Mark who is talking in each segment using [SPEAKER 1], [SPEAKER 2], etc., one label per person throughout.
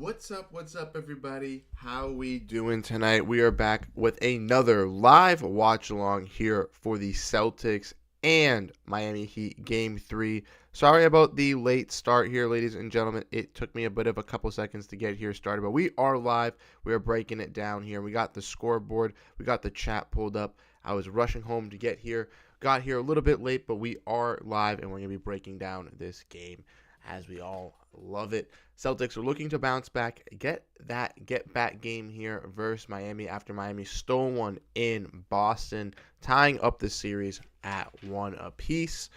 [SPEAKER 1] What's up, everybody? How we doing tonight? We are back with another live watch-along here for the Celtics and Miami Heat Game 3. Sorry about the late start here, ladies and gentlemen. It took me a bit of a couple seconds to get here started, but we are live. We are breaking it down here. We got the scoreboard. We got the chat pulled up. I was rushing home to get here. Got here a little bit late, but we are live, and we're going to be breaking down this game as we all love it. Celtics are looking to bounce back, get back game here versus Miami after Miami stole one in Boston, tying up the series at 1 apiece.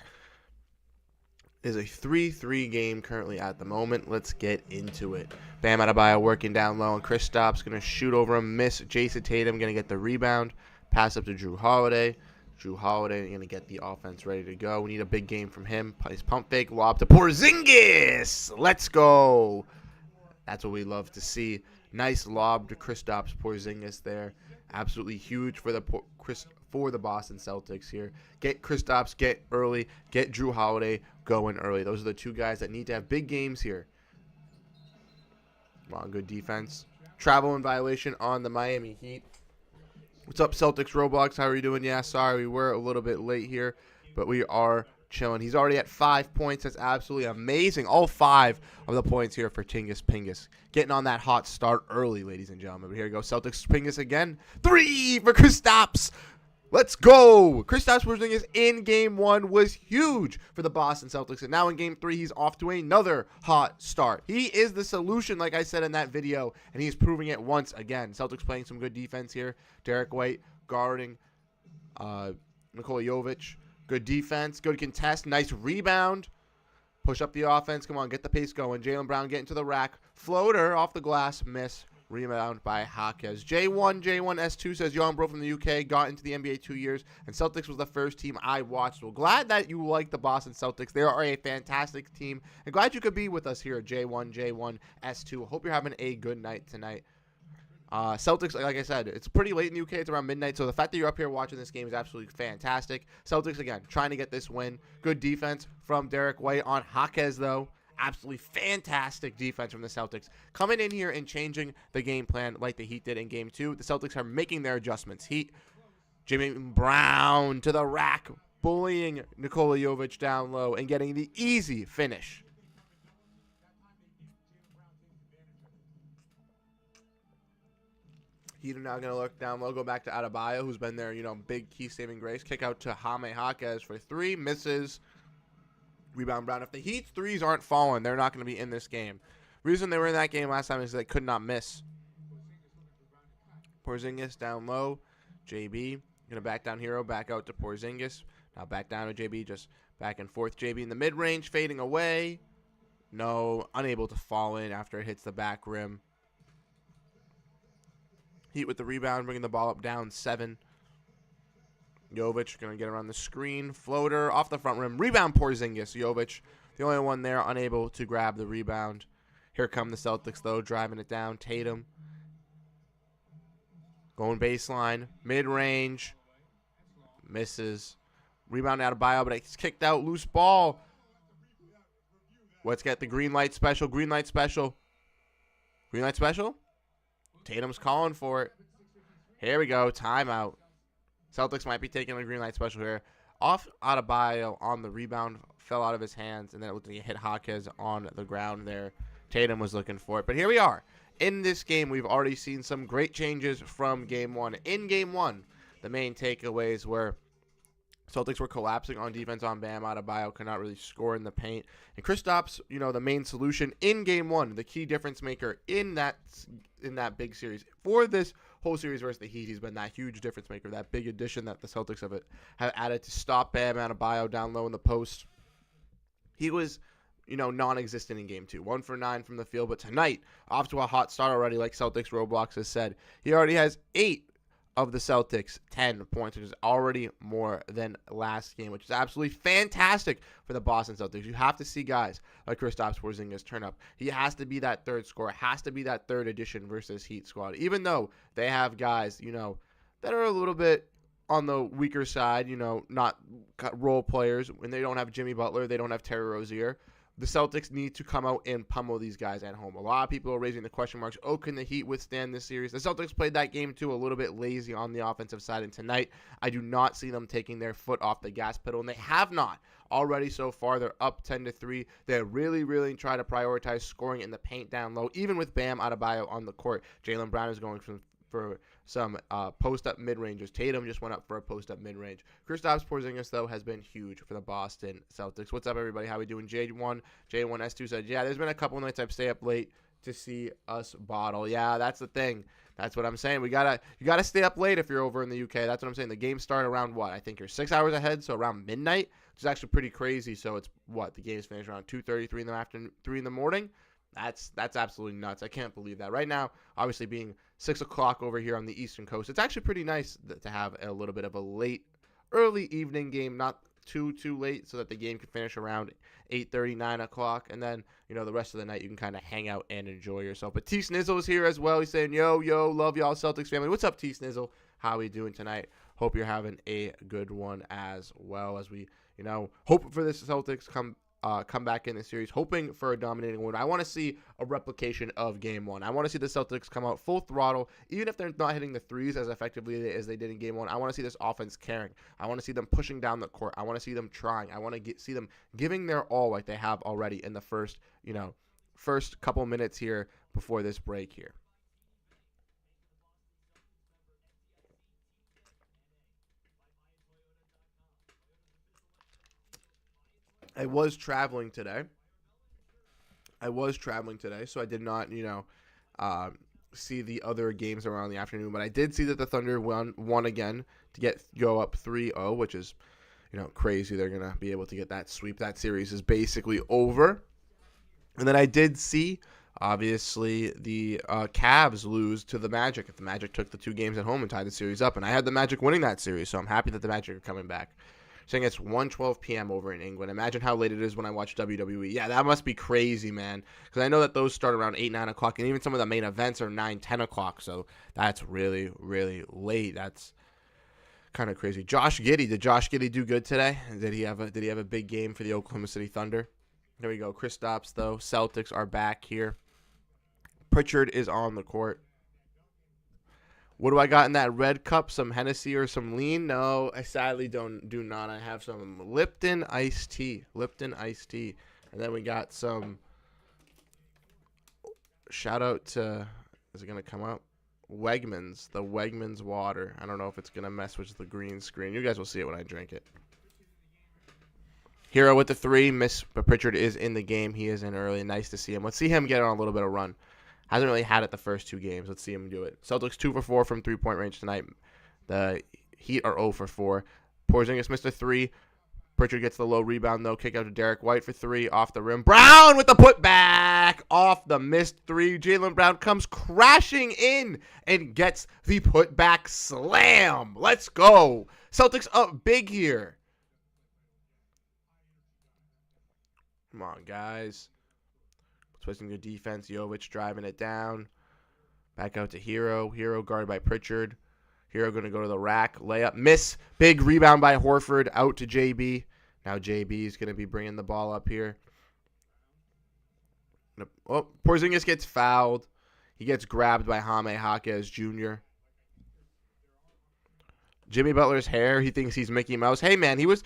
[SPEAKER 1] It is a 3-3 game currently at the moment. Let's get into it. Bam Adebayo working down low, and Kristaps going to shoot over him, miss. Jason Tatum going to get the rebound, pass up to Drew Holiday. Drew Holiday going to get the offense ready to go. We need a big game from him. His pump fake, lob to Porzingis. Let's go. That's what we love to see. Nice lob to Kristaps Porzingis there. Absolutely huge for the Boston Celtics here. Get Kristaps, get early. Get Drew Holiday going early. Those are the two guys that need to have big games here. Come on, good defense. Travel in violation on the Miami Heat. What's up, Celtics Roblox? How are you doing? Yeah, sorry, we were a little bit late here, but we are chilling. He's already at 5 points. That's absolutely amazing. All 5 of the points here for Tingus Pingus. Getting on that hot start early, ladies and gentlemen. But here we go. Celtics Pingus again. 3 for Kristaps. Let's go. Kristaps Porzingis in Game 1 was huge for the Boston Celtics. And now in Game 3, he's off to another hot start. He is the solution, like I said in that video, and he's proving it once again. Celtics playing some good defense here. Derek White guarding Nikola Jovic. Good defense, good contest, nice rebound. Push up the offense. Come on, get the pace going. Jaylen Brown getting to the rack. Floater off the glass, miss. Rebound by Jaquez. J1S2 says, yo, I'm bro from the UK, got into the NBA 2 years, and Celtics was the first team I watched. Well, glad that you like the Boston Celtics. They are a fantastic team, and glad you could be with us here at J1S2. Hope you're having a good night tonight. Celtics, like I said, it's pretty late in the UK. It's around midnight, so the fact that you're up here watching this game is absolutely fantastic. Celtics, again, trying to get this win. Good defense from Derek White on Jaquez, though. Absolutely fantastic defense from the Celtics. Coming in here and changing the game plan like the Heat did in Game 2. The Celtics are making their adjustments. Heat, Jimmy Brown to the rack, bullying Nikola Jovic down low and getting the easy finish. Heat are now going to look down low, go back to Adebayo, who's been their, big key saving grace. Kick out to Jaime Jaquez for 3, misses. Rebound Brown. If the Heat's threes aren't falling, they're not going to be in this game. Reason they were in that game last time is they could not miss. Porzingis down low. JB going to back down hero, back out to Porzingis. Now back down to JB, just back and forth. JB in the mid-range, fading away. No, unable to fall in after it hits the back rim. Heat with the rebound, bringing the ball up down 7. Jovic going to get around the screen. Floater off the front rim. Rebound Porzingis. Jovic, the only one there, unable to grab the rebound. Here come the Celtics, though, driving it down. Tatum going baseline. Mid-range. Misses. Rebound out of Bio, but it's kicked out. Loose ball. Let's get the green light special. Green light special. Green light special. Tatum's calling for it. Here we go. Timeout. Celtics might be taking a green light special here. Off Adebayo on the rebound, fell out of his hands, and then it looked like he hit Jaquez on the ground there. Tatum was looking for it. But here we are. In this game, we've already seen some great changes from Game 1. In Game 1, the main takeaways were Celtics were collapsing on defense on Bam Adebayo, could not really score in the paint. And Kristaps, the main solution in Game 1, the key difference maker in that big series. For this whole series versus the Heat, he's been that huge difference maker, that big addition that the Celtics have added to stop Bam Adebayo down low in the post. He was, non-existent in Game 2. 1 for 9 from the field, but tonight, off to a hot start already, like Celtics Roblox has said. He already has 8 of the Celtics 10 points, which is already more than last game, which is absolutely fantastic for the Boston Celtics. You have to see guys like Kristaps Porzingis turn up. He has to be that third scorer, has to be that third addition versus Heat squad, even though they have guys, that are a little bit on the weaker side, not role players. When they don't have Jimmy Butler, they don't have Terry Rozier. the Celtics need to come out and pummel these guys at home. A lot of people are raising the question marks. Oh, can the Heat withstand this series? The Celtics played that game, too, a little bit lazy on the offensive side. And tonight, I do not see them taking their foot off the gas pedal. And they have not already so far. They're up 10-3. They're really trying to prioritize scoring in the paint down low. Even with Bam Adebayo on the court, Jaylen Brown is going for some post-up mid-rangers. Tatum just went up for a post-up mid-range. Kristaps Porzingis, though, has been huge for the Boston Celtics. What's up, everybody? How we doing? J1S2 said, yeah, there's been a couple nights I've stayed up late to see us bottle. Yeah, that's the thing. That's what I'm saying. You gotta stay up late if you're over in the UK. That's what I'm saying. The games start around what? I think you're 6 hours ahead, so around midnight, which is actually pretty crazy. So it's what? The games finish around 2:30, 3 in the afternoon, 3 in the morning. That's absolutely nuts. I can't believe that. Right now, obviously being 6 o'clock over here on the Eastern Coast, it's actually pretty nice to have a little bit of a early evening game, not too late, so that the game can finish around 8:30, 9 o'clock, and then, the rest of the night you can kind of hang out and enjoy yourself. But T Snizzle is here as well. He's saying, yo, love y'all Celtics family. What's up, T Snizzle? How we doing tonight? Hope you're having a good one as well, as we, hope for this Celtics come back in the series, hoping for a dominating win. I want to see a replication of Game 1. I want to see the Celtics come out full throttle, even if they're not hitting the threes as effectively as they did in Game 1. I want to see this offense carrying. I want to see them pushing down the court. I want to see them trying. I want to see them giving their all like they have already in the first couple minutes here before this break here. I was traveling today, so I did not, see the other games around the afternoon. But I did see that the Thunder won again to go up 3-0, which is, crazy. They're going to be able to get that sweep. That series is basically over. And then I did see, obviously, the Cavs lose to the Magic. If the Magic took the 2 games at home and tied the series up. And I had the Magic winning that series, so I'm happy that the Magic are coming back. Saying it's 1:12 p.m. over in England. Imagine how late it is when I watch WWE. Yeah, that must be crazy, man. Because I know that those start around 8, 9 o'clock, and even some of the main events are 9, 10 o'clock. So that's really late. That's kind of crazy. Josh Giddey. Did Josh Giddey do good today? Did he have a big game for the Oklahoma City Thunder? There we go. Kristaps, though. Celtics are back here. Pritchard is on the court. What do I got in that red cup? Some Hennessy or some lean? No, I sadly do not. I have some Lipton iced tea. And then we got some, shout out to, is it going to come out? Wegmans. The Wegmans water. I don't know if it's going to mess with the green screen. You guys will see it when I drink it. Hero with the 3. But Pritchard is in the game. He is in early. Nice to see him. Let's see him get on a little bit of run. Hasn't really had it the first 2 games. Let's see him do it. Celtics 2 for 4 from 3-point range tonight. The Heat are 0 for 4. Porzingis missed a 3. Pritchard gets the low rebound, though. Kick out to Derek White for 3. Off the rim. Brown with the putback. Off the missed 3. Jaylen Brown comes crashing in and gets the putback slam. Let's go. Celtics up big here. Come on, guys. Twisting the defense. Jovic driving it down. Back out to Hero. Hero guarded by Pritchard. Hero going to go to the rack. Layup. Miss. Big rebound by Horford. Out to JB. Now JB is going to be bringing the ball up here. Oh, Porzingis gets fouled. He gets grabbed by Jaime Jaquez Jr. Jimmy Butler's hair. He thinks he's Mickey Mouse. Hey, man, he was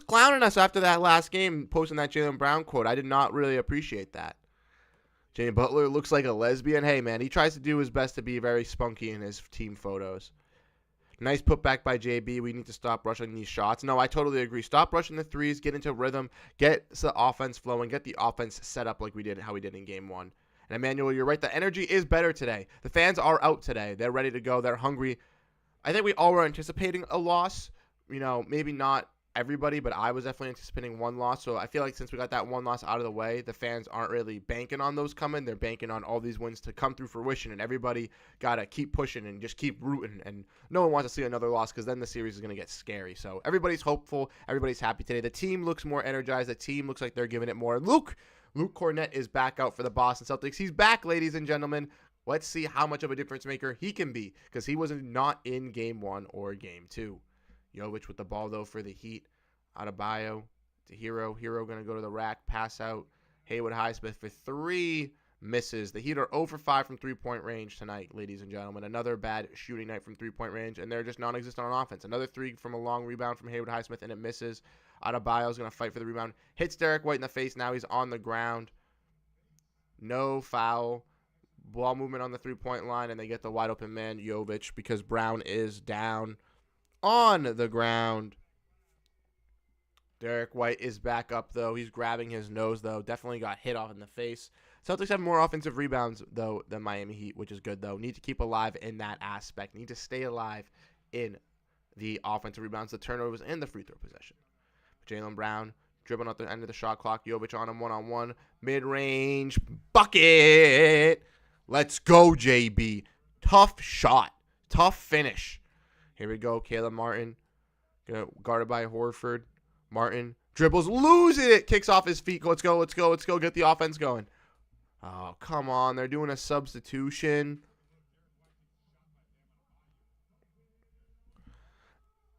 [SPEAKER 1] clowning us after that last game, posting that Jaylen Brown quote. I did not really appreciate that. Jimmy Butler looks like a lesbian. Hey, man, he tries to do his best to be very spunky in his team photos. Nice putback by JB. We need to stop rushing these shots. No, I totally agree. Stop rushing the threes. Get into rhythm. Get the offense flowing. Get the offense set up like how we did in Game 1. And, Emmanuel, you're right. The energy is better today. The fans are out today. They're ready to go. They're hungry. I think we all were anticipating a loss. Maybe not everybody, but I was definitely anticipating one loss. So I feel like since we got that one loss out of the way, the fans aren't really banking on those coming. They're banking on all these wins to come through fruition, and everybody got to keep pushing and just keep rooting. And no one wants to see another loss because then the series is going to get scary. So everybody's hopeful. Everybody's happy today. The team looks more energized. The team looks like they're giving it more. Luke Cornett is back out for the Boston Celtics. He's back, ladies and gentlemen. Let's see how much of a difference maker he can be because he was not in Game 1 or Game 2. Jovic with the ball, though, for the Heat. Adebayo to Hero. Hero going to go to the rack, pass out Haywood Highsmith for 3. Misses. The Heat are 0 for 5 from three-point range tonight, ladies and gentlemen. Another bad shooting night from three-point range, and they're just non-existent on offense. Another 3 from a long rebound from Haywood Highsmith, and it misses. Adebayo's going to fight for the rebound. Hits Derek White in the face. Now he's on the ground. No foul. Ball movement on the three-point line, and they get the wide-open man, Jovic, because Brown is down on the ground. Derek White is back up, though. He's grabbing his nose, though. Definitely got hit off in the face. Celtics have more offensive rebounds, though, than Miami Heat, which is good, though. Need to keep alive in that aspect. Need to stay alive in the offensive rebounds, the turnovers, and the free throw possession. Jaylen Brown dribbling at the end of the shot clock. Jovic on him one-on-one. Mid-range bucket. Let's go, JB. Tough shot. Tough finish. Here we go. Caleb Martin guarded by Horford. Martin dribbles, loses it, kicks off his feet. Let's go, let's go, let's go. Get the offense going. Oh, come on. They're doing a substitution.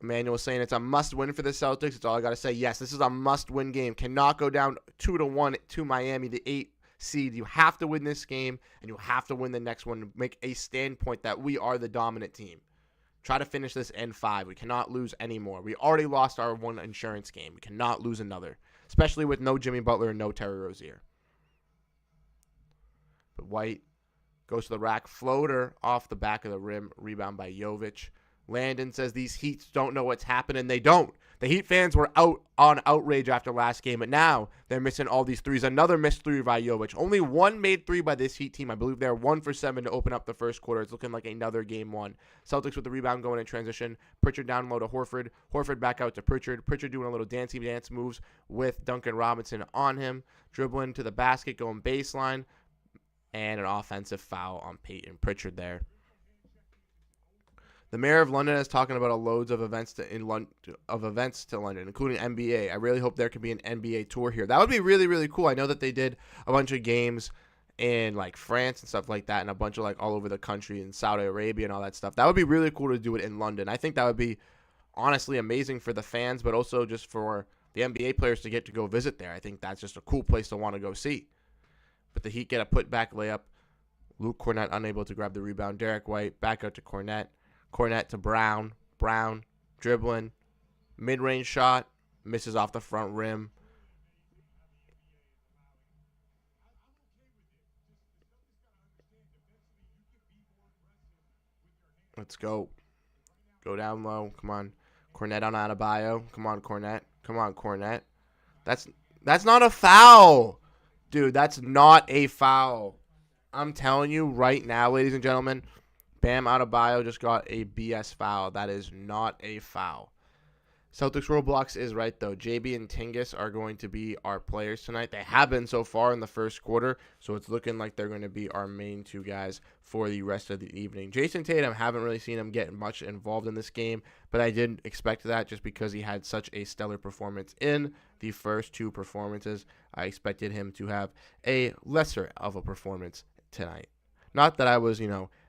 [SPEAKER 1] Emmanuel saying it's a must-win for the Celtics. That's all I got to say. Yes, this is a must-win game. Cannot go down 2-1 to Miami, the 8 seed. You have to win this game, and you have to win the next one to make a standpoint that we are the dominant team. Try to finish this in 5. We cannot lose anymore. We already lost our one insurance game. We cannot lose another, especially with no Jimmy Butler and no Terry Rozier. But White goes to the rack. Floater off the back of the rim. Rebound by Jovic. Landon says these Heats don't know what's happening. They don't. The Heat fans were out on outrage after last game, but now they're missing all these threes. Another missed 3 by Jovic. Only one made 3 by this Heat team. I believe they're 1 for 7 to open up the first quarter. It's looking like another game 1. Celtics with the rebound going in transition. Pritchard down low to Horford. Horford back out to Pritchard. Pritchard doing a little dancey dance moves with Duncan Robinson on him. Dribbling to the basket, going baseline. And an offensive foul on Peyton Pritchard there. The mayor of London is talking about loads of events to London, including NBA. I really hope there could be an NBA tour here. That would be really, really cool. I know that they did a bunch of games in like France and stuff like that, and a bunch of like all over the country in Saudi Arabia and all that stuff. That would be really cool to do it in London. I think that would be honestly amazing for the fans, but also just for the NBA players to get to go visit there. I think that's just a cool place to want to go see. But the Heat get a putback layup. Luke Cornett unable to grab the rebound. Derek White back out to Cornett. Cornett to Brown. Brown dribbling. Mid-range shot. Misses off the front rim. Let's go. Go down low. Come on. Cornett on Adebayo. Come on, Cornett. Come on, Cornett. That's not a foul. Dude, that's not a foul. I'm telling you right now, ladies and gentlemen, Bam Adebayo just got a BS foul. That is not a foul. Celtics Roblox is right, though. JB and Tingus are going to be our players tonight. They have been so far in the first quarter, so it's looking like they're going to be our main 2 guys for the rest of the evening. Jason Tatum, haven't really seen him get much involved in this game, but I didn't expect that just because he had such a stellar performance in the first 2 performances. I expected him to have a lesser of a performance tonight. Not that I was,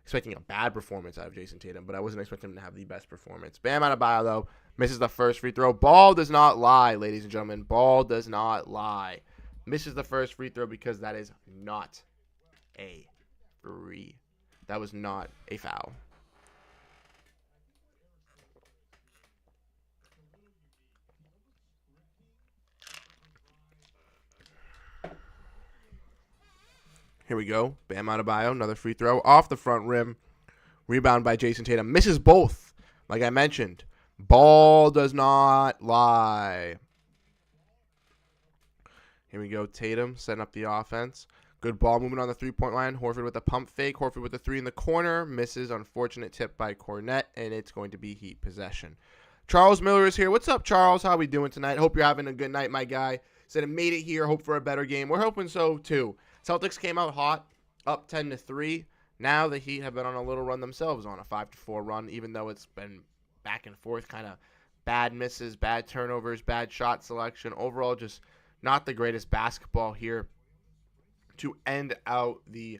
[SPEAKER 1] expecting a bad performance out of Jason Tatum, but I wasn't expecting him to have the best performance. Bam Adebayo, though, misses the first free throw. Ball does not lie, ladies and gentlemen. Ball does not lie. Misses the first free throw because that is not a free. That was not a foul. Here we go. Bam Adebayo, another free throw off the front rim. Rebound by Jason Tatum. Misses both. Like I mentioned, ball does not lie. Here we go. Tatum setting up the offense. Good ball movement on the three-point line. Horford with a pump fake. Horford with a 3 in the corner. Misses. Unfortunate tip by Cornett, and it's going to be Heat possession. Charles Miller is here. What's up, Charles? How we doing tonight? Hope you're having a good night, my guy. Said it made it here. Hope for a better game. We're hoping so, too. Celtics came out hot, up 10-3. Now the Heat have been on a little run themselves, on a 5-4 run, even though it's been back and forth, kind of bad misses, bad turnovers, bad shot selection. Overall, just not the greatest basketball here to end out the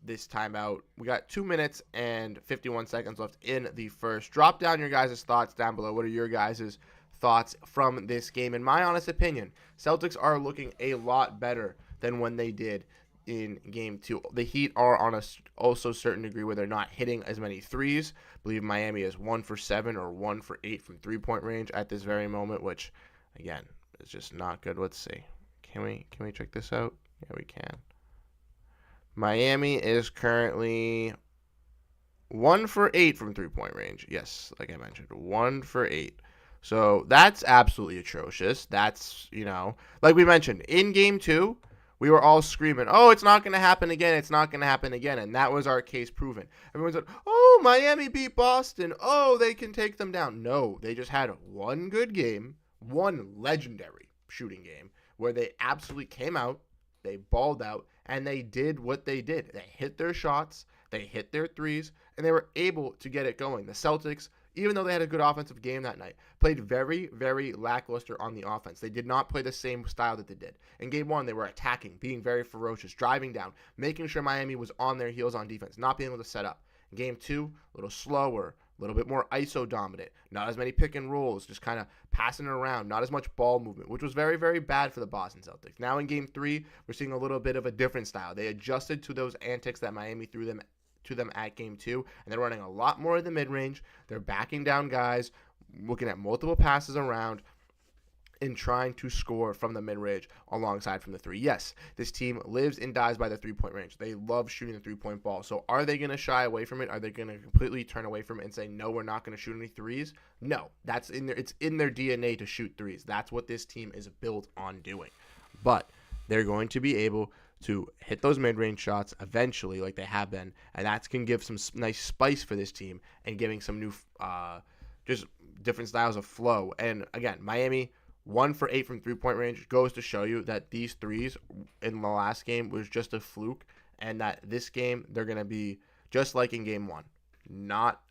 [SPEAKER 1] this timeout. We got 2 minutes and 51 seconds left in the first. Drop down your guys' thoughts down below. What are your guys' thoughts from this game. In my honest opinion, Celtics are looking a lot better than when they did in Game 2. The Heat are on a also certain degree where they're not hitting as many threes. I believe Miami is 1 for 7 or 1 for 8 from three-point range at this very moment, which, again, is just not good. Let's see. Can we check this out? Yeah, we can. Miami is currently 1 for 8 from three-point range. Yes, like I mentioned, 1 for 8. So that's absolutely atrocious. That's, like we mentioned, in Game 2, we were all screaming, oh, it's not going to happen again. It's not going to happen again. And that was our case proven. Everyone said, oh, Miami beat Boston. Oh, they can take them down. No, they just had one good game, one legendary shooting game where they absolutely came out, they balled out, and they did what they did. They hit their shots, they hit their threes, and they were able to get it going. The Celtics, even though they had a good offensive game that night, played very, very lackluster on the offense. They did not play the same style that they did. In Game 1, they were attacking, being very ferocious, driving down, making sure Miami was on their heels on defense, not being able to set up. In Game 2, a little slower, a little bit more ISO dominant, not as many pick and rolls, just kind of passing it around, not as much ball movement, which was very, very bad for the Boston Celtics. Now in Game 3, we're seeing a little bit of a different style. They adjusted to those antics that Miami threw them to them at Game 2, and they're running a lot more in the mid-range. They're backing down guys, looking at multiple passes around, and trying to score from the mid-range alongside from the three. Yes, this team lives and dies by the three-point range. They love shooting the three-point ball. So are they going to shy away from it? Are they going to completely turn away from it and say, no, we're not going to shoot any threes? No, that's in there. It's in their DNA to shoot threes. That's what this team is built on doing. But they're going to be able to hit those mid-range shots eventually like they have been, and that's going to give some nice spice for this team and giving some new just different styles of flow. And again, Miami 1 for 8 from three-point range goes to show you that these threes in the last game was just a fluke, and that this game they're going to be just like in Game 1, not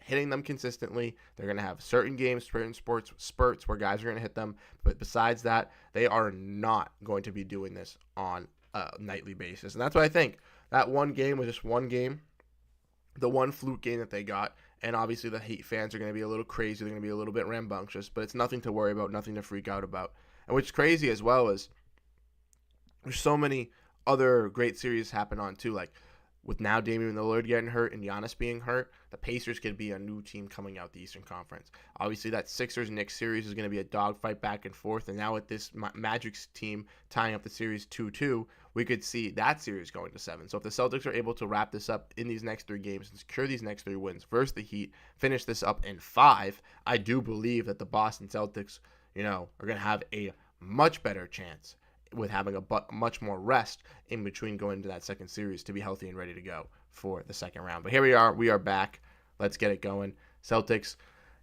[SPEAKER 1] hitting them consistently. They're going to have certain games, certain spurts where guys are going to hit them, but besides that, they are not going to be doing this on a nightly basis. And that's what I think. That one game was just one game, the one fluke game that they got. And obviously the Heat fans are going to be a little crazy. They're going to be a little bit rambunctious, but it's nothing to worry about, nothing to freak out about. And what's crazy as well is there's so many other great series happen on too. Like with now Damian Lillard getting hurt and Giannis being hurt, the Pacers could be a new team coming out the Eastern Conference. Obviously that Sixers-Knicks series is going to be a dogfight back and forth. And now with this Magic's team tying up the series 2-2, we could see that series going to 7. So if the Celtics are able to wrap this up in these next 3 games and secure these next 3 wins versus the Heat, finish this up in 5, I do believe that the Boston Celtics, are going to have a much better chance with having a much more rest in between going into that second series to be healthy and ready to go for the second round. But here we are back. Let's get it going. Celtics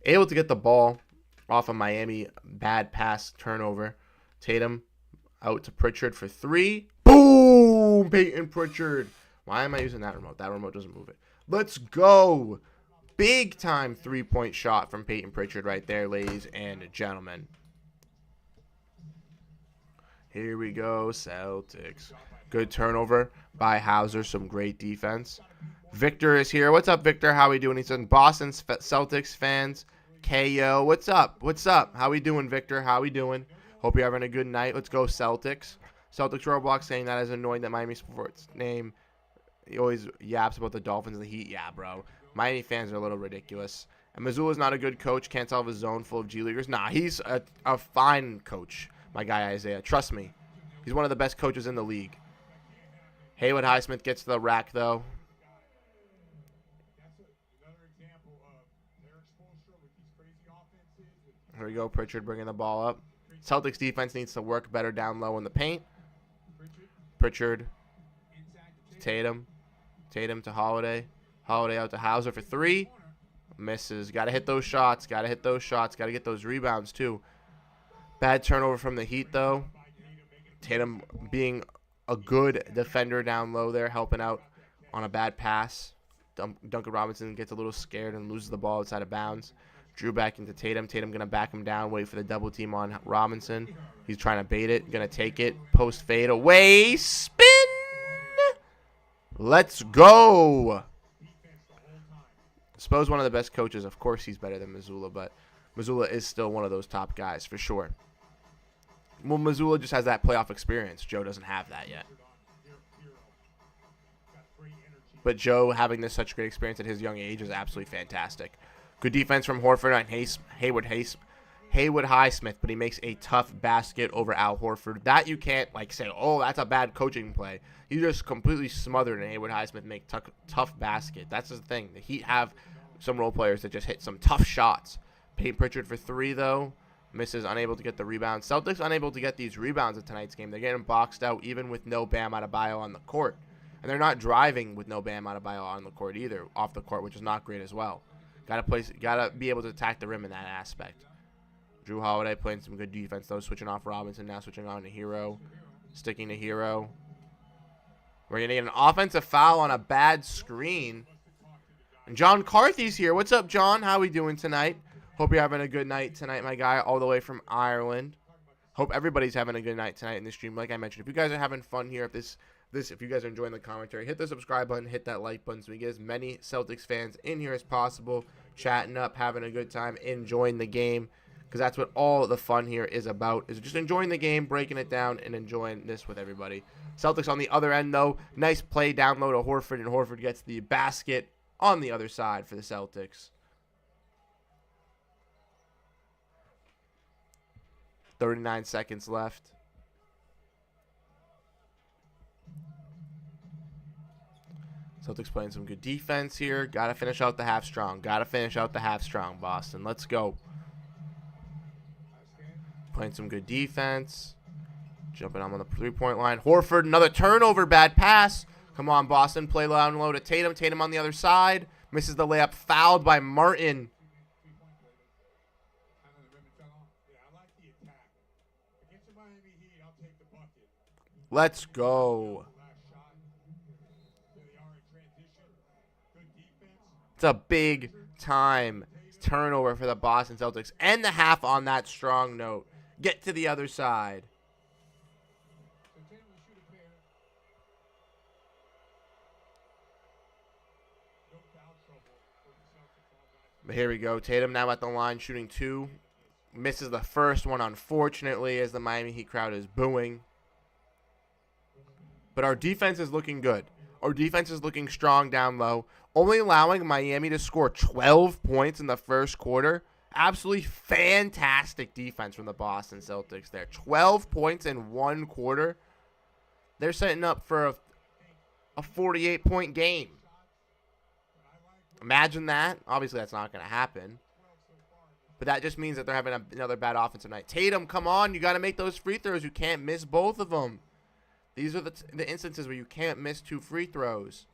[SPEAKER 1] able to get the ball off of Miami. Bad pass turnover. Tatum out to Pritchard for 3. Boom! Peyton Pritchard. Why am I using that remote? That remote doesn't move it. Let's go. Big time 3-point shot from Peyton Pritchard right there, ladies and gentlemen. Here we go, Celtics. Good turnover by Hauser. Some great defense. Victor is here. What's up, Victor? How we doing? He's in Boston Celtics fans. KO. What's up? What's up? How we doing, Victor? How we doing? Hope you're having a good night. Let's go, Celtics. Celtics Roblox saying that is annoying that Miami Sports name. He always yaps about the Dolphins and the Heat. Yeah, bro. Miami fans are a little ridiculous. And Missoula's not a good coach. Can't solve his zone full of G Leaguers. Nah, he's a fine coach. My guy Isaiah. Trust me. He's one of the best coaches in the league. Haywood Highsmith gets to the rack, though. Here we go. Pritchard bringing the ball up. Celtics defense needs to work better down low in the paint. Pritchard. Tatum. Tatum to Holiday. Holiday out to Hauser for 3. Misses. Got to hit those shots. Got to hit those shots. Got to get those rebounds, too. Bad turnover from the Heat, though. Tatum being a good defender down low there, helping out on a bad pass. Duncan Robinson gets a little scared and loses the ball outside of bounds. Drew back into Tatum. Tatum going to back him down, wait for the double team on Robinson. He's trying to bait it. Going to take it. Post fade away. Spin. Let's go. I suppose one of the best coaches. Of course he's better than Missoula, but Mazzulla is still one of those top guys for sure. Well, Mazzulla just has that playoff experience. Joe doesn't have that yet. But Joe having this such great experience at his young age is absolutely fantastic. Good defense from Horford on Haywood Highsmith, but he makes a tough basket over Al Horford. That you can't say, oh, that's a bad coaching play. You just completely smothered and Haywood Highsmith make tough basket. That's the thing. The Heat have some role players that just hit some tough shots. Peyton Pritchard for 3 though. Misses, unable to get the rebound. Celtics unable to get these rebounds in tonight's game. They're getting boxed out even with no Bam Adebayo on the court. And they're not driving with no Bam Adebayo on the court either, off the court, which is not great as well. Gotta be able to attack the rim in that aspect. Drew Holiday playing some good defense though, switching off Robinson, now switching on to Hero. Sticking to Hero. We're gonna get an offensive foul on a bad screen. And John Carthy's here. What's up, John? How we doing tonight? Hope you're having a good night tonight, my guy, all the way from Ireland. Hope everybody's having a good night tonight in the stream. Like I mentioned, if you guys are having fun here, if you guys are enjoying the commentary, hit the subscribe button, hit that like button so we get as many Celtics fans in here as possible, chatting up, having a good time, enjoying the game, because that's what all the fun here is about, is just enjoying the game, breaking it down, and enjoying this with everybody. Celtics on the other end, though, nice play down low to Horford, and Horford gets the basket on the other side for the Celtics. 39 seconds left. Celtics playing some good defense here. Got to finish out the half strong. Boston. Let's go. Playing some good defense. Jumping on the three-point line. Horford, another turnover. Bad pass. Come on, Boston. Play low and low to Tatum. Tatum on the other side. Misses the layup. Fouled by Martin. Let's go. It's a big time turnover for the Boston Celtics. End the half on that strong note. Get to the other side. But here we go. Tatum now at the line shooting 2. Misses the first one, unfortunately, as the Miami Heat crowd is booing. But our defense is looking good. Our defense is looking strong down low. Only allowing Miami to score 12 points in the first quarter. Absolutely fantastic defense from the Boston Celtics there. 12 points in one quarter. They're setting up for a 48-point game. Imagine that. Obviously, that's not going to happen. But that just means that they're having another bad offensive night. Tatum, come on. You got to make those free throws. You can't miss both of them. These are the instances where you can't miss 2 free throws.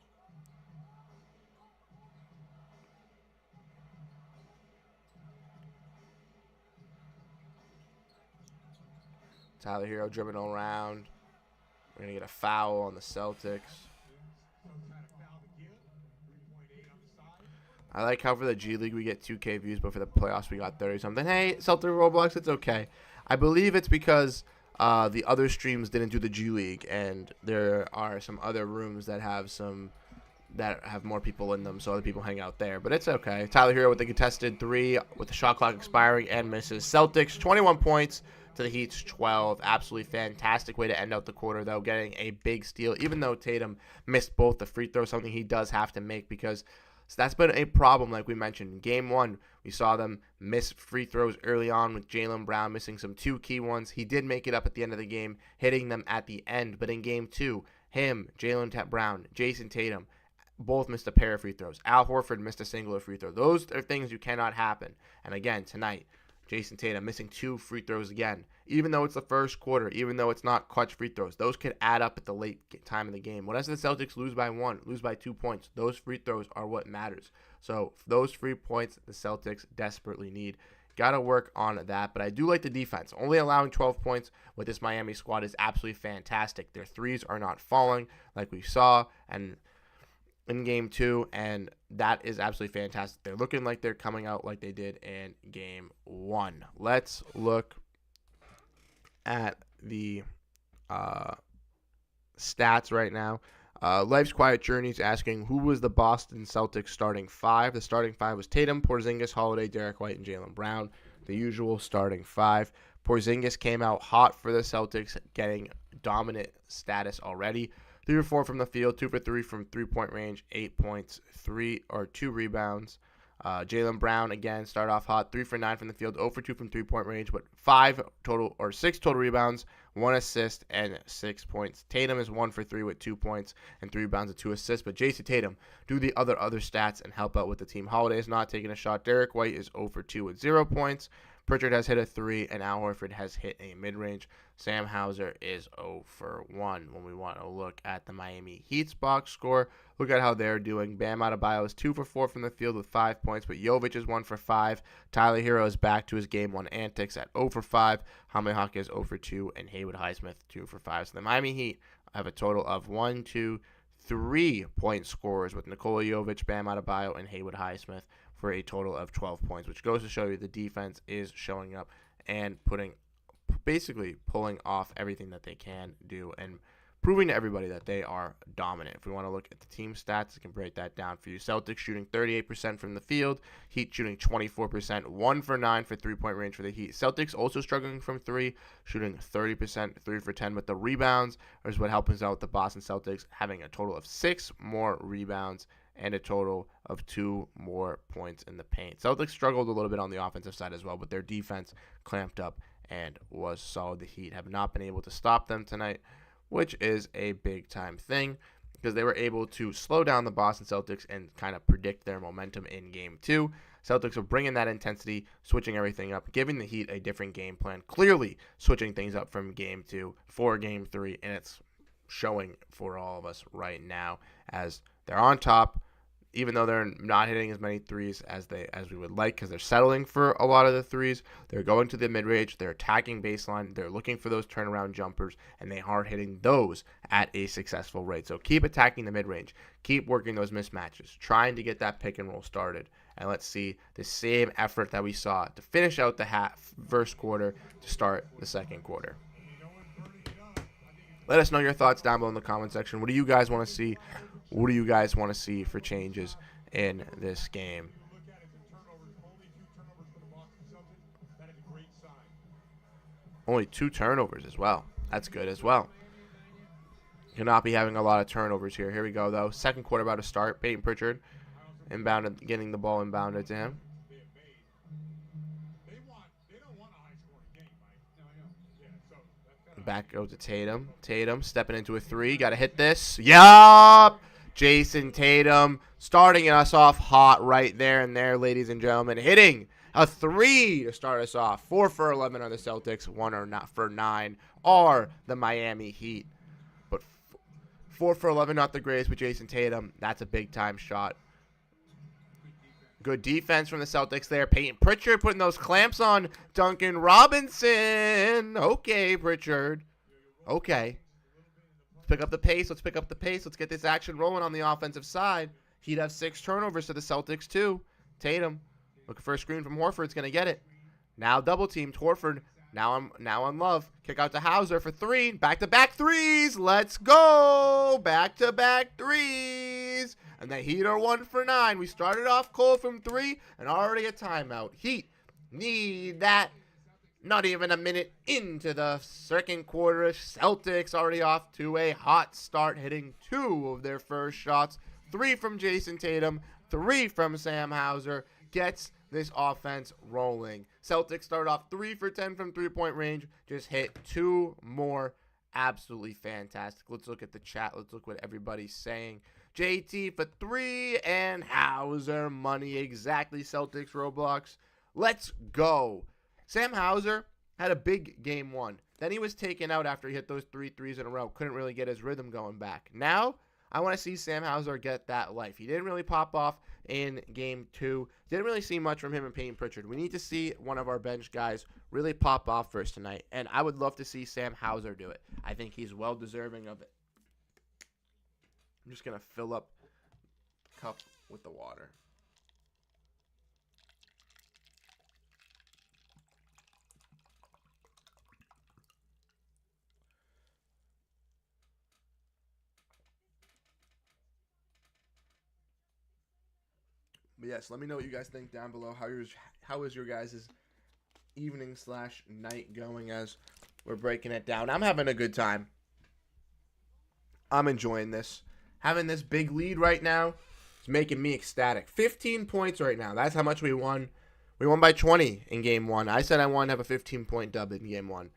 [SPEAKER 1] Tyler Hero dribbling around. We're going to get a foul on the Celtics. I like how for the G League we get 2K views, but for the playoffs we got 30-something. Hey, Celtic Roblox, it's okay. I believe it's because the other streams didn't do the G League, and there are some other rooms that have more people in them, so other people hang out there. But it's okay. Tyler Hero with the contested 3 with the shot clock expiring and misses. Celtics 21 points to the Heat's 12. Absolutely fantastic way to end out the quarter, though, getting a big steal, even though Tatum missed both the free throws, something he does have to make because that's been a problem, like we mentioned. In Game 1, we saw them miss free throws early on with Jaylen Brown missing some 2 key ones. He did make it up at the end of the game, hitting them at the end. But in Game 2, him, Jaylen Brown, Jason Tatum, both missed a pair of free throws. Al Horford missed a singular free throw. Those are things you cannot happen. And again, tonight, Jason Tatum missing 2 free throws again. Even though it's the first quarter, even though it's not clutch free throws, those could add up at the late time of the game. What does the Celtics lose by 1, lose by 2 points? Those free throws are what matters. So those free points the Celtics desperately need. Got to work on that, but I do like the defense. Only allowing 12 points with this Miami squad is absolutely fantastic. Their threes are not falling like we saw and in Game 2, and that is absolutely fantastic. They're looking like they're coming out like they did in Game 1. Let's look at the stats right now. Life's Quiet Journey's asking, who was the Boston Celtics starting 5? The starting 5 was Tatum, Porzingis, Holiday, Derek White, and Jaylen Brown. the usual starting five. Porzingis came out hot for the Celtics, getting dominant status already. 3 for 4 from the field, 2 for 3 from three-point range, 8 points, 2 rebounds. Jaylen Brown again started off hot, 3 for 9 from the field, 0 for 2 from three-point range, but 6 total rebounds, 1 assist, and 6 points. Tatum is 1 for 3 with 2 points and 3 rebounds and 2 assists. But Jason Tatum do the other stats and help out with the team. Holiday is not taking a shot. Derek White is 0 for 2 with 0 points. Pritchard has hit a 3, and Al Horford has hit a mid-range. Sam Hauser is 0 for 1. When we want to look at the Miami Heat's box score, look at how they're doing. Bam Adebayo is 2 for 4 from the field with 5 points, but Jovic is 1 for 5. Tyler Hero is back to his Game 1 antics at 0 for 5. Jaime Hawk is 0 for 2, and Haywood Highsmith 2 for 5. So the Miami Heat have a total of 3 point scorers with Nikola Jovic, Bam Adebayo, and Haywood Highsmith for a total of 12 points, which goes to show you the defense is showing up and basically pulling off everything that they can do and proving to everybody that they are dominant. If we want to look at the team stats, I can break that down for you. Celtics shooting 38% from the field, Heat shooting 24%, 1 for 9 for three-point range for the Heat. Celtics also struggling from 3, shooting 30%, 3 for 10, but the rebounds is what helps out the Boston Celtics, having a total of 6 more rebounds and a total of 2 more points in the paint. Celtics struggled a little bit on the offensive side as well, but their defense clamped up and was solid. The Heat have not been able to stop them tonight, which is a big-time thing because they were able to slow down the Boston Celtics and kind of predict their momentum in Game 2. Celtics are bringing that intensity, switching everything up, giving the Heat a different game plan, clearly switching things up from Game 2 for Game 3, and it's showing for all of us right now as they're on top, even though they're not hitting as many threes as we would like because they're settling for a lot of the threes. They're going to the mid-range. They're attacking baseline. They're looking for those turnaround jumpers, and they are hitting those at a successful rate. So keep attacking the mid-range. Keep working those mismatches, trying to get that pick and roll started. And let's see the same effort that we saw to finish out the first quarter to start the second quarter. Let us know your thoughts down below in the comment section. What do you guys want to see? What do you guys want to see for changes in this game? Only 2 turnovers as well. That's good as well. Cannot be having a lot of turnovers here. Here we go, though. Second quarter about to start. Peyton Pritchard inbounded, getting the ball inbounded to him. Back goes to Tatum. Tatum stepping into a 3. Got to hit this. Yup! Jason Tatum starting us off hot right there and there, ladies and gentlemen. Hitting a 3 to start us off. 4 for 11 are the Celtics. 1 for 9 are the Miami Heat. But 4 for 11, not the greatest with Jason Tatum. That's a big-time shot. Good defense from the Celtics there. Peyton Pritchard putting those clamps on Duncan Robinson. Okay, Pritchard. Okay. Let's pick up the pace. Let's pick up the pace. Let's get this action rolling on the offensive side. He'd have 6 turnovers to the Celtics, too. Tatum looking for a screen from Horford's going to get it. Now double-teamed. Horford now on Love. Kick out to Hauser for 3. Back-to-back threes. Let's go. Back-to-back threes. And the Heat are 1 for 9. We started off cold from 3 and already a timeout. Heat need that. Not even a minute into the second quarter. Celtics already off to a hot start, hitting 2 of their first shots. 3 from Jason Tatum, 3 from Sam Hauser. Gets this offense rolling. Celtics start off 3 for 10 from three-point range. Just hit 2 more. Absolutely fantastic. Let's look at the chat. Let's look what everybody's saying. JT for 3 and Hauser money. Exactly, Celtics Roblox. Let's go. Sam Hauser had a big Game 1. Then he was taken out after he hit those 3 threes in a row. Couldn't really get his rhythm going back. Now, I want to see Sam Hauser get that life. He didn't really pop off in Game 2. Didn't really see much from him and Peyton Pritchard. We need to see one of our bench guys really pop off first tonight. And I would love to see Sam Hauser do it. I think he's well deserving of it. I'm just going to fill up the cup with the water. But yes, let me know what you guys think down below. How is your guys' evening/night going as we're breaking it down. I'm having a good time. I'm enjoying this. Having this big lead right now is making me ecstatic. 15 points right now. That's how much we won. We won by 20 in Game 1. I said I wanted to have a 15-point dub in Game 1.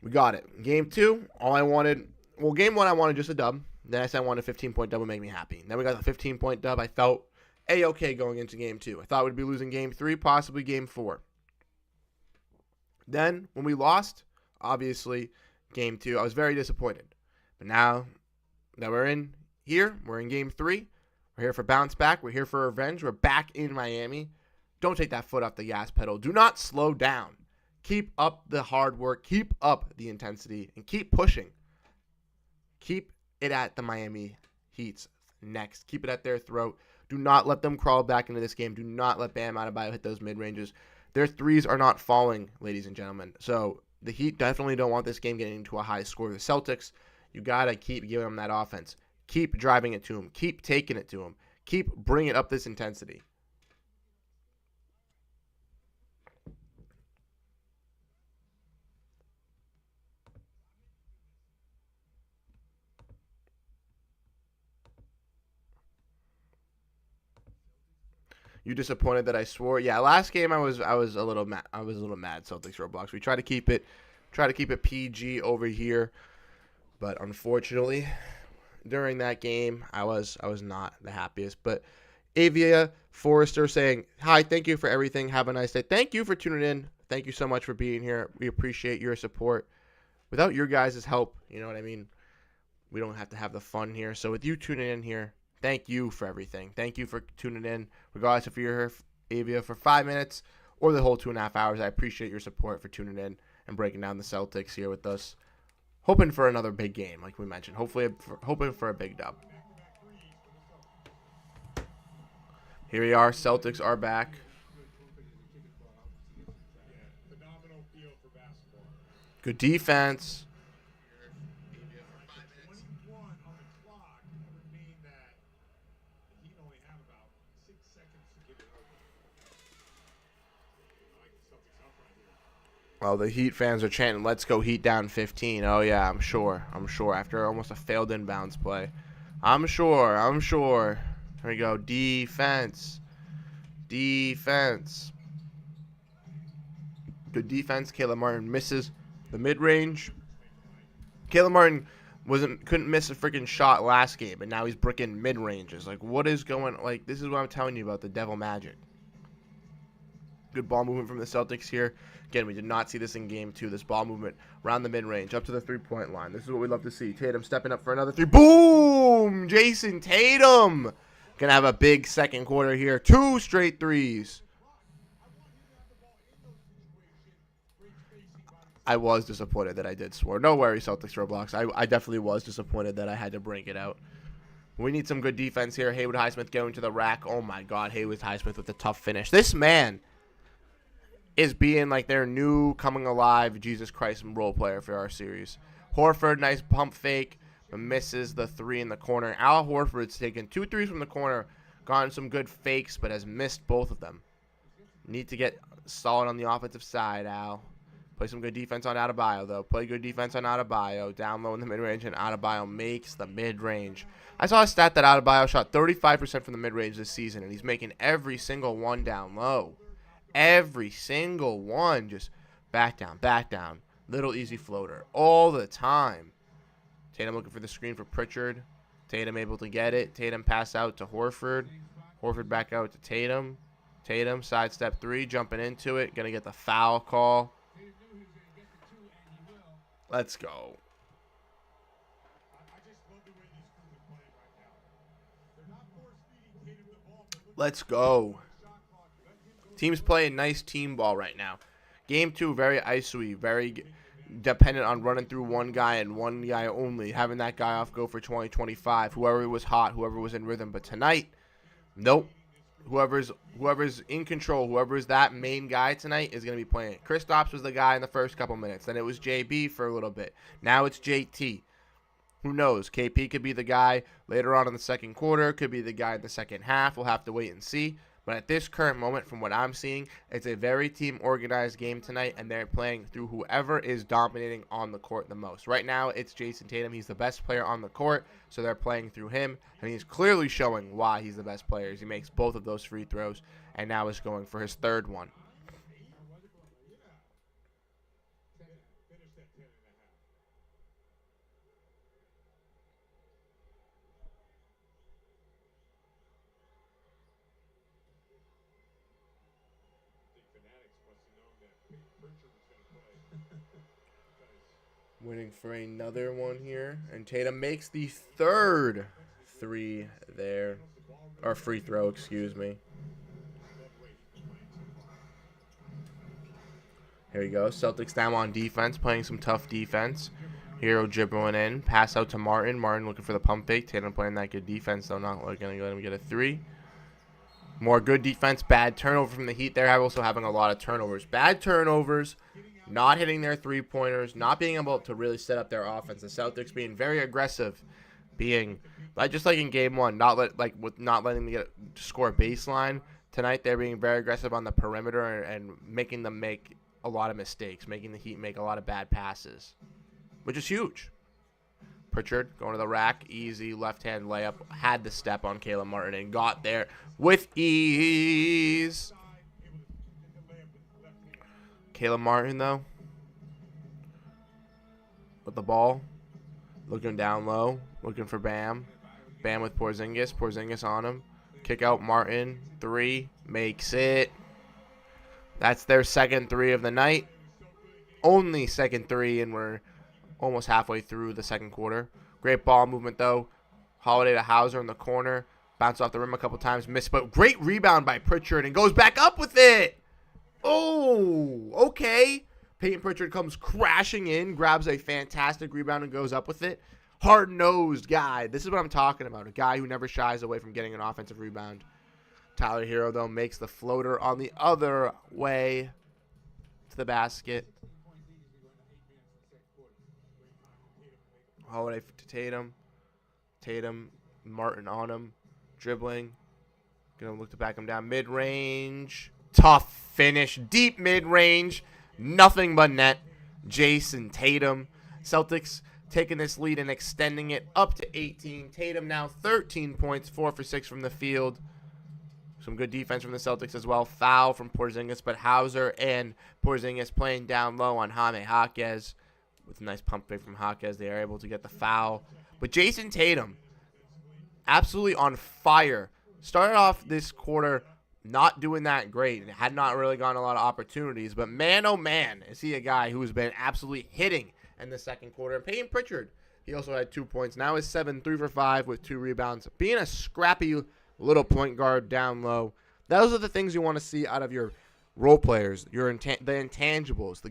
[SPEAKER 1] We got it. Game 2, all I wanted... Well, Game 1, I wanted just a dub. Then I said I wanted a 15-point dub would make me happy. Then we got the 15-point dub. I felt A-okay going into Game 2. I thought we'd be losing Game 3, possibly Game 4. Then, when we lost, obviously, Game 2, I was very disappointed. But now that we're in Game 3. We're here for bounce back. We're here for revenge. We're back in Miami. Don't take that foot off the gas pedal. Do not slow down. Keep up the hard work. Keep up the intensity. And keep pushing. Keep it at the Miami Heat's necks. Keep it at their throat. Do not let them crawl back into this game. Do not let Bam Adebayo hit those mid-ranges. Their threes are not falling, ladies and gentlemen. So the Heat definitely don't want this game getting into a high score. The Celtics, you got to keep giving them that offense. Keep driving it to them. Keep taking it to them. Keep bringing up this intensity. You disappointed that I swore? Yeah, last game I was a little mad. I was a little mad. Celtics Roblox. We try to keep it PG over here, but unfortunately, during that game, I was not the happiest. But Avia Forrester saying, "Hi, thank you for everything. Have a nice day. Thank you for tuning in. Thank you so much for being here. We appreciate your support. Without your guys' help, you know what I mean? We don't have to have the fun here. So with you tuning in here, thank you for everything. Thank you for tuning in. Regardless if you're here, Avia, for 5 minutes or the whole 2.5 hours, I appreciate your support for tuning in and breaking down the Celtics here with us. Hoping for another big game, like we mentioned. Hoping for a big dub. Here we are. Celtics are back. Good defense. Well, the Heat fans are chanting, "Let's go Heat down 15." Oh, yeah, I'm sure. After almost a failed inbounds play. I'm sure. Here we go. Defense. Good defense. Caleb Martin misses the mid-range. Caleb Martin couldn't miss a freaking shot last game, and now he's bricking mid-ranges. Like, what is going... Like, this is what I'm telling you about the Devil Magic. Good ball movement from the Celtics here. Again, we did not see this in Game 2. This ball movement around the mid-range, up to the three-point line. This is what we love to see. Tatum stepping up for another three. Boom! Jason Tatum. Going to have a big second quarter here. 2 straight threes. I was disappointed that I did swear. No worries, Celtics Roblox. I definitely was disappointed that I had to break it out. We need some good defense here. Haywood Highsmith going to the rack. Oh, my God. Haywood Highsmith with a tough finish. This man is being like their new coming alive Jesus Christ role player for our series. Horford, nice pump fake, but misses the 3 in the corner. Al Horford's taken 2 threes from the corner, gotten some good fakes, but has missed both of them. Need to get solid on the offensive side, Al. Play some good defense on Adebayo, though. Play good defense on Adebayo. Down low in the mid-range, and Adebayo makes the mid-range. I saw a stat that Adebayo shot 35% from the mid-range this season, and he's making every single one down low. Every single one. Just back down. Little easy floater. All the time. Tatum looking for the screen for Pritchard. Tatum able to get it. Tatum pass out to Horford. Horford back out to Tatum. Tatum, sidestep 3, jumping into it. Going to get the foul call. Let's go. Let's go. Team's playing nice team ball right now. Game 2, very iso-y, very dependent on running through one guy and one guy only, having that guy off go for 20, 25, whoever was hot, whoever was in rhythm. But tonight, nope. Whoever's in control, whoever's that main guy tonight is going to be playing. Kristaps was the guy in the first couple minutes. Then it was JB for a little bit. Now it's JT. Who knows? KP could be the guy later on in the second quarter. Could be the guy in the second half. We'll have to wait and see. But at this current moment, from what I'm seeing, it's a very team-organized game tonight, and they're playing through whoever is dominating on the court the most. Right now, it's Jason Tatum. He's the best player on the court, so they're playing through him, and he's clearly showing why he's the best player. He makes both of those free throws, and now is going for his third one. Waiting for another one here. And Tatum makes the third three there. Or free throw, excuse me. Here we go. Celtics now on defense, playing some tough defense. Hero dribbling in. Pass out to Martin. Martin looking for the pump fake. Tatum playing that good defense, though not going to let him get a three. More good defense. Bad turnover from the Heat. They're also having a lot of turnovers. Bad turnovers. Not hitting their three-pointers, not being able to really set up their offense. The Celtics being very aggressive, being just like in Game 1, not letting them get score a baseline. Tonight they're being very aggressive on the perimeter and making them make a lot of mistakes, making the Heat make a lot of bad passes, which is huge. Pritchard going to the rack, easy left-hand layup, had the step on Caleb Martin and got there with ease. Caleb Martin, though, with the ball, looking down low, looking for Bam. Bam with Porzingis. Porzingis on him. Kick out Martin. Three. Makes it. That's their second three of the night. Only second three, and we're almost halfway through the second quarter. Great ball movement, though. Holiday to Hauser in the corner. Bounced off the rim a couple times. Missed, but great rebound by Pritchard, and goes back up with it. Oh, okay. Peyton Pritchard comes crashing in, grabs a fantastic rebound, and goes up with it. Hard-nosed guy. This is what I'm talking about. A guy who never shies away from getting an offensive rebound. Tyler Hero, though, makes the floater on the other way to the basket. Holiday to Tatum. Tatum, Martin on him. Dribbling. Going to look to back him down. Mid-range. Tough finish. Deep mid-range. Nothing but net. Jason Tatum. Celtics taking this lead and extending it up to 18. Tatum now 13 points, 4 for 6 from the field. Some good defense from the Celtics as well. Foul from Porzingis, but Hauser and Porzingis playing down low on Jaime Jaquez. With a nice pump fake from Jaquez, they are able to get the foul. But Jason Tatum, absolutely on fire. Started off this quarter not doing that great and had not really gotten a lot of opportunities. But man, oh man, is he a guy who has been absolutely hitting in the second quarter. And Peyton Pritchard, he also had 2 points. Now is 7, 3 for 5 with 2 rebounds. Being a scrappy little point guard down low. Those are the things you want to see out of your role players, the intangibles,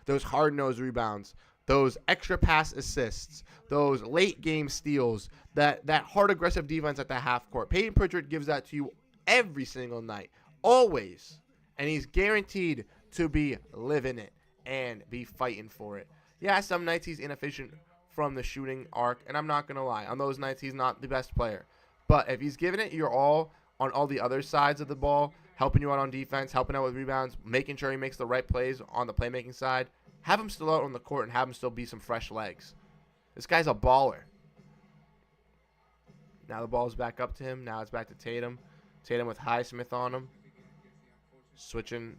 [SPEAKER 1] those hard-nosed rebounds, those extra pass assists, those late game steals, that hard aggressive defense at the half court. Peyton Pritchard gives that to you every single night, always, and he's guaranteed to be living it and be fighting for it. Yeah, some nights he's inefficient from the shooting arc, and I'm not gonna lie, on those nights he's not the best player. But if he's giving it your all on all the other sides of the ball, helping you out on defense, helping out with rebounds, making sure he makes the right plays on the playmaking side, have him still out on the court and have him still be some fresh legs. This guy's a baller. Now the ball's back up to him. Now it's back to Tatum. Tatum with Highsmith on him. Switching.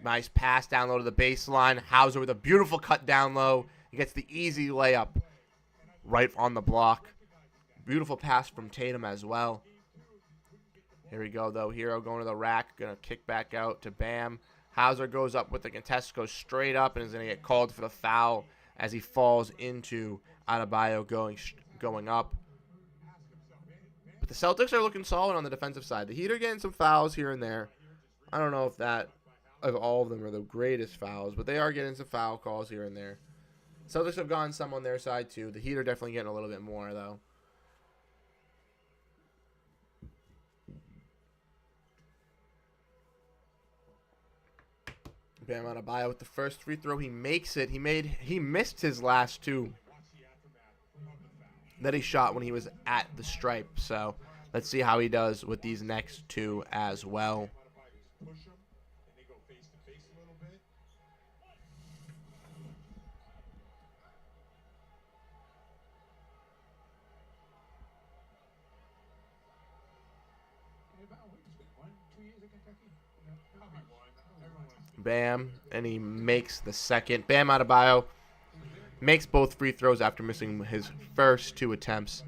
[SPEAKER 1] Nice pass down low to the baseline. Hauser with a beautiful cut down low. He gets the easy layup right on the block. Beautiful pass from Tatum as well. Here we go, though. Hero going to the rack. Going to kick back out to Bam. Hauser goes up with the contest, goes straight up, and is going to get called for the foul as he falls into Adebayo going up. But the Celtics are looking solid on the defensive side. The Heat are getting some fouls here and there. I don't know if all of them are the greatest fouls, but they are getting some foul calls here and there. Celtics have gotten some on their side, too. The Heat are definitely getting a little bit more, though. Bam Adebayo with the first free throw. He makes it. He missed his last two that he shot when he was at the stripe. So Let's see how he does with these next two as well. Bam, and he makes the second. Bam Adebayo makes both free throws after missing his first 2 attempts.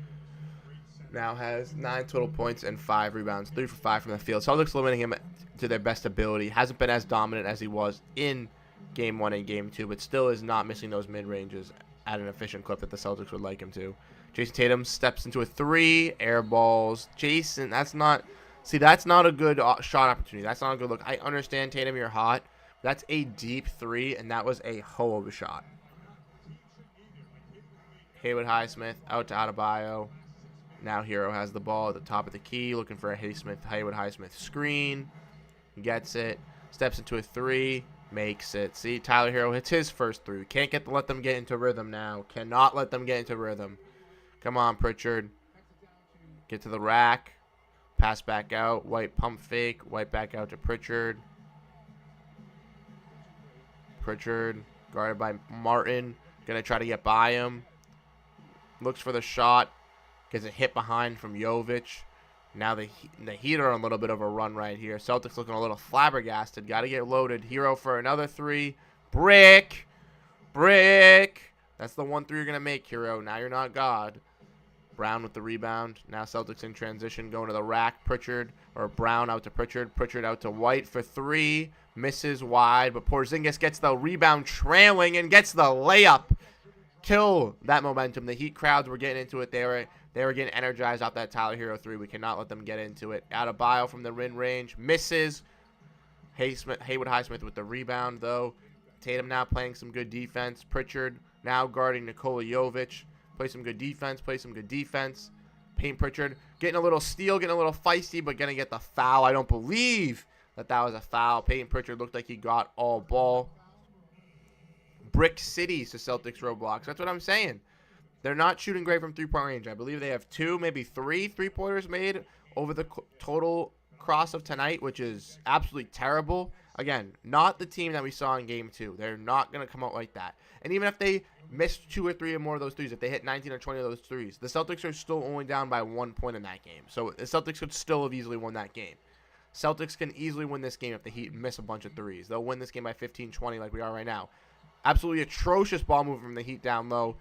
[SPEAKER 1] Now has 9 total points and 5 rebounds, 3 for 5 from the field. Celtics limiting him to their best ability. Hasn't been as dominant as he was in Game 1 and Game 2, but still is not missing those mid-ranges at an efficient clip that the Celtics would like him to. Jason Tatum steps into a 3, air balls. Jason, that's not a good shot opportunity. That's not a good look. I understand, Tatum, you're hot. That's a deep 3, and that was a hoe of a shot. Haywood Highsmith out to Adebayo. Now Hero has the ball at the top of the key, looking for a Haywood Highsmith screen. Gets it. Steps into a 3. Makes it. See, Tyler Hero hits his first 3. Can't let them get into rhythm now. Cannot let them get into rhythm. Come on, Pritchard. Get to the rack. Pass back out. White pump fake. White back out to Pritchard. Pritchard guarded by Martin. Going to try to get by him. Looks for the shot. Gets a hit behind from Jovic. Now the Heat are on a little bit of a run right here. Celtics looking a little flabbergasted. Got to get loaded. Hero for another 3. Brick. That's the 1 3 you're going to make, Hero. Now you're not God. Brown with the rebound. Now Celtics in transition. Going to the rack. Brown out to Pritchard. Pritchard out to White for 3. Misses wide. But Porzingis gets the rebound trailing and gets the layup. Kill that momentum. The Heat crowds were getting into it. They were getting energized off that Tyler Hero 3. We cannot let them get into it. Adebayo from the mid-range. Misses. Haywood Highsmith with the rebound, though. Tatum now playing some good defense. Pritchard now guarding Nikola Jovic. Play some good defense. Payne Pritchard getting a little steal, getting a little feisty, but going to get the foul. I don't believe that was a foul. Payne Pritchard looked like he got all ball. Brick Cities to Celtics roadblocks. That's what I'm saying. They're not shooting great from three-point range. I believe they have 2, maybe 3 three-pointers made over the total cross of tonight, which is absolutely terrible. Again, not the team that we saw in Game 2. They're not going to come out like that. And even if they missed 2 or 3 or more of those threes, if they hit 19 or 20 of those threes, the Celtics are still only down by 1 point in that game. So the Celtics could still have easily won that game. Celtics can easily win this game if the Heat miss a bunch of threes. They'll win this game by 15-20 like we are right now. Absolutely atrocious ball movement from the Heat down low.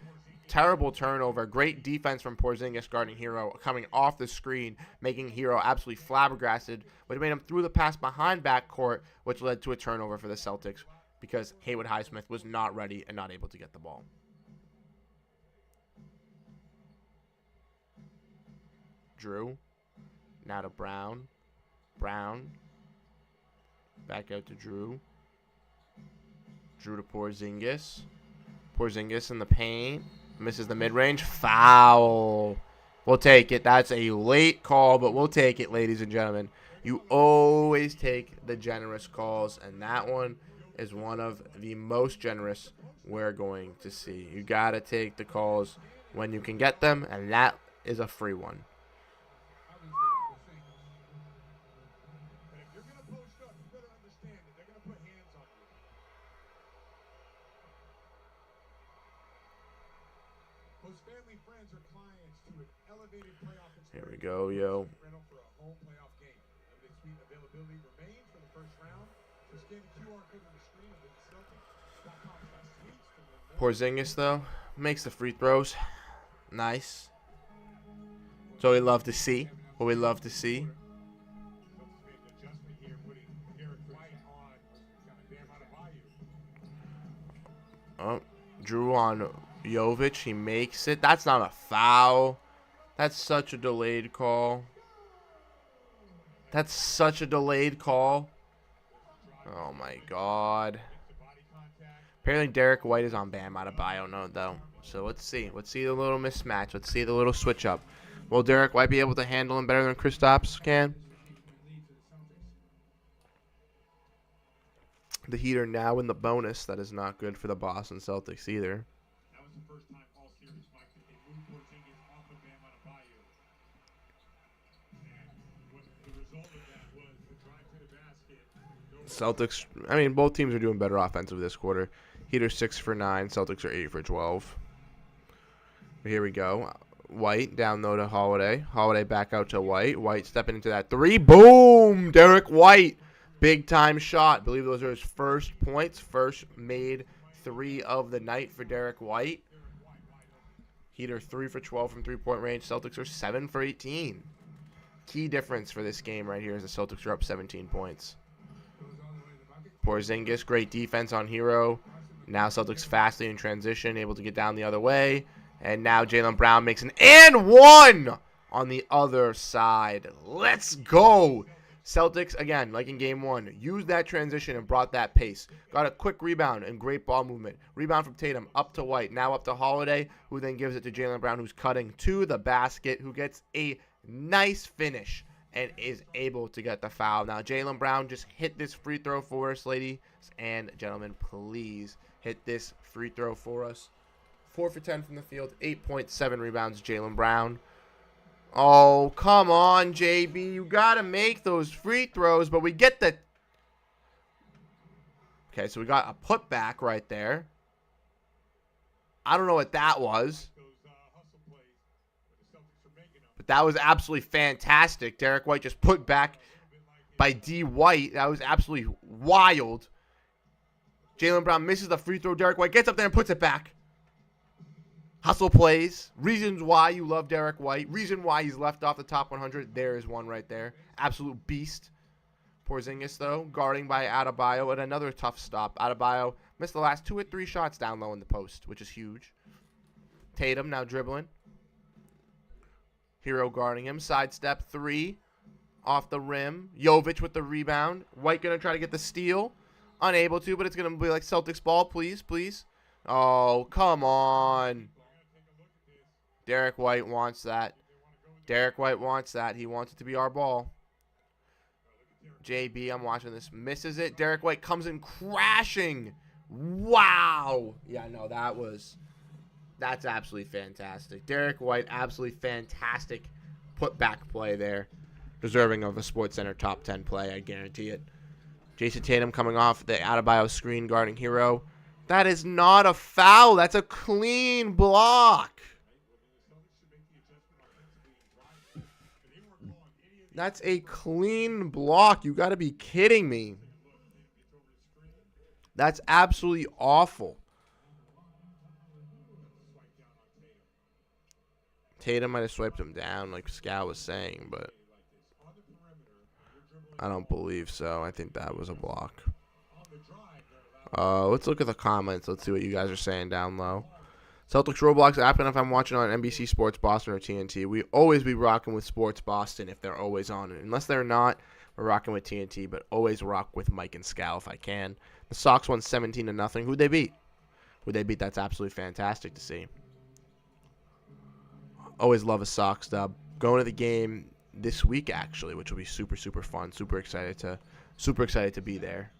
[SPEAKER 1] Terrible turnover. Great defense from Porzingis guarding Hero, coming off the screen, making Hero absolutely flabbergasted, which made him through the pass behind backcourt, which led to a turnover for the Celtics because Haywood Highsmith was not ready and not able to get the ball. Drew. Now to Brown. Back out to Drew. Drew to Porzingis. Porzingis in the paint. Misses the mid-range. Foul. We'll take it. That's a late call, but we'll take it, ladies and gentlemen. You always take the generous calls, and that one is one of the most generous we're going to see. You got to take the calls when you can get them, and that is a free one. Here we go, yo. Porzingis, though, makes the free throws. Nice. That's what we love to see. Oh, Drew on Jovic. He makes it. That's not a foul. That's such a delayed call. Oh, my God. Apparently, Derek White is on Bam Adebayo, no, though. So, let's see. Let's see the little mismatch. Let's see the little switch up. Will Derek White be able to handle him better than Kristaps can? The Heat are now in the bonus. That is not good for the Boston Celtics either. Celtics, I mean, both teams are doing better offensive this quarter. Heat are 6 for 9. Celtics are 8 for 12. Here we go. White down low to Holiday. Holiday back out to White. White stepping into that 3. Boom! Derek White. Big time shot. I believe those are his first points. First made 3 of the night for Derek White. Heat are 3 for 12 from 3-point range. Celtics are 7 for 18. Key difference for this game right here is the Celtics are up 17 points. Porzingis, great defense on Hero. Now Celtics fastly in transition, able to get down the other way. And now Jaylen Brown makes an and one on the other side. Let's go. Celtics, again, like in game 1, used that transition and brought that pace. Got a quick rebound and great ball movement. Rebound from Tatum up to White, now up to Holiday, who then gives it to Jaylen Brown, who's cutting to the basket, who gets a nice finish and is able to get the foul. Now, Jaylen Brown, just hit this free throw for us, ladies and gentlemen. Please hit this free throw for us. 4 for 10 from the field, 8.7 rebounds, Jaylen Brown. Oh, come on, JB. You got to make those free throws, but we get the... Okay, so we got a putback right there. I don't know what that was. But that was absolutely fantastic. Derek White just put back by D. White. That was absolutely wild. Jaylen Brown misses the free throw. Derek White gets up there and puts it back. Hustle plays. Reasons why you love Derek White. Reason why he's left off the top 100. There is one right there. Absolute beast. Porzingis, though, guarding by Adebayo at another tough stop. Adebayo missed the last 2 or 3 shots down low in the post, which is huge. Tatum now dribbling. Hero guarding him. Sidestep 3 off the rim. Jovic with the rebound. White going to try to get the steal. Unable to, but it's going to be like Celtics ball. Please, please. Oh, come on. Derek White wants that. Derek White wants that. He wants it to be our ball. JB, I'm watching this. Misses it. Derek White comes in crashing. Wow. Yeah, no, that's absolutely fantastic. Derek White, absolutely fantastic putback play there. Deserving of a SportsCenter top 10 play, I guarantee it. Jason Tatum coming off the Adebayo screen guarding Hero. That is not a foul. That's a clean block. That's a clean block. You got to be kidding me. That's absolutely awful. Tatum might have swiped him down like Scal was saying, but I don't believe so. I think that was a block. Let's look at the comments. Let's see what you guys are saying down low. Celtics Roblox app, and if I'm watching on NBC Sports Boston or TNT, we always be rocking with Sports Boston if they're always on. Unless they're not, we're rocking with TNT, but always rock with Mike and Scal if I can. The Sox won 17-0. Who'd they beat? Who'd they beat? That's absolutely fantastic to see. Always love a Sox dub. Going to the game this week, actually, which will be super, super fun. Super excited to be there.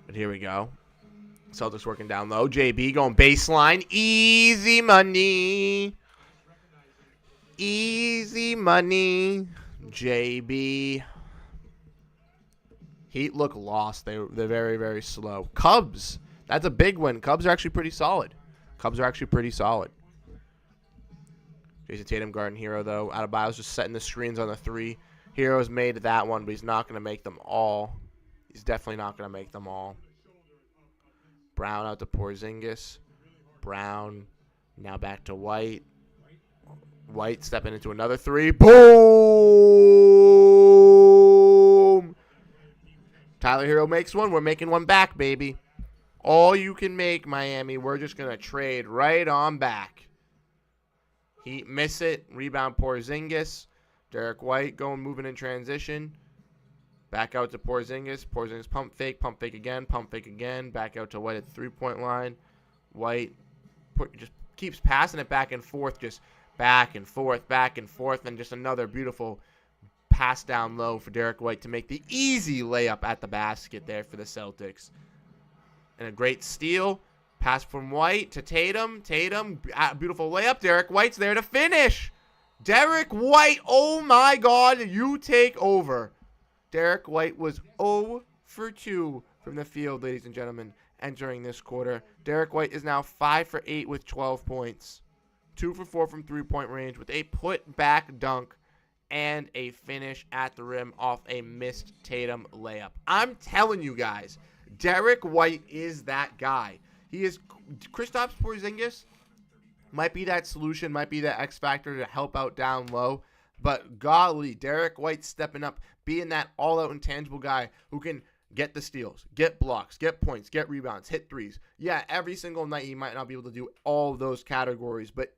[SPEAKER 1] But here we go. Celtics working down low. JB going baseline. Easy money. Easy money. JB. Heat look lost. They're very, very slow. Cubs. That's a big win. Cubs are actually pretty solid. Jason Tatum guarding Hero, though. Adebayo's just setting the screens on the 3. Hero's made that one, but he's not going to make them all. He's definitely not going to make them all. Brown out to Porzingis. Brown now back to White. White stepping into another 3. Boom! Tyler Hero makes one. We're making one back, baby. All you can make, Miami. We're just going to trade right on back. Heat miss it. Rebound Porzingis. Derek White moving in transition. Back out to Porzingis. Porzingis pump fake again. Back out to White at the 3-point line. White just keeps passing it back and forth. Just back and forth. And just another beautiful pass down low for Derek White to make the easy layup at the basket there for the Celtics. And a great steal. Pass from White to Tatum. Tatum, beautiful layup. Derek White's there to finish. Derek White, oh my God, you take over. Derek White was 0 for 2 from the field, ladies and gentlemen, entering this quarter. Derek White is now 5 for 8 with 12 points. 2 for 4 from three-point range with a put-back dunk and a finish at the rim off a missed Tatum layup. I'm telling you guys, Derek White is that guy. He is Kristaps Porzingis might be that solution, might be that X factor to help out down low. But golly, Derek White stepping up, being that all-out intangible guy who can get the steals, get blocks, get points, get rebounds, hit threes. Yeah, every single night he might not be able to do all of those categories, but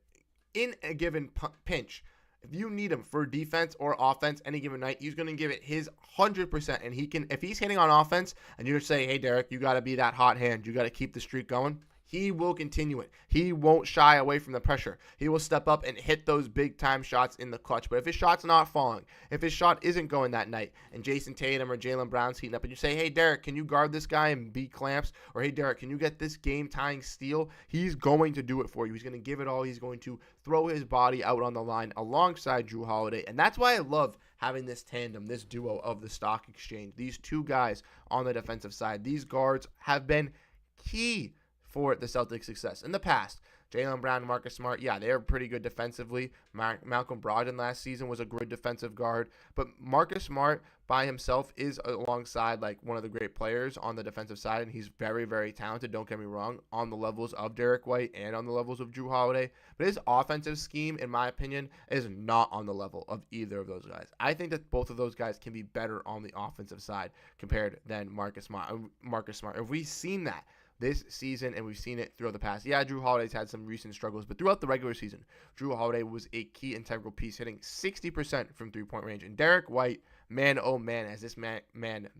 [SPEAKER 1] in a given pinch, if you need him for defense or offense any given night, he's going to give it his 100%. And he can, if he's hitting on offense and you say, hey, Derek, you got to be that hot hand, you got to keep the streak going, he will continue it. He won't shy away from the pressure. He will step up and hit those big-time shots in the clutch. But if his shot's not falling, if his shot isn't going that night, and Jason Tatum or Jaylen Brown's heating up, and you say, hey, Derek, can you guard this guy and beat clamps? Or, hey, Derek, can you get this game-tying steal? He's going to do it for you. He's going to give it all. He's going to throw his body out on the line alongside Jrue Holiday. And that's why I love having this tandem, this duo of the stock exchange. These two guys on the defensive side. These guards have been key for the Celtics' success. In the past, Jaylen Brown and Marcus Smart, yeah, they were pretty good defensively. Malcolm Brogdon last season was a good defensive guard. But Marcus Smart by himself is alongside like one of the great players on the defensive side, and he's very, very talented, don't get me wrong, on the levels of Derek White and on the levels of Jrue Holiday. But his offensive scheme, in my opinion, is not on the level of either of those guys. I think that both of those guys can be better on the offensive side compared than Marcus Smart. If we've seen that this season, and we've seen it throughout the past. Yeah, Jrue Holiday's had some recent struggles, but throughout the regular season, Jrue Holiday was a key integral piece, hitting 60% from three-point range. And Derek White, man, oh man, has this man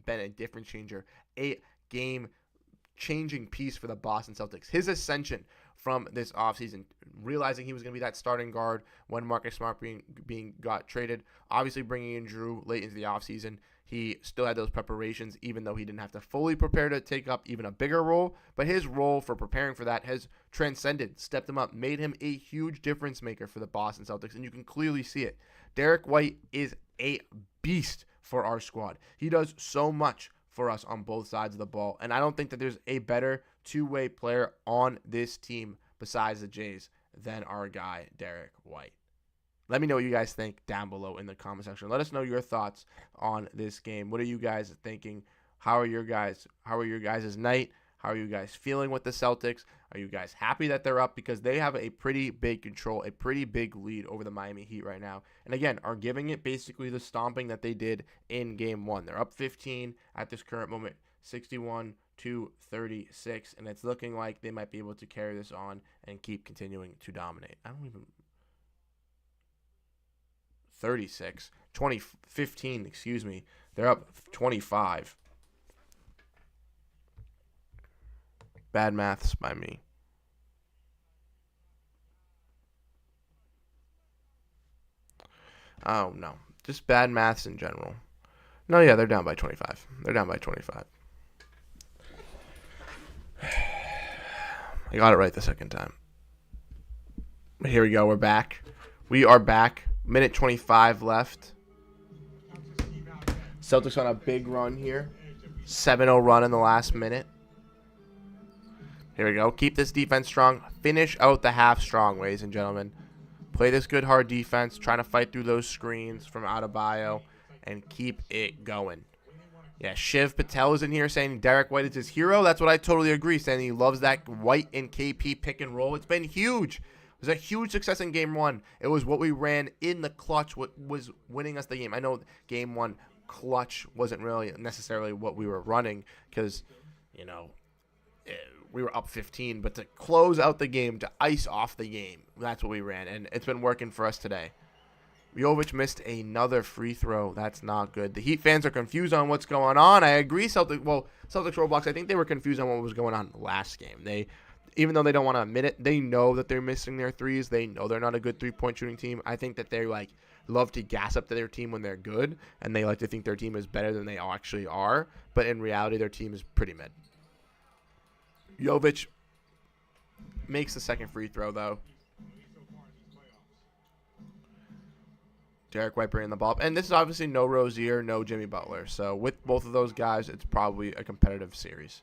[SPEAKER 1] been a difference changer, a game-changing piece for the Boston Celtics. His ascension from this offseason, realizing he was going to be that starting guard when Marcus Smart got traded, obviously bringing in Jrue late into the offseason. He still had those preparations, even though he didn't have to fully prepare to take up even a bigger role. But his role for preparing for that has transcended, stepped him up, made him a huge difference maker for the Boston Celtics, and you can clearly see it. Derek White is a beast for our squad. He does so much for us on both sides of the ball, and I don't think that there's a better two-way player on this team besides the Jays than our guy, Derek White. Let me know what you guys think down below in the comment section. Let us know your thoughts on this game. What are you guys thinking? How are your guys' night? How are you guys feeling with the Celtics? Are you guys happy that they're up? Because they have a pretty big control, a pretty big lead over the Miami Heat right now. And again, are giving it basically the stomping that they did in Game 1. They're up 15 at this current moment, 61-36. And it's looking like they might be able to carry this on and keep continuing to dominate. 2015, excuse me. They're up 25. Bad maths by me. Oh, no. Just bad maths in general. No, yeah, they're down by 25. They're down by 25. I got it right the second time. But here we go. We're back. We are back. Minute 25 left. Celtics on a big run here. 7-0 run in the last minute. Here we go. Keep this defense strong. Finish out the half strong, ladies and gentlemen. Play this good, hard defense. Trying to fight through those screens from Adebayo and keep it going. Yeah, Shiv Patel is in here saying Derek White is his hero. That's what I totally agree, saying he loves that White and KP pick and roll. It's been huge. It was a huge success in Game 1. It was what we ran in the clutch, what was winning us the game. I know Game 1 clutch wasn't really necessarily what we were running because, we were up 15. But to close out the game, to ice off the game, that's what we ran. And it's been working for us today. Jovic missed another free throw. That's not good. The Heat fans are confused on what's going on. I agree, Celtics Roblox, I think they were confused on what was going on last game. Even though they don't want to admit it, they know that they're missing their threes. They know they're not a good three-point shooting team. I think that they love to gas up to their team when they're good, and they like to think their team is better than they actually are. But in reality, their team is pretty mid. Jovic makes the second free throw, though. Derek White bringing the ball up. And this is obviously no Rozier, no Jimmy Butler. So with both of those guys, it's probably a competitive series.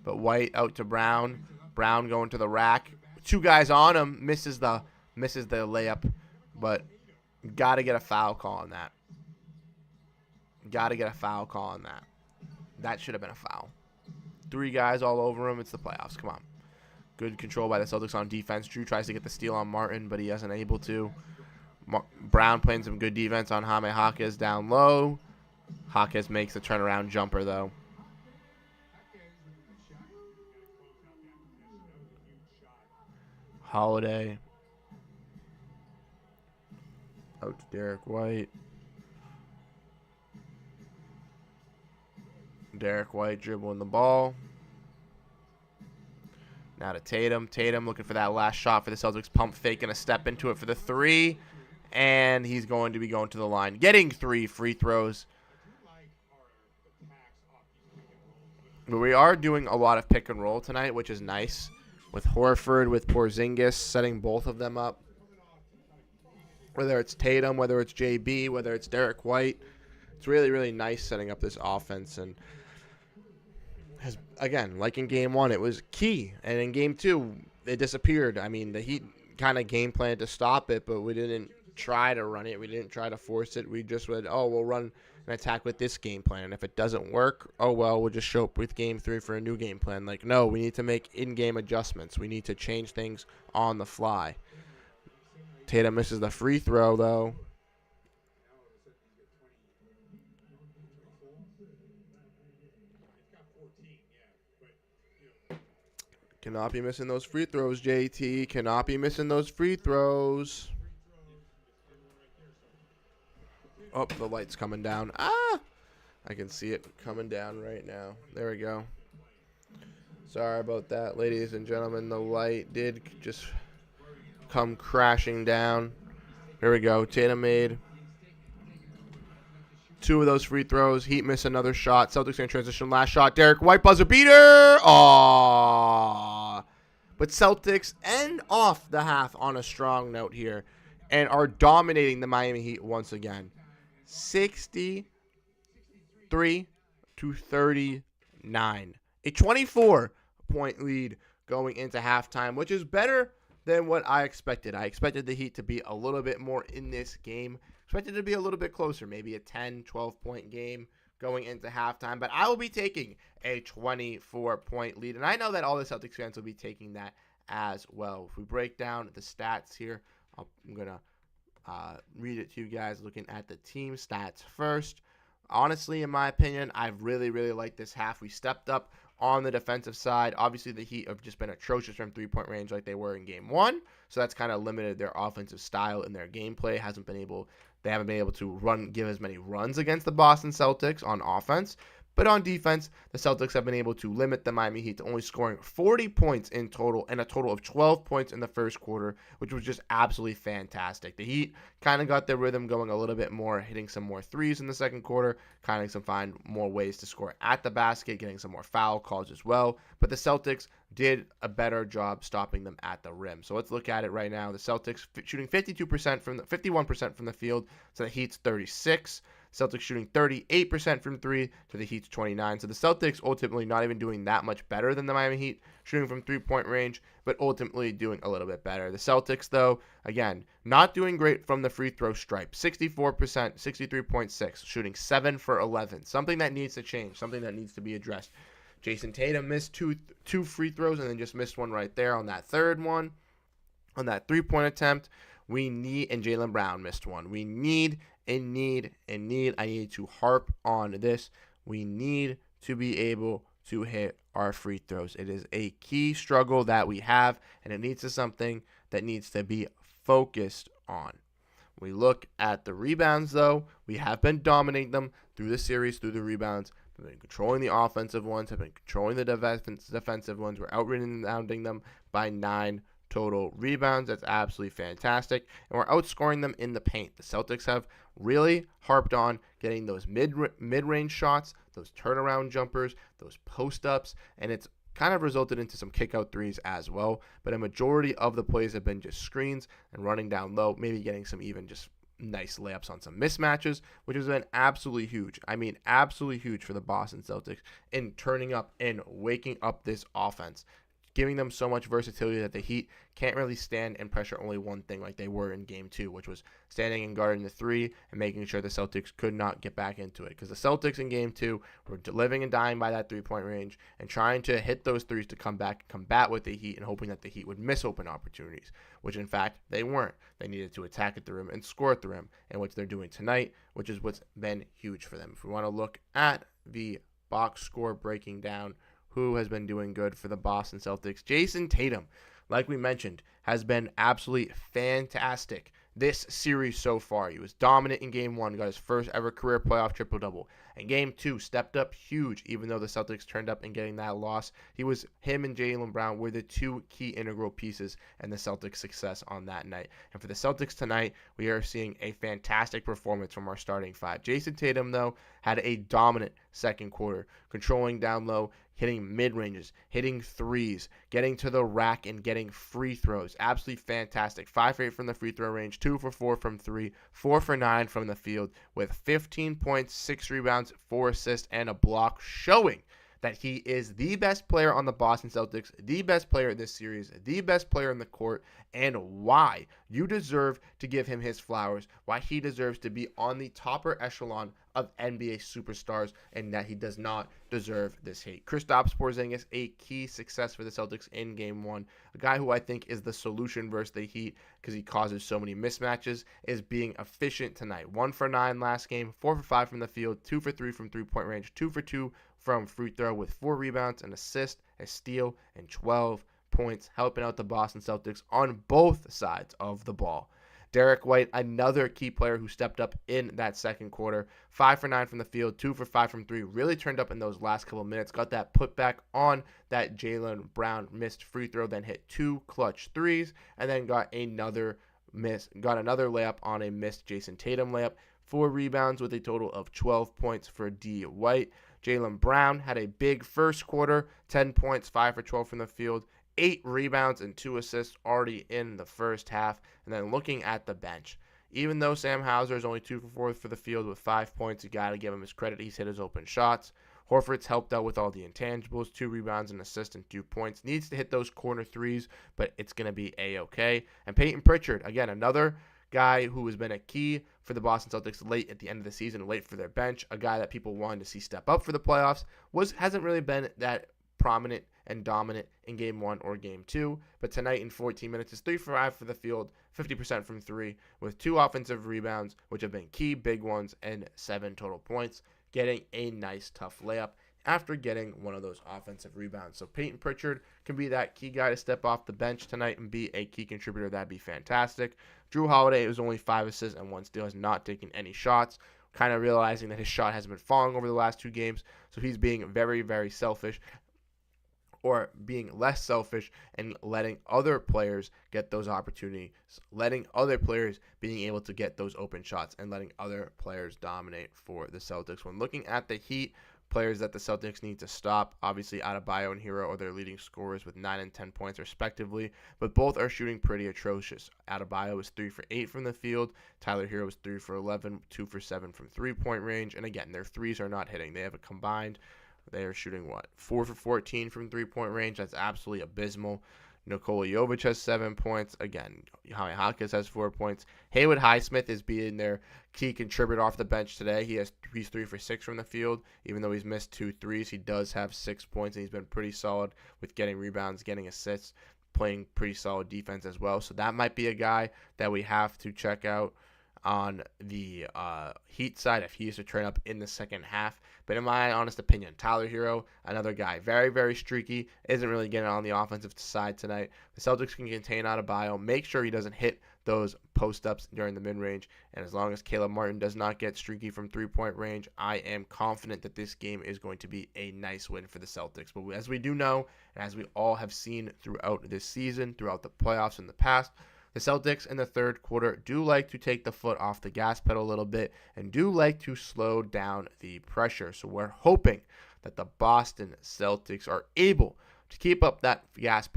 [SPEAKER 1] But White out to Brown. Brown going to the rack. 2 guys on him. Misses the layup. But got to get a foul call on that. Got to get a foul call on that. That should have been a foul. 3 guys all over him. It's the playoffs. Come on. Good control by the Celtics on defense. Drew tries to get the steal on Martin, but he isn't able to. Brown playing some good defense on Jaime Jaquez down low. Jaquez makes a turnaround jumper, though. Holiday. Out to Derek White. Derek White dribbling the ball. Now to Tatum. Tatum looking for that last shot for the Celtics. Pump fake and a step into it for the 3. And he's going to be going to the line. Getting 3 free throws. But we are doing a lot of pick and roll tonight, which is nice. With Horford, with Porzingis, setting both of them up. Whether it's Tatum, whether it's JB, whether it's Derek White. It's really, really nice setting up this offense. And again, like in Game 1, it was key. And in Game 2, it disappeared. I mean, the Heat kind of game planned to stop it, but we didn't try to run it. We didn't try to force it. We just went, we'll run an attack with this game plan. And if it doesn't work, we'll just show up with Game 3 for a new game plan. Like, no, we need to make in-game adjustments. We need to change things on the fly. Tatum misses the free throw, though. Cannot be missing those free throws, JT. Cannot be missing those free throws. Oh, the light's coming down. I can see it coming down right now. There we go. Sorry about that, ladies and gentlemen. The light did just come crashing down. There we go. Tatum made 2 of those free throws. Heat miss another shot. Celtics in transition. Last shot. Derek White buzzer beater. But Celtics end off the half on a strong note here and are dominating the Miami Heat once again. 63-39. A 24-point lead going into halftime, which is better than what I expected. I expected the Heat to be a little bit more in this game. Expected to be a little bit closer, maybe a 10, 12-point game going into halftime. But I will be taking a 24-point lead. And I know that all the Celtics fans will be taking that as well. If we break down the stats here, I'm going to read it to you guys looking at the team stats first. Honestly, in my opinion, I really, really like this half. We stepped up on the defensive side. Obviously, the Heat have just been atrocious from three-point range like they were in Game 1. So that's kind of limited their offensive style and their gameplay. They haven't been able to give as many runs against the Boston Celtics on offense. But on defense, the Celtics have been able to limit the Miami Heat to only scoring 40 points in total and a total of 12 points in the first quarter, which was just absolutely fantastic. The Heat kind of got their rhythm going a little bit more, hitting some more threes in the second quarter, kind of find more ways to score at the basket, getting some more foul calls as well. But the Celtics did a better job stopping them at the rim. So let's look at it right now. The Celtics shooting 51% from the field, so the Heat's 36%. Celtics shooting 38% from 3 to the Heat's 29%. So the Celtics ultimately not even doing that much better than the Miami Heat, shooting from 3-point range, but ultimately doing a little bit better. The Celtics, though, again, not doing great from the free throw stripe. 64%, 63.6, shooting 7 for 11. Something that needs to change, something that needs to be addressed. Jason Tatum missed two free throws and then just missed one right there on that third one. On that 3-point attempt, and Jaylen Brown missed one. I need to harp on this. We need to be able to hit our free throws. It is a key struggle that we have, and it needs to something that needs to be focused on. We look at the rebounds, though. We have been dominating them through the series, through the rebounds. We've been controlling the offensive ones, have been controlling the defensive ones. We're out-rebounding them by 9 total rebounds. That's absolutely fantastic. And we're outscoring them in the paint. The Celtics have really harped on getting those mid-range shots, those turnaround jumpers, those post-ups, and it's kind of resulted into some kick-out threes as well. But a majority of the plays have been just screens and running down low, maybe getting some even just nice layups on some mismatches, which has been absolutely huge. I mean, absolutely huge for the Boston Celtics in turning up and waking up this offense, giving them so much versatility that the Heat can't really stand and pressure only one thing like they were in Game 2, which was standing and guarding the three and making sure the Celtics could not get back into it. Because the Celtics in Game 2 were living and dying by that three-point range and trying to hit those threes to come back and combat with the Heat and hoping that the Heat would miss open opportunities, which in fact they weren't. They needed to attack at the rim and score at the rim, and what they're doing tonight, which is what's been huge for them. If we want to look at the box score breaking down, who has been doing good for the Boston Celtics? Jason Tatum, like we mentioned, has been absolutely fantastic this series so far. He was dominant in Game 1, got his first ever career playoff triple-double. In Game 2, stepped up huge, even though the Celtics turned up in getting that loss. Him and Jaylen Brown were the two key integral pieces in the Celtics' success on that night. And for the Celtics tonight, we are seeing a fantastic performance from our starting five. Jason Tatum, though, had a dominant second quarter, controlling down low, hitting mid-ranges, hitting threes, getting to the rack, and getting free throws. Absolutely fantastic. 5 for 8 from the free throw range, 2 for 4 from 3, 4 for 9 from the field, with 15 points, 6 rebounds, 4 assists, and a block, showing that he is the best player on the Boston Celtics, the best player in this series, the best player in the court, and why you deserve to give him his flowers, why he deserves to be on the topper echelon of NBA superstars, and that he does not deserve this hate. Kristaps Porzingis, a key success for the Celtics in Game 1, a guy who I think is the solution versus the Heat because he causes so many mismatches, is being efficient tonight. 1 for 9 last game, 4 for 5 from the field, 2 for 3 from three-point range, 2 for 2 from free throw, with 4 rebounds, an assist, a steal, and 12 points, helping out the Boston Celtics on both sides of the ball. Derek White, another key player who stepped up in that second quarter. 5 for 9 from the field, 2 for 5 from 3. Really turned up in those last couple of minutes. Got that putback on that Jaylen Brown missed free throw, then hit 2 clutch threes, and then got another layup on a missed Jason Tatum layup. 4 rebounds with a total of 12 points for D. White. Jaylen Brown had a big first quarter, 10 points, 5 for 12 from the field, 8 rebounds and 2 assists already in the first half. And then looking at the bench, even though Sam Hauser is only 2 for 4 for the field with 5 points, you got to give him his credit. He's hit his open shots. Horford's helped out with all the intangibles, 2 rebounds, an assist, and 2 points. Needs to hit those corner threes, but it's going to be A-okay. And Peyton Pritchard, again, another guy who has been a key for the Boston Celtics late at the end of the season, late for their bench, a guy that people wanted to see step up for the playoffs, hasn't really been that prominent and dominant in Game 1 or Game 2, but tonight in 14 minutes is 3 for 5 for the field, 50% from 3, with 2 offensive rebounds, which have been key big ones, and 7 total points, getting a nice tough layup after getting one of those offensive rebounds. So Peyton Pritchard can be that key guy to step off the bench tonight and be a key contributor. That'd be fantastic. Drew Holiday, it was only 5 assists and 1 steal, has not taken any shots, kind of realizing that his shot has been falling over the last 2 games, so he's being very, very selfish, or being less selfish and letting other players get those opportunities, letting other players being able to get those open shots, and letting other players dominate for the Celtics. When looking at the Heat, players that the Celtics need to stop, obviously Adebayo and Hero are their leading scorers with 9 and 10 points respectively, but both are shooting pretty atrocious. Adebayo is 3 for 8 from the field, Tyler Hero is 3 for 11, 2 for 7 from three-point range, and again, their threes are not hitting. They have a combined, they are shooting 4 for 14 from three-point range. That's absolutely abysmal. Nikola Jovic has 7 points. Again, Jaime Jaquez has 4 points. Haywood Highsmith is being their key contributor off the bench today. He's 3 for 6 from the field. Even though he's missed 2 threes, he does have 6 points, and he's been pretty solid with getting rebounds, getting assists, playing pretty solid defense as well. So that might be a guy that we have to check out on the Heat side if he is to turn up in the second half. But in my honest opinion, Tyler Hero, another guy, very, very streaky, isn't really getting on the offensive side tonight. The Celtics can contain Adebayo, make sure he doesn't hit those post-ups during the mid-range, and as long as Caleb Martin does not get streaky from three-point range, I am confident that this game is going to be a nice win for the Celtics. But as we do know, and as we all have seen throughout this season, throughout the playoffs in the past, the Celtics in the third quarter do like to take the foot off the gas pedal a little bit and do like to slow down the pressure. So we're hoping that the Boston Celtics are able to keep up that gas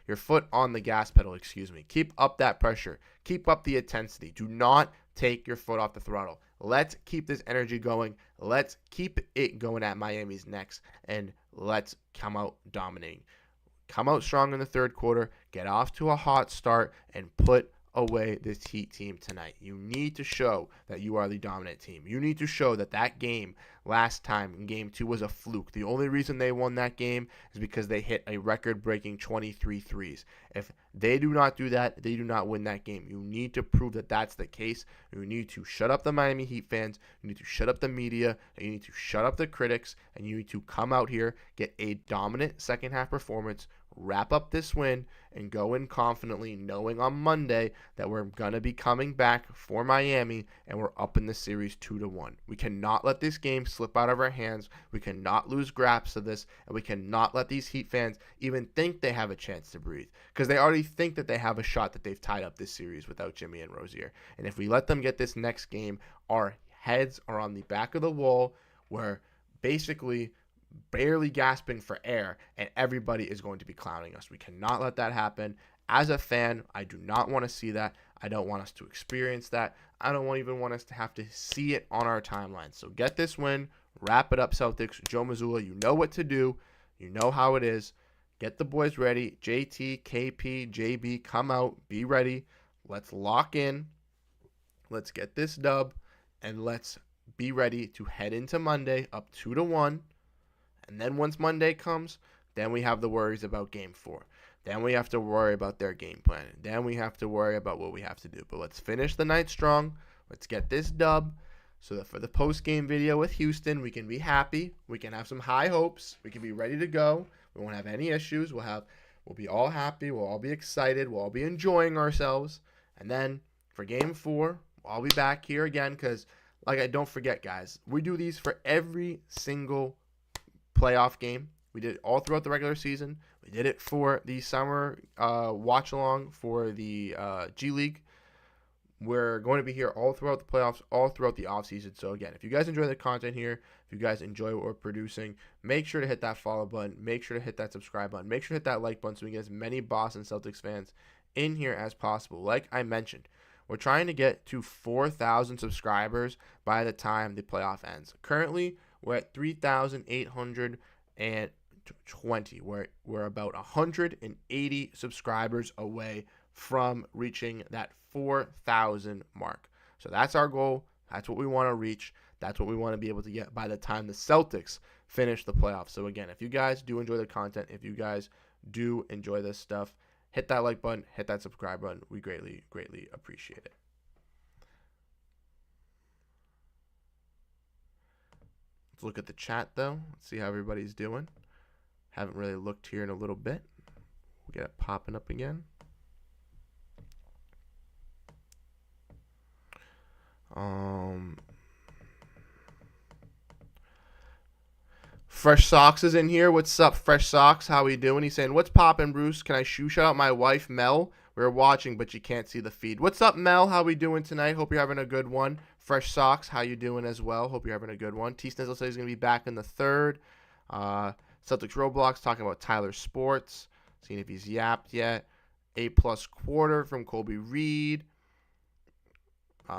[SPEAKER 1] your foot on the gas pedal, excuse me. Keep up that pressure. Keep up the intensity. Do not take your foot off the throttle. Let's keep this energy going. Let's keep it going at Miami's necks, and let's come out dominating. Come out strong in the third quarter, get off to a hot start, and put away this Heat team tonight. You need to show that you are the dominant team. You need to show that that game last time in game 2 was a fluke. The only reason they won that game is because they hit a record-breaking 23 threes. If they do not do that, they do not win that game. You need to prove that that's the case. You need to shut up the Miami Heat fans. You need to shut up the media. And you need to shut up the critics. And you need to come out here, get a dominant second-half performance, wrap up this win, and go in confidently, knowing on Monday that we're going to be coming back for Miami and we're up in the series 2-1. We cannot let this game slip out of our hands. We cannot lose grasp of this, and we cannot let these Heat fans even think they have a chance to breathe, because they already think that they have a shot that they've tied up this series without Jimmy and Rozier. And if we let them get this next game, our heads are on the back of the wall. We're basically barely gasping for air, and everybody is going to be clowning us. We cannot let that happen. As a fan, I do not want to see that. I don't want us to experience that. I don't even want us to have to see it on our timeline. So get this win, wrap it up, Celtics. Joe Mazzulla, you know what to do. You know how it is. Get the boys ready. JT, KP, JB, come out. Be ready. Let's lock in. Let's get this dub, and let's be ready to head into Monday up 2-1. And then once Monday comes, then we have the worries about Game 4. Then we have to worry about their game plan. Then we have to worry about what we have to do. But let's finish the night strong. Let's get this dub so that for the post-game video with Houston, we can be happy. We can have some high hopes. We can be ready to go. We won't have any issues. We'll be all happy. We'll all be excited. We'll all be enjoying ourselves. And then for Game 4, I'll be back here again because, don't forget, guys, we do these for every single playoff game. We did it all throughout the regular season. We did it for the summer watch along for the G League. We're going to be here all throughout the playoffs, all throughout the offseason. So again, if you guys enjoy the content here, if you guys enjoy what we're producing, make sure to hit that follow button. Make sure to hit that subscribe button. Make sure to hit that like button so we get as many Boston Celtics fans in here as possible. Like I mentioned, we're trying to get to 4,000 subscribers by the time the playoff ends. Currently, we're at 3,820. We're about 180 subscribers away from reaching that 4,000 mark. So that's our goal. That's what we want to reach. That's what we want to be able to get by the time the Celtics finish the playoffs. So again, if you guys do enjoy the content, if you guys do enjoy this stuff, hit that like button, hit that subscribe button. We greatly, greatly appreciate it. Let's look at the chat, though. Let's see how everybody's doing. Haven't really looked here in a little bit. We'll get it popping up again. Fresh Socks is in here. What's up, Fresh Socks? How we doing? He's saying, what's poppin', Bruce? Can I shout out my wife, Mel? We're watching, but you can't see the feed. What's up, Mel? How we doing tonight? Hope you're having a good one. Fresh Socks, how you doing as well? Hope you're having a good one. T. Snizzle says he's going to be back in the third. Celtics Roblox talking about Tyler Sports. Seeing if he's yapped yet. A+ quarter from Colby Reed.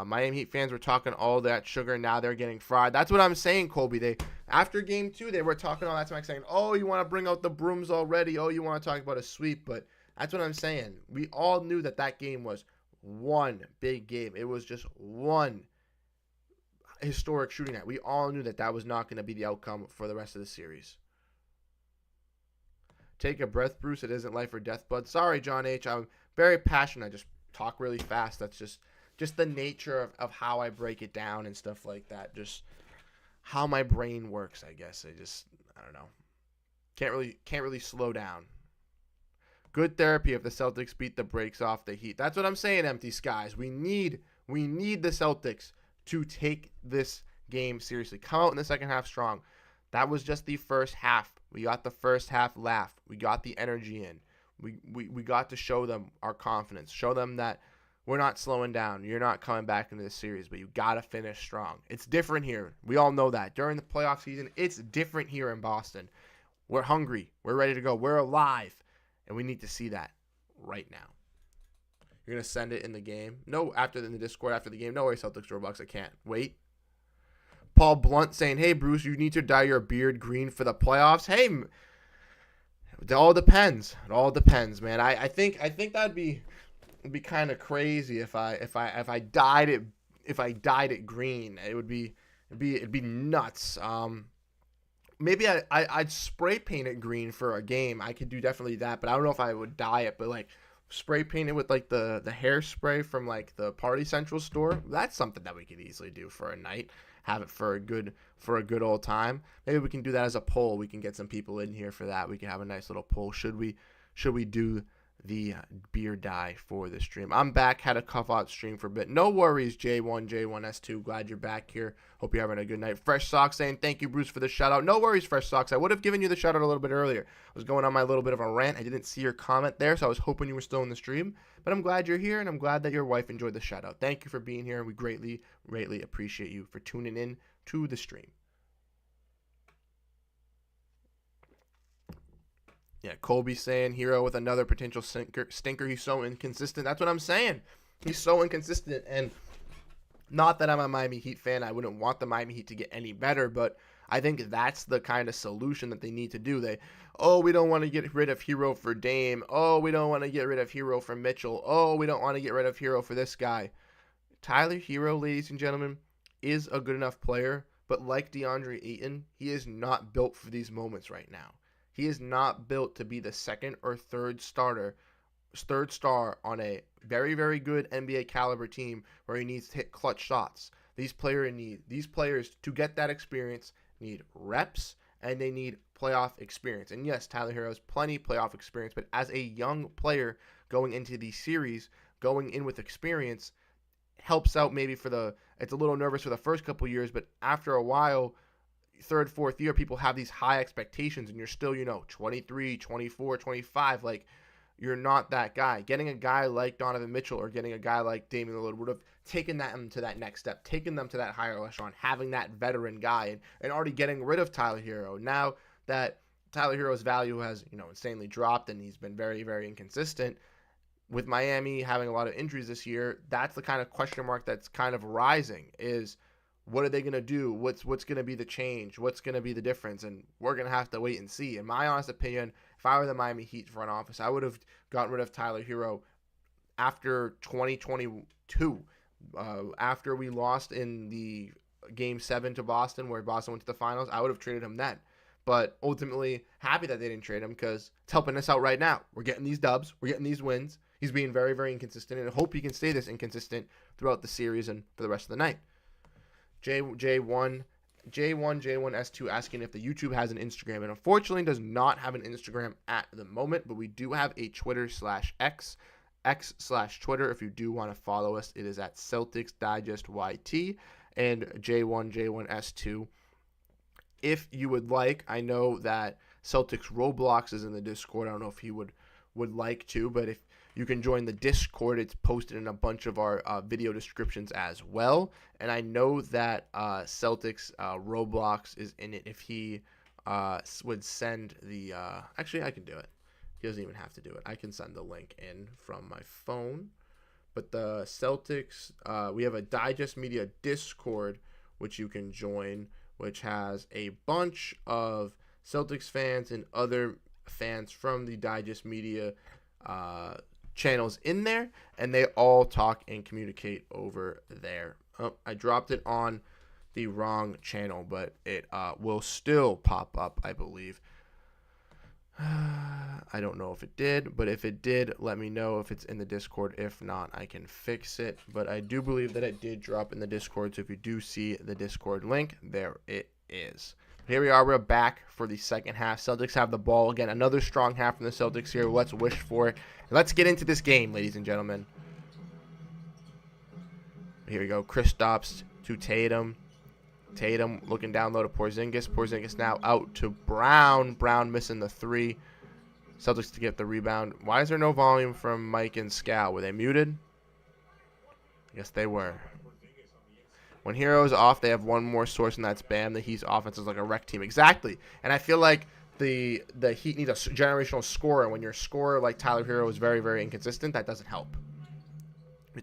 [SPEAKER 1] Miami Heat fans were talking all that sugar. Now they're getting fried. That's what I'm saying, Colby. After Game 2, they were talking all that smack, saying, oh, you want to bring out the brooms already. Oh, you want to talk about a sweep. But that's what I'm saying. We all knew that game was one big game. It was just one historic shooting night. We all knew that was not going to be the outcome for the rest of the series. Take a breath, Bruce. It isn't life or death, bud. Sorry, John H. I'm very passionate. I just talk really fast. That's just the nature of how I break it down and stuff like that. Just how my brain works, I guess. I don't know. Can't really slow down. Good therapy if the Celtics beat the brakes off the Heat. That's what I'm saying, Empty Skies. We need the Celtics to take this game seriously. Come out in the second half strong. That was just the first half. We got the first half laugh. We got the energy in. We got to show them our confidence. Show them that we're not slowing down. You're not coming back into this series, but you got to finish strong. It's different here. We all know that. During the playoff season, it's different here in Boston. We're hungry. We're ready to go. We're alive. And we need to see that right now. You're going to send it in the game? No, in the Discord after the game. No way, Celtics Roblox. I can't. Wait. Paul Blunt saying, hey, Bruce, you need to dye your beard green for the playoffs. Hey, it all depends. It all depends, man. I think that'd be kind of crazy if I dyed it green. It'd be nuts. Maybe I'd spray paint it green for a game. I could do definitely that, but I don't know if I would dye it. But like spray paint it with like the hairspray from like the Party Central store. That's something that we could easily do for a night. Have it for a good old time. Maybe we can do that as a poll. We can get some people in here for that. We can have a nice little poll. Should we do the beard dye for the stream? I'm back. Had a cuff out stream for a bit. No worries, J1S2. Glad you're back here. Hope you're having a good night. Fresh Socks saying thank you, Bruce, for the shout out. No worries, Fresh Socks. I would have given you the shout out a little bit earlier. I was going on my little bit of a rant. I didn't see your comment there, so I was hoping you were still in the stream. But I'm glad you're here, and I'm glad that your wife enjoyed the shout out. Thank you for being here. We greatly appreciate you for tuning in to the stream. Yeah, Colby saying Hero with another potential stinker. He's so inconsistent. That's what I'm saying. He's so inconsistent. And not that I'm a Miami Heat fan. I wouldn't want the Miami Heat to get any better, but I think that's the kind of solution that they need to do. We don't want to get rid of Hero for Dame. We don't want to get rid of Hero for Mitchell. We don't want to get rid of Hero for this guy. Tyler Hero, ladies and gentlemen, is a good enough player, but like DeAndre Ayton, he is not built for these moments right now. He is not built to be the second or third star on a very, very good NBA caliber team where he needs to hit clutch shots. These players to get that experience need reps and they need playoff experience. And yes, Tyler Hero has plenty of playoff experience, but as a young player going into these series, going in with experience helps out maybe it's a little nervous for the first couple years, but after a while, third, fourth year, people have these high expectations and you're still, 23, 24, 25. Like, you're not that guy. Getting a guy like Donovan Mitchell or getting a guy like Damian Lillard would have taken them to that next step, taken them to that higher echelon, having that veteran guy and already getting rid of Tyler Hero. Now that Tyler Hero's value has, insanely dropped and he's been very, very inconsistent, with Miami having a lot of injuries this year, that's the kind of question mark that's kind of rising is, what are they going to do? What's going to be the change? What's going to be the difference? And we're going to have to wait and see. In my honest opinion, if I were the Miami Heat front office, I would have gotten rid of Tyler Hero after 2022, after we lost in the Game 7 to Boston, where Boston went to the finals. I would have traded him then. But ultimately, happy that they didn't trade him because it's helping us out right now. We're getting these dubs. We're getting these wins. He's being very, very inconsistent, and I hope he can stay this inconsistent throughout the series and for the rest of the night. J1S2 asking if the YouTube has an Instagram, and unfortunately does not have an Instagram at the moment, but we do have a Twitter/X, X/Twitter. If you do want to follow us, it is at Celtics Digest YT and J1S2. If you would like, I know that Celtics Roblox is in the Discord. I don't know if he would like to, but if you can join the Discord, it's posted in a bunch of our video descriptions as well. And I know that Celtics Roblox is in it. If he would send the actually, I can do it. He doesn't even have to do it. I can send the link in from my phone. But the Celtics, we have a Digest Media Discord, which you can join, which has a bunch of Celtics fans and other fans from the Digest Media channels in there, and they all talk and communicate over there. I dropped it on the wrong channel, but it will still pop up, I believe. I don't know if it did, but if it did, let me know if it's in the Discord. If not, I can fix it, but I do believe that it did drop in the Discord, so if you do see the Discord link, there it is. Here we are. We're back for the second half. Celtics have the ball again. Another strong half from the Celtics here. Let's wish for it. Let's get into this game, ladies and gentlemen. Here we go. Kristaps to Tatum. Tatum looking down low to Porzingis. Porzingis now out to Brown. Brown missing the three. Celtics to get the rebound. Why is there no volume from Mike and Scal? Were they muted? Yes, they were. When Hero's off, they have one more source, and that's Bam. The Heat's offense is like a wreck team. Exactly. And I feel like the Heat need a generational scorer. When your scorer like Tyler Hero is very, very inconsistent, that doesn't help.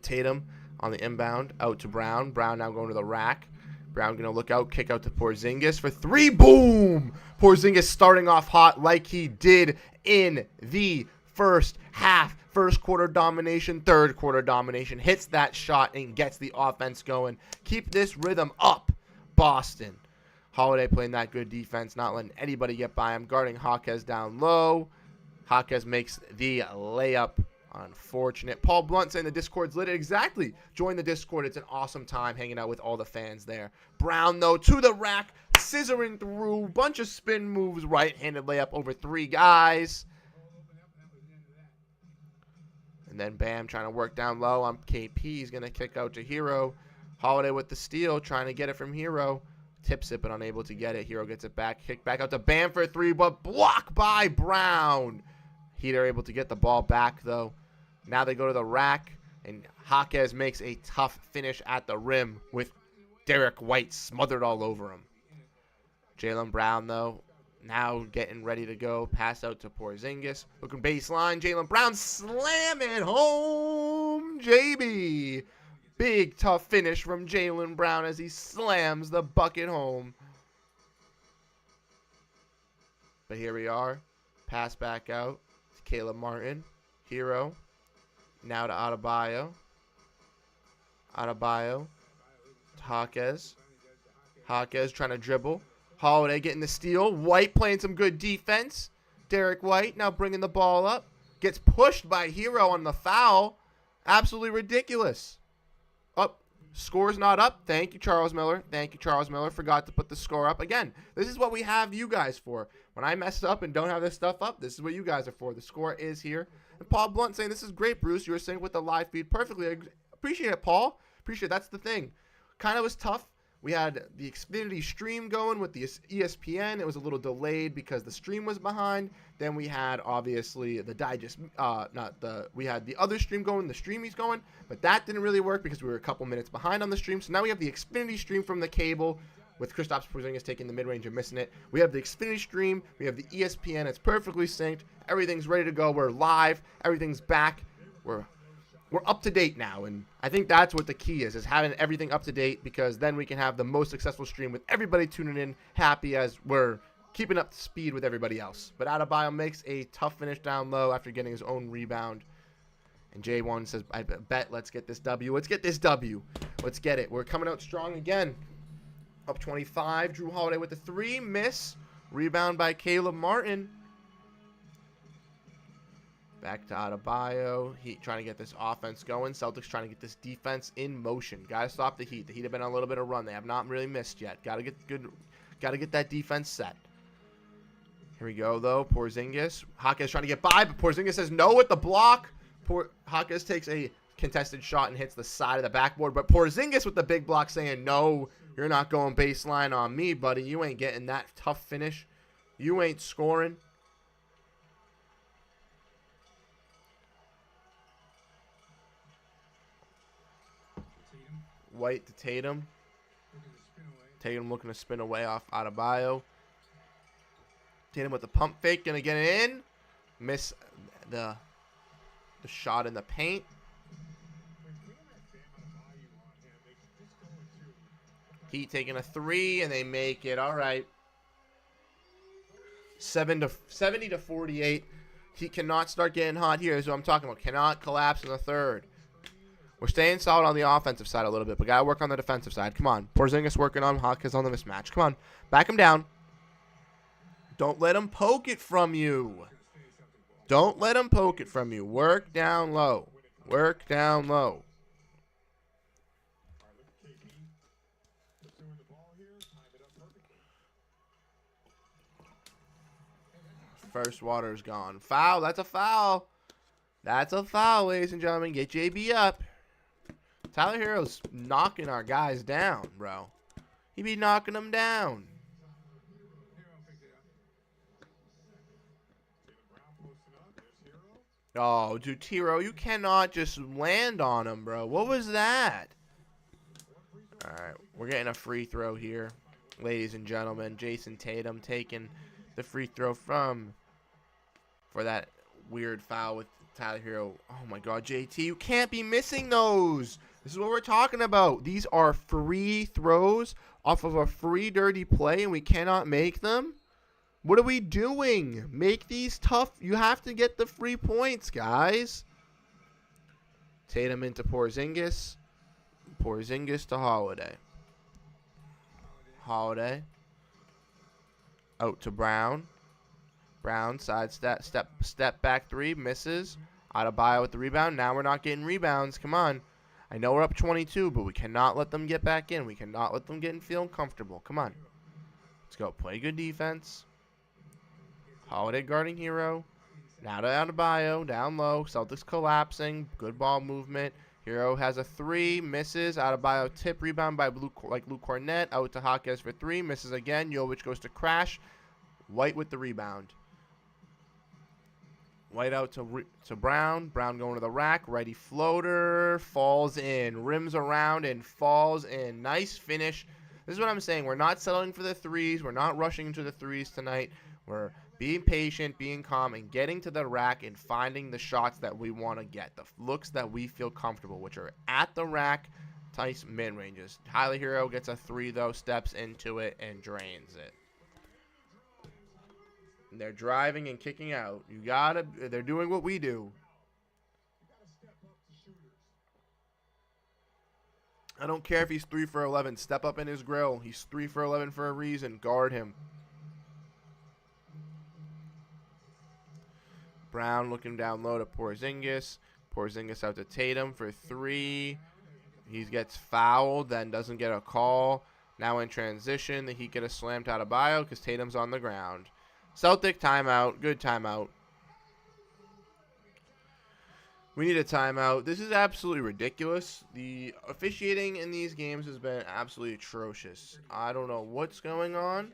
[SPEAKER 1] Tatum on the inbound, out to Brown. Brown now going to the rack. Brown going to look out, kick out to Porzingis for 3. Boom! Porzingis starting off hot like he did in the first half. First quarter domination, third quarter domination. Hits that shot and gets the offense going. Keep this rhythm up, Boston. Holiday playing that good defense, not letting anybody get by him. Guarding Jaquez down low. Jaquez makes the layup. Unfortunate. Paul Blunt saying the Discord's lit. Exactly. Join the Discord. It's an awesome time hanging out with all the fans there. Brown, though, to the rack. Scissoring through. Bunch of spin moves. Right-handed layup over 3 guys. And then Bam trying to work down low on KP. He's going to kick out to Hero. Holiday with the steal. Trying to get it from Hero. Tips it, but unable to get it. Hero gets it back. Kick back out to Bam for 3, but blocked by Brown. Heat are able to get the ball back, though. Now they go to the rack, and Jaquez makes a tough finish at the rim with Derek White smothered all over him. Jaylen Brown, though, now getting ready to go. Pass out to Porzingis. Looking baseline. Jaylen Brown slamming home. JB. Big, tough finish from Jaylen Brown as he slams the bucket home. But here we are. Pass back out to Caleb Martin. Hero. Now to Adebayo. Adebayo. Jaquez. Jaquez trying to dribble. Holiday getting the steal. White playing some good defense. Derek White now bringing the ball up. Gets pushed by Hero on the foul. Absolutely ridiculous. Up. Score's not up. Thank you, Charles Miller. Thank you, Charles Miller. Forgot to put the score up. Again, this is what we have you guys for. When I mess up and don't have this stuff up, this is what you guys are for. The score is here. And Paul Blunt saying, this is great, Bruce. You were saying with the live feed perfectly. I appreciate it, Paul. Appreciate it. That's the thing. Kind of was tough. We had the Xfinity stream going with the ESPN. It was a little delayed because the stream was behind. Then we had, obviously, the digest, we had the other stream going, the streamies going, but that didn't really work because we were a couple minutes behind on the stream. So now we have the Xfinity stream from the cable with Kristaps Porzingis taking the mid-range and missing it. We have the Xfinity stream. We have the ESPN. It's perfectly synced. Everything's ready to go. We're live. Everything's back. We're up to date now, and I think that's what the key is having everything up to date, because then we can have the most successful stream with everybody tuning in happy as we're keeping up to speed with everybody else. But Adebayo makes a tough finish down low after getting his own rebound. And J1 says, I bet let's get this W. Let's get this W. Let's get it. We're coming out strong again. Up 25. Drew Holiday with the 3. Miss. Rebound by Caleb Martin. Back to Adebayo. Heat trying to get this offense going. Celtics trying to get this defense in motion. Got to stop the Heat. The Heat have been on a little bit of run. They have not really missed yet. Got to get good. Got to get that defense set. Here we go, though. Porzingis. Jaquez trying to get by, but Porzingis says no with the block. Jaquez takes a contested shot and hits the side of the backboard, but Porzingis with the big block saying, no, you're not going baseline on me, buddy. You ain't getting that tough finish. You ain't scoring. White to Tatum. Tatum looking to spin away off Adebayo. Tatum with the pump fake. Going to get it in. Miss the shot in the paint. Heat taking a 3, and they make it. All right. 70 to 48. He cannot start getting hot here. Is what I'm talking about. Cannot collapse in the third. We're staying solid on the offensive side a little bit, but got to work on the defensive side. Come on. Porzingis working on Jaquez on the mismatch. Come on. Back him down. Don't let him poke it from you. Don't let him poke it from you. Work down low. Work down low. First water's gone. Foul. That's a foul. That's a foul, ladies and gentlemen. Get JB up. Tyler Hero's knocking our guys down, bro. He be knocking them down. Oh, dude, Tiro, you cannot just land on him, bro. What was that? All right, we're getting a free throw here, ladies and gentlemen. Jason Tatum taking the free throw for that weird foul with Tyler Hero. Oh my God, JT, you can't be missing those. This is what we're talking about. These are free throws off of a free dirty play, and we cannot make them. What are we doing? Make these tough. You have to get the free points, guys. Tatum into Porzingis. Porzingis to Holiday. Holiday. Out to Brown. Brown side step back three. Misses. Adebayo with the rebound. Now we're not getting rebounds. Come on. I know we're up 22, but we cannot let them get back in. We cannot let them get in feeling comfortable. Come on. Let's go. Play good defense. Holiday guarding Hero. Now to Adebayo. Down low. Celtics collapsing. Good ball movement. Hero has a three. Misses. Adebayo tip rebound by Luke Cornett. Out to Hawkes for three. Misses again. Jovic goes to crash. White with the rebound. White out to Brown. Brown going to the rack. Righty floater. Falls in. Rims around and falls in. Nice finish. This is what I'm saying. We're not settling for the threes. We're not rushing into the threes tonight. We're being patient, being calm, and getting to the rack and finding the shots that we want to get. The looks that we feel comfortable, which are at the rack, nice mid-ranges. Tyler Hero gets a three, though, steps into it, and drains it. They're driving and kicking out. They're doing what we do. I don't care if he's 3 for 11. Step up in his grill. He's 3 for 11 for a reason. Guard him. Brown looking down low to Porzingis. Porzingis out to Tatum for three. He gets fouled, then doesn't get a call. Now in transition, the Heat get a slammed out of Adebayo because Tatum's on the ground. Celtic timeout. Good timeout. We need a timeout. This is absolutely ridiculous. The officiating in these games has been absolutely atrocious. I don't know what's going on,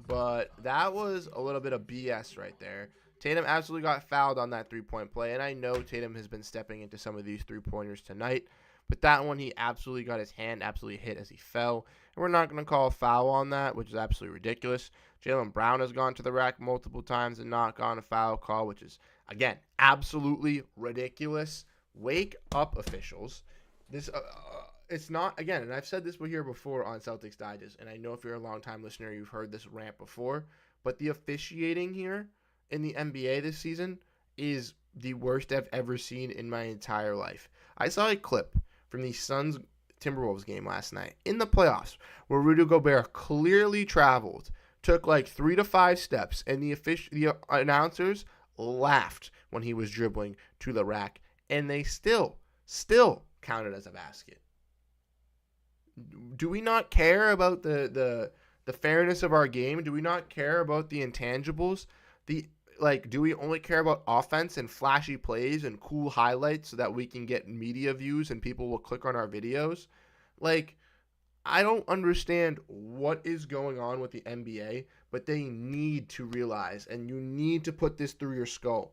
[SPEAKER 1] but that was a little bit of BS right there. Tatum absolutely got fouled on that three-point play, and I know Tatum has been stepping into some of these three-pointers tonight, but that one he absolutely got his hand absolutely hit as he fell, and we're not going to call a foul on that, which is absolutely ridiculous. Jaylen Brown has gone to the rack multiple times and not gotten a foul call, which is, again, absolutely ridiculous. Wake up, officials. This it's not, again, and I've said this here before on Celtics Digest, and I know if you're a long-time listener, you've heard this rant before, but the officiating here in the NBA this season is the worst I've ever seen in my entire life. I saw a clip from the Suns-Timberwolves game last night in the playoffs where Rudy Gobert clearly traveled, took like 3 to 5 steps, and the announcers laughed when he was dribbling to the rack, and they still counted as a basket. Do we not care about the fairness of our game? Do we not care about the intangibles? Do we only care about offense and flashy plays and cool highlights so that we can get media views and people will click on our videos? I don't understand what is going on with the NBA, but they need to realize, and you need to put this through your skull.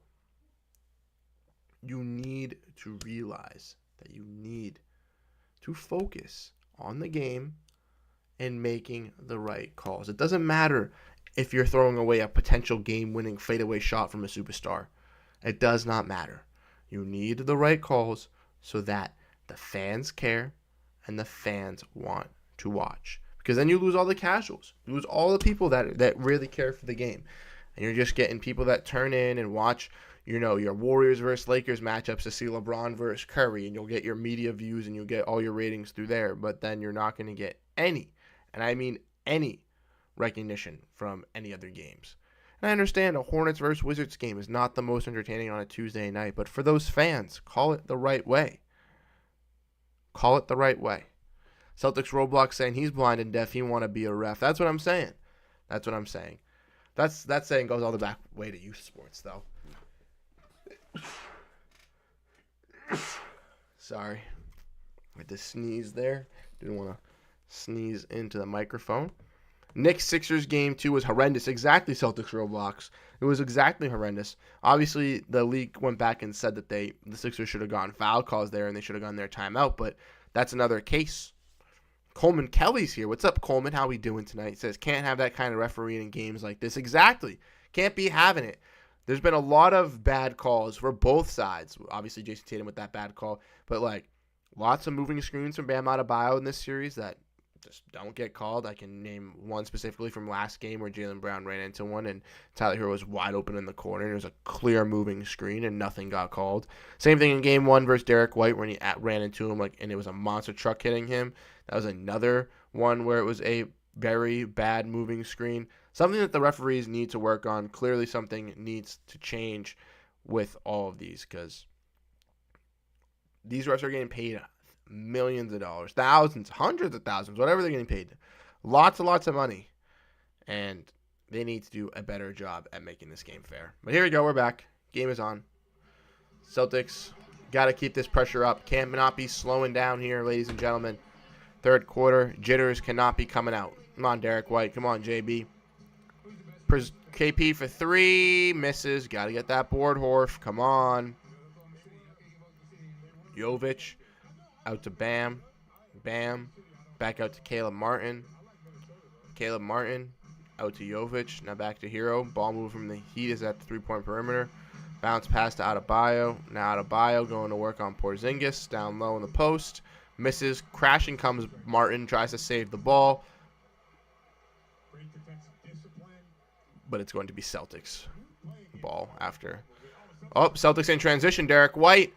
[SPEAKER 1] You need to realize that you need to focus on the game and making the right calls. It doesn't matter if you're throwing away a potential game-winning fadeaway shot from a superstar. It does not matter. You need the right calls so that the fans care and the fans want to watch. Because then you lose all the casuals. You lose all the people that really care for the game. And you're just getting people that turn in and watch, your Warriors versus Lakers matchups to see LeBron versus Curry, and you'll get your media views and you'll get all your ratings through there. But then you're not going to get any, and I mean any, recognition from any other games. And I understand a Hornets versus Wizards game is not the most entertaining on a Tuesday night, but for those fans, call it the right way. Call it the right way. Celtics Roblox saying he's blind and deaf, he want to be a ref. That's what I'm saying. That saying goes all the back way to youth sports, though. Sorry. I had to sneeze there. Didn't want to sneeze into the microphone. Knicks Sixers game 2 was horrendous. Exactly, Celtics Roblox. It was exactly horrendous. Obviously, the league went back and said that the Sixers should have gotten foul calls there and they should have gotten their timeout, but that's another case. Coleman Kelly's here. What's up, Coleman? How we doing tonight? He says, can't have that kind of refereeing in games like this. Exactly. Can't be having it. There's been a lot of bad calls for both sides. Obviously, Jason Tatum with that bad call. But, like, lots of moving screens from Bam Adebayo in this series that just don't get called. I can name one specifically from last game where Jaylen Brown ran into one and Tyler Hero was wide open in the corner. It was a clear moving screen and nothing got called. Same thing in game 1 versus Derek White when he ran into him and it was a monster truck hitting him. That was another one where it was a very bad moving screen. Something that the referees need to work on. Clearly something needs to change with all of these because these refs are getting paid millions of dollars, thousands, hundreds of thousands, whatever they're getting paid. Lots and lots of money. And they need to do a better job at making this game fair. But here we go. We're back. Game is on. Celtics got to keep this pressure up. Cannot be slowing down here, ladies and gentlemen. Third quarter, jitters cannot be coming out. Come on, Derek White. Come on, JB. KP for 3. Misses. Got to get that board, Horf. Come on. Jovic. Out to Bam. Bam. Back out to Caleb Martin. Caleb Martin. Out to Jovic. Now back to Hero. Ball move from the Heat is at the three-point perimeter. Bounce pass to Adebayo. Now Adebayo going to work on Porzingis. Down low in the post. Misses. Crashing comes Martin. Tries to save the ball. But it's going to be Celtics ball after. Oh, Celtics in transition. Derek White.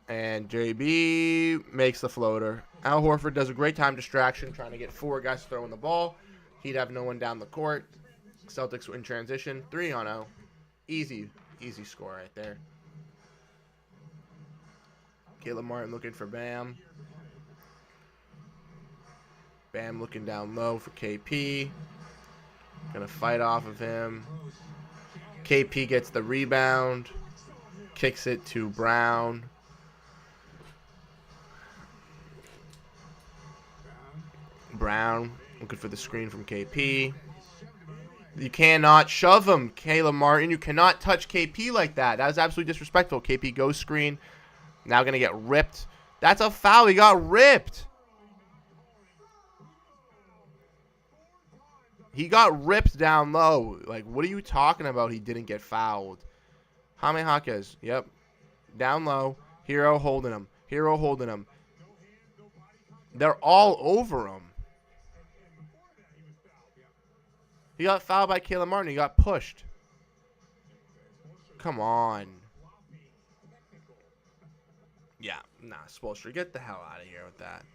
[SPEAKER 1] And JB makes the floater. Al Horford does a great time distraction, trying to get 4 guys throwing the ball. He'd have no one down the court. Celtics in transition. 3-0. Easy score right there. Caleb Martin looking for Bam. Bam looking down low for KP. Gonna fight off of him. KP gets the rebound. Kicks it to Brown. Brown looking for the screen from KP. You cannot shove him, Caleb Martin. You cannot touch KP like that. That was absolutely disrespectful. KP goes screen. Now going to get ripped. That's a foul. He got ripped. He got ripped down low. Like, what are you talking about? He didn't get fouled. Jaime Jaquez. Yep. Down low. Hero holding him. Hero holding him. They're all over him. He got fouled by Caleb Martin. He got pushed. Come on. Yeah, nah, Spoelstra, get the hell out of here with that.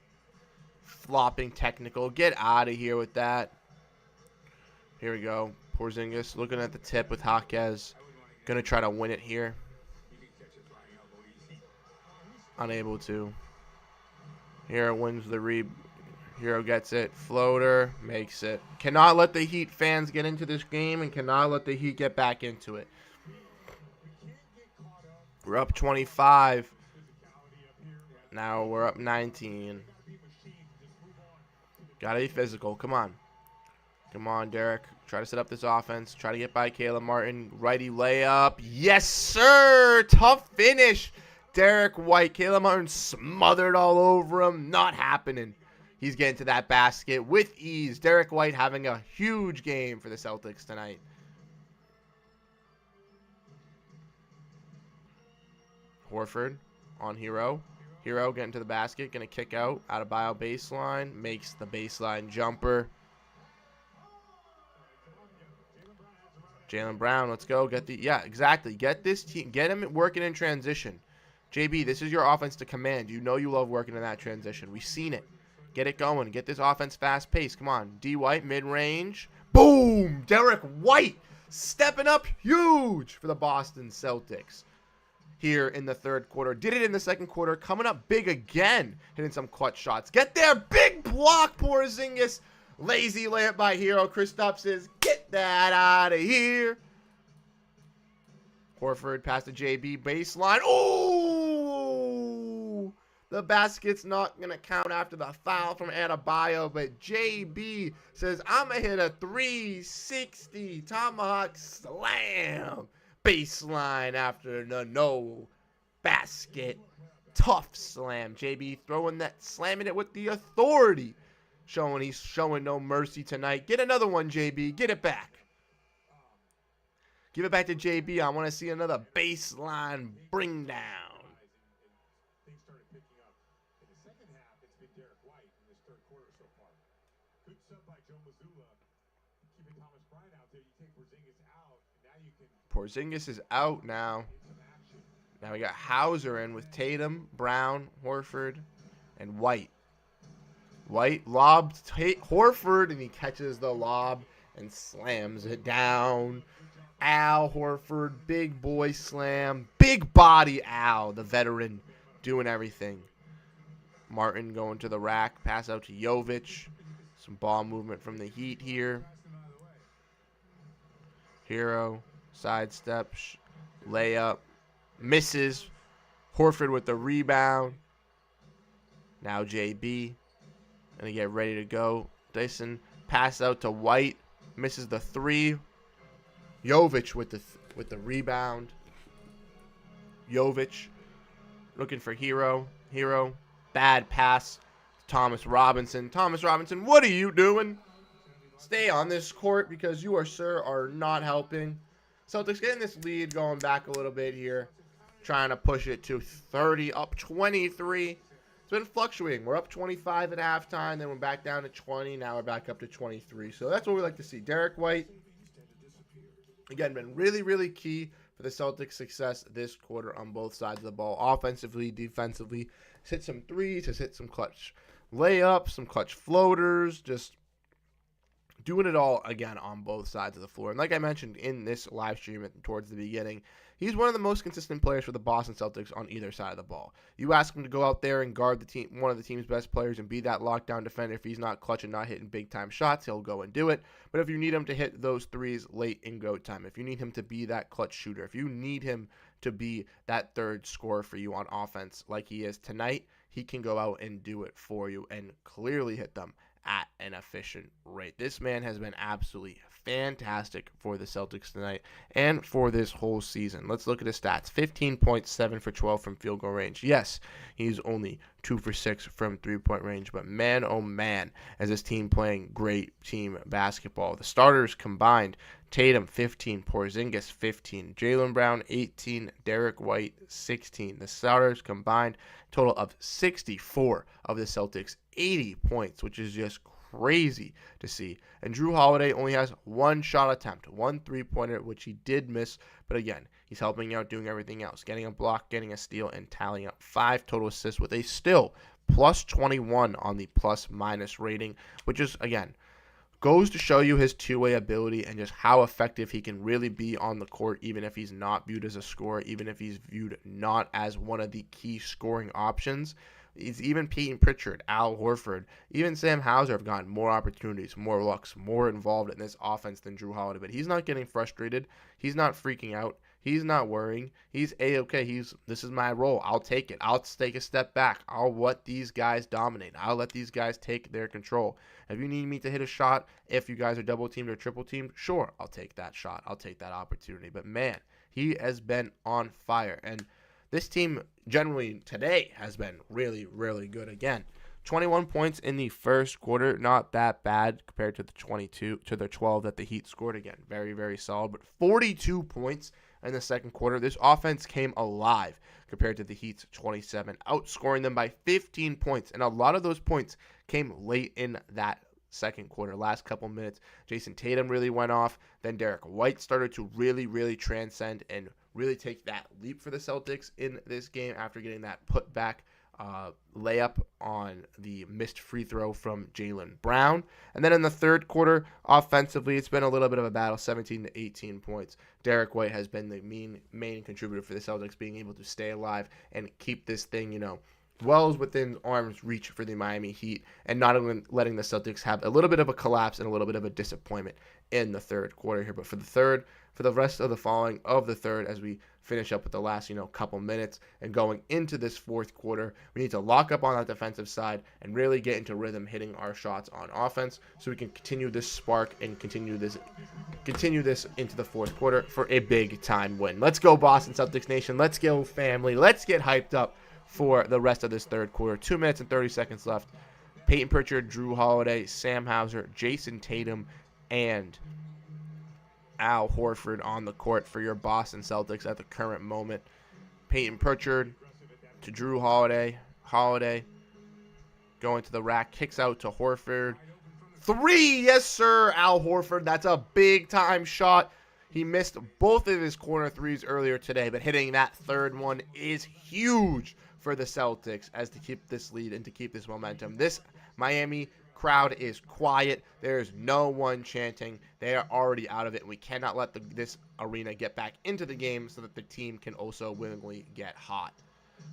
[SPEAKER 1] Flopping technical. Get out of here with that. Here we go. Porzingis looking at the tip with Jaquez. Gonna try to win it here. Unable to. Hero wins the Hero gets it. Floater. Makes it. Cannot let the Heat fans get into this game and cannot let the Heat get back into it. We're up 25. Now we're up 19. Gotta be physical. Come on. Come on, Derek. Try to set up this offense. Try to get by Caleb Martin. Righty layup. Yes, sir. Tough finish. Derek White. Caleb Martin smothered all over him. Not happening. He's getting to that basket with ease. Derek White having a huge game for the Celtics tonight. Horford on Hero. Hero getting to the basket. Going to kick out. Adebayo baseline. Makes the baseline jumper. Jaylen Brown, let's go. Yeah, exactly. Get this team. Get him working in transition. JB, this is your offense to command. You know you love working in that transition. We've seen it. Get it going. Get this offense fast-paced. Come on. D. White, mid-range. Boom! Derek White stepping up huge for the Boston Celtics here in the third quarter. Did it in the second quarter. Coming up big again. Hitting some clutch shots. Get there. Big block, Porzingis. Lazy layup by Hero. Kristaps says, get that out of here. Horford past the JB baseline. Oh! The basket's not going to count after the foul from Adebayo, but JB says, I'm going to hit a 360 tomahawk slam. Baseline after the no basket. Tough slam. JB throwing that, slamming it with the authority. He's showing no mercy tonight. Get another one, JB. Get it back. Give it back to JB. I want to see another baseline bring down. Porzingis is out now. Now we got Hauser in with Tatum, Brown, Horford, and White. White lobs Horford, and he catches the lob and slams it down. Al Horford, big boy slam. Big body Al, the veteran, doing everything. Martin going to the rack. Pass out to Jovic. Some ball movement from the Heat here. Hero, sidestep, layup. Misses. Horford with the rebound. Now JB. Gonna get ready to go. Dyson pass out to White. Misses the three. Jovic with the rebound. Jovic looking for Hero. Hero. Bad pass. Thomas Robinson. Thomas Robinson, what are you doing? Stay on this court because you, sir, are not helping. Celtics getting this lead, going back a little bit here. Trying to push it to 30, up 23. It's been fluctuating. We're up 25 at halftime, then we're back down to 20. Now we're back up to 23. So that's what we like to see. Derek White, again, been really, really key for the Celtics' success this quarter on both sides of the ball. Offensively, defensively. He's hit some threes, has hit some clutch layups, some clutch floaters, just doing it all again on both sides of the floor. And like I mentioned in this live stream towards the beginning, he's one of the most consistent players for the Boston Celtics on either side of the ball. You ask him to go out there and guard the team, one of the team's best players, and be that lockdown defender. If he's not clutch and not hitting big-time shots, he'll go and do it. But if you need him to hit those threes late in go time, if you need him to be that clutch shooter, if you need him to be that third scorer for you on offense like he is tonight, he can go out and do it for you and clearly hit them at an efficient rate. This man has been absolutely fantastic for the Celtics tonight and for this whole season. Let's look at his stats. 15 points, 7 for 12 from field goal range. Yes, he's only 2 for 6 from three-point range, but man, oh man, is this team playing great team basketball. The starters combined, Tatum 15, Porzingis 15, Jaylen Brown 18, Derek White 16. The starters combined, total of 64 of the Celtics, 80 points, which is just crazy to see. And Drew Holiday only has one shot attempt, one three-pointer, which he did miss. But again, he's helping out, doing everything else, getting a block, getting a steal, and tallying up 5 total assists with a still plus 21 on the plus-minus rating, which is, again, goes to show you his two-way ability and just how effective he can really be on the court, even if he's not viewed as a scorer, even if he's viewed not as one of the key scoring options. It's even Peyton Pritchard, Al Horford, even Sam Hauser have gotten more opportunities, more looks, more involved in this offense than Drew Holiday. But he's not getting frustrated. He's not freaking out. He's not worrying. He's A-okay. This is my role. I'll take it. I'll take a step back. I'll let these guys dominate. I'll let these guys take their control. If you need me to hit a shot, if you guys are double-teamed or triple-teamed, sure, I'll take that shot. I'll take that opportunity. But, man, he has been on fire. And this team generally today has been really, really good again. 21 points in the first quarter, not that bad compared to the 12 that the Heat scored again. Very, very solid. But 42 points in the second quarter. This offense came alive compared to the Heat's 27, outscoring them by 15 points. And a lot of those points came late in that second quarter. Last couple minutes, Jason Tatum really went off. Then Derek White started to really, really transcend and really take that leap for the Celtics in this game after getting that putback layup on the missed free throw from Jaylen Brown. And then in the third quarter, offensively, it's been a little bit of a battle, 17 to 18 points. Derek White has been the main contributor for the Celtics, being able to stay alive and keep this thing, well within arm's reach for the Miami Heat, and not only letting the Celtics have a little bit of a collapse and a little bit of a disappointment in the third quarter here. But for the rest of the following of the third, as we finish up with the last, couple minutes and going into this fourth quarter, we need to lock up on that defensive side and really get into rhythm, hitting our shots on offense, so we can continue this spark and continue this into the fourth quarter for a big time win. Let's go, Boston Celtics Nation. Let's go, family. Let's get hyped up for the rest of this third quarter. 2 minutes and 30 seconds left. Peyton Pritchard, Drew Holiday, Sam Hauser, Jason Tatum, and Al Horford on the court for your Boston Celtics at the current moment. Peyton Pritchard to Drew Holiday. Holiday going to the rack, kicks out to Horford. 3, yes sir, Al Horford. That's a big-time shot. He missed both of his corner threes earlier today, but hitting that third one is huge for the Celtics as to keep this lead and to keep this momentum. This Miami crowd is quiet. There is no one chanting. They are already out of it, and we cannot let this arena get back into the game so that the team can also willingly get hot.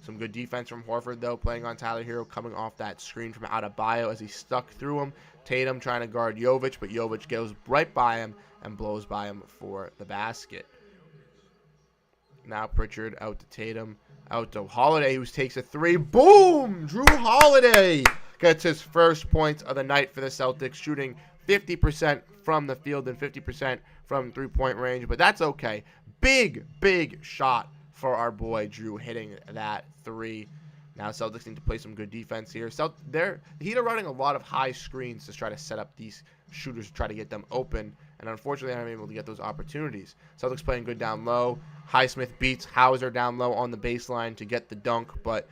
[SPEAKER 1] Some good defense from Horford, though, playing on Tyler Hero, coming off that screen from Adebayo as he stuck through him. Tatum trying to guard Jovic, but Jovic goes right by him and blows by him for the basket. Now Pritchard out to Tatum, out to Holiday, who takes a 3. Boom! Drew Holiday gets his first points of the night for the Celtics, shooting 50% from the field and 50% from three-point range, but that's okay. Big, big shot for our boy Drew hitting that 3. Now Celtics need to play some good defense here. The Heat are running a lot of high screens to try to set up these shooters to try to get them open, and unfortunately I'm able to get those opportunities. Celtics playing good down low. Highsmith beats Hauser down low on the baseline to get the dunk, but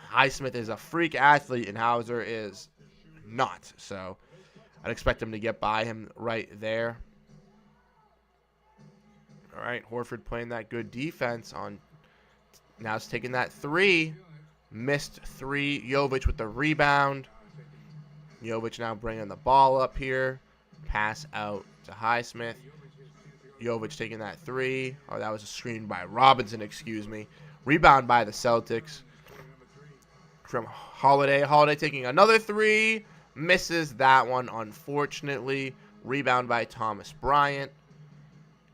[SPEAKER 1] Highsmith is a freak athlete and Hauser is not, so I'd expect him to get by him right there. All right, Horford playing that good defense on. Now it's taking that 3. Missed 3. Jovic with the rebound. Jovic now bringing the ball up here. Pass out to Highsmith. Jovic taking that 3. Oh, that was a screen by Robinson, excuse me. Rebound by the Celtics. From Holiday. Holiday taking another 3. Misses that one, unfortunately. Rebound by Thomas Bryant.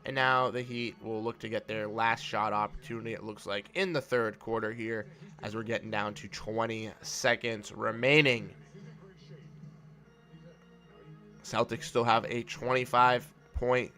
[SPEAKER 1] And now the Heat will look to get their last shot opportunity, it looks like, in the third quarter here as we're getting down to 20 seconds remaining. Celtics still have a 25-point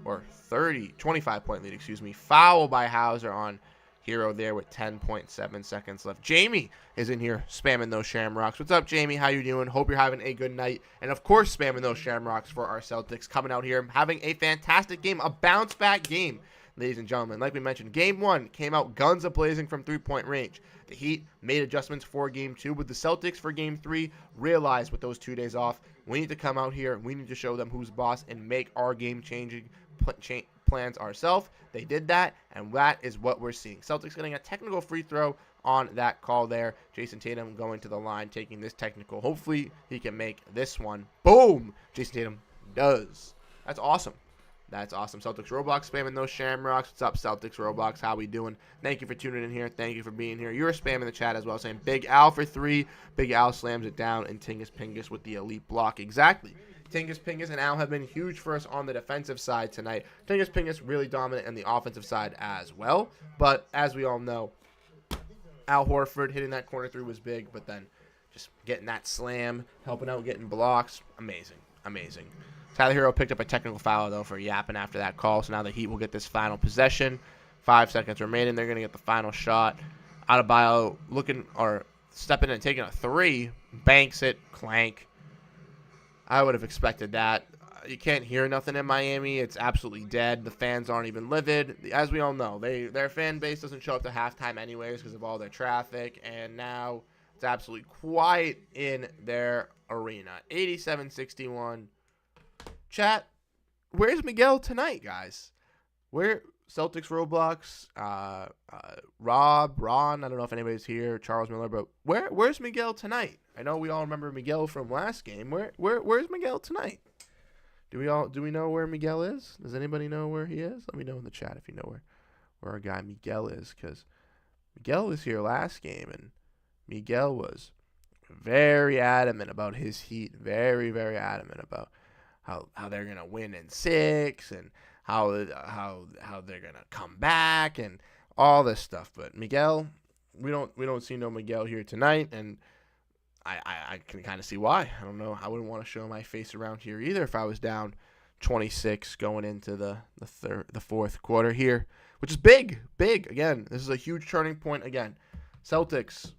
[SPEAKER 1] lead, excuse me. Foul by Hauser on Hero there with 10.7 seconds left. Jamie is in here spamming those shamrocks. What's up, Jamie? How you doing? Hope you're having a good night. And, of course, spamming those shamrocks for our Celtics coming out here, having a fantastic game, a bounce-back game, ladies and gentlemen. Like we mentioned, Game 1 came out guns a-blazing from three-point range. The Heat made adjustments for Game 2, but the Celtics for Game 3 realized with those 2 days off, we need to come out here, we need to show them who's boss and make our game-changing plans ourselves. They did that, and that is what we're seeing. Celtics getting a technical free throw on that call there. Jason Tatum going to the line, taking this technical. Hopefully, he can make this one. Boom! Jason Tatum does. That's awesome. That's awesome. Celtics Roblox spamming those shamrocks. What's up, Celtics Roblox? How we doing? Thank you for tuning in here. Thank you for being here. You're spamming the chat as well, saying Big Al for 3. Big Al slams it down, and Tingus Pingus with the elite block. Exactly. Tingus Pingus and Al have been huge for us on the defensive side tonight. Tingus Pingus really dominant on the offensive side as well. But as we all know, Al Horford hitting that corner 3 was big, but then just getting that slam, helping out, getting blocks. Amazing. Amazing. Tyler Hero picked up a technical foul, though, for yapping after that call. So now the Heat will get this final possession. 5 seconds remaining. They're going to get the final shot. Adebayo looking or stepping and taking a 3. Banks it. Clank. I would have expected that. You can't hear nothing in Miami. It's absolutely dead. The fans aren't even livid. As we all know, their fan base doesn't show up to halftime anyways because of all their traffic. And now it's absolutely quiet in their arena. 87-61. Chat, where's Miguel tonight, guys? Where Celtics Roblox, Ron, I don't know if anybody's here, Charles Miller, but where's Miguel tonight? I know we all remember Miguel from last game. Where's Miguel tonight? Do we know where Miguel is? Does anybody know where he is? Let me know in the chat if you know where our guy Miguel is, because Miguel was here last game, and Miguel was very adamant about his Heat, very, very adamant about how they're gonna win in 6 and how they're gonna come back and all this stuff. But Miguel, we don't see no Miguel here tonight, and I can kind of see why. I don't know. I wouldn't want to show my face around here either if I was down 26 going into the fourth quarter here, which is big. Again, this is a huge turning point. Again, Celtics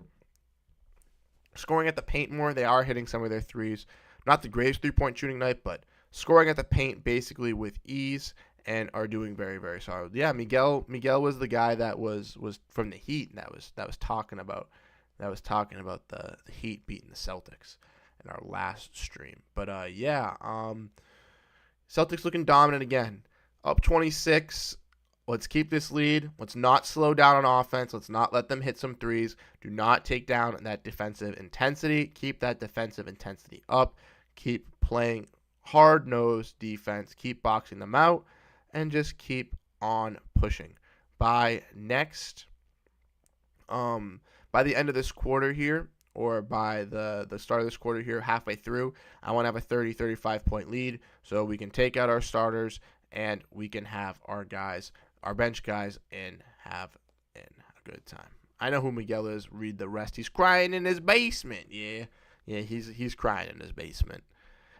[SPEAKER 1] scoring at the paint more. They are hitting some of their threes. Not the greatest three-point shooting night, but scoring at the paint basically with ease and are doing very, very solid. Yeah, Miguel was the guy that was from the Heat and that was talking about the Heat beating the Celtics in our last stream. But Celtics looking dominant again. Up 26. Let's keep this lead. Let's not slow down on offense. Let's not let them hit some threes. Do not take down that defensive intensity. Keep that defensive intensity up. Keep playing hard-nosed defense. Keep boxing them out. And just keep on pushing. By the end of this quarter here, or by the start of this quarter here, halfway through, I want to have a 30, 35-point lead so we can take out our starters and we can have our bench guys, and have a good time. I know who Miguel is. Read the rest. He's crying in his basement. Yeah, he's crying in his basement.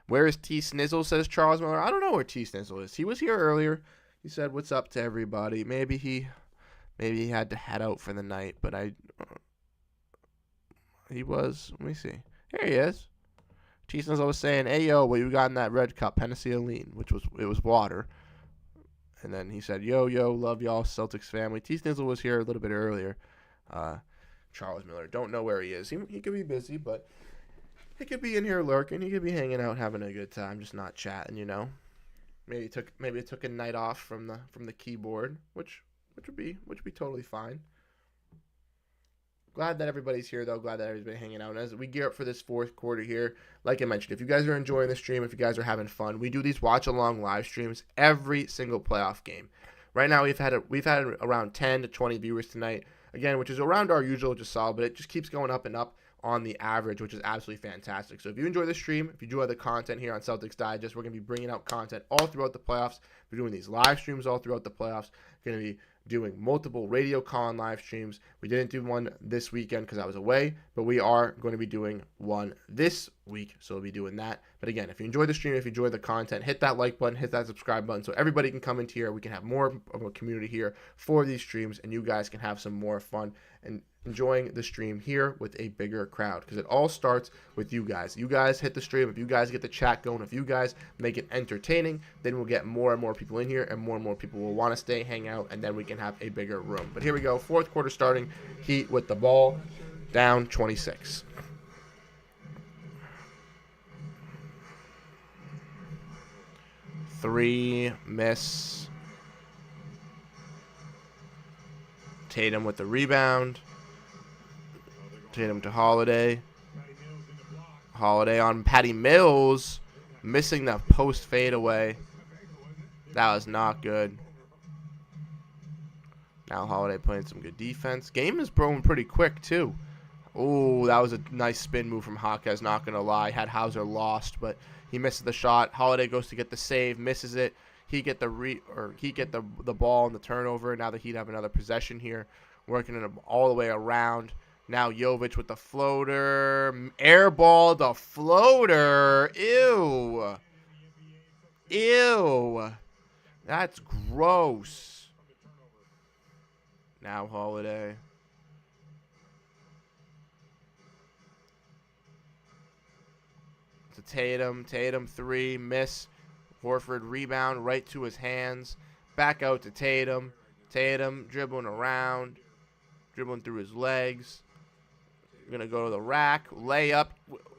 [SPEAKER 1] Where is T Snizzle, says Charles Miller. I don't know where T Snizzle is. He was here earlier. He said, what's up to everybody? Maybe he had to head out for the night, but he was. Let me see. Here he is. T Snizzle was saying, hey, yo, what you got in that red cup? Hennessy Lean, it was water. And then he said, yo, love y'all, Celtics family. T Snizzle was here a little bit earlier. Charles Miller, don't know where he is. He could be busy, but he could be in here lurking. He could be hanging out, having a good time, just not chatting, you know. Maybe it took a night off from the keyboard, which would be totally fine. Glad that everybody's here, though. Glad that everybody's been hanging out. And as we gear up for this fourth quarter here, like I mentioned, if you guys are enjoying the stream, if you guys are having fun, we do these watch-along live streams every single playoff game. Right now, we've had around 10 to 20 viewers tonight, again, which is around our usual, which is solid, but it just keeps going up and up on the average, which is absolutely fantastic. So if you enjoy the stream, if you enjoy the content here on Celtics Digest, we're going to be bringing out content all throughout the playoffs. We're doing these live streams all throughout the playoffs. We're going to be doing multiple radio call-in live streams. We didn't do one this weekend because I was away, but we are going to be doing one this week, so we'll be doing that. But again, if you enjoy the stream, if you enjoy the content, hit that like button, hit that subscribe button so everybody can come into here. We can have more of a community here for these streams, and you guys can have some more fun and enjoying the stream here with a bigger crowd, because it all starts with you guys. You guys hit the stream. If you guys get the chat going, if you guys make it entertaining, then we'll get more and more people in here, and more people will want to stay, hang out, and then we can have a bigger room. But here we go. Fourth quarter starting. Heat with the ball, down 26. Three, miss. Tatum with the rebound. Tatum to Holiday. Holiday on Patty Mills, missing the post fadeaway. That was not good. Now Holiday playing some good defense. Game is growing pretty quick too. Oh, that was a nice spin move from Hawkes, not going to lie. Had Hauser lost, but he misses the shot. Holiday goes to get the save, misses it. He get the ball and the turnover. Now the Heat have another possession here, working it all the way around. Now Jovic with the floater. Airball the floater. Ew. Ew. That's gross. Now Holiday. To Tatum. Tatum three. Miss. Horford rebound right to his hands. Back out to Tatum. Tatum dribbling around. Dribbling through his legs. Going to go to the rack. Layup.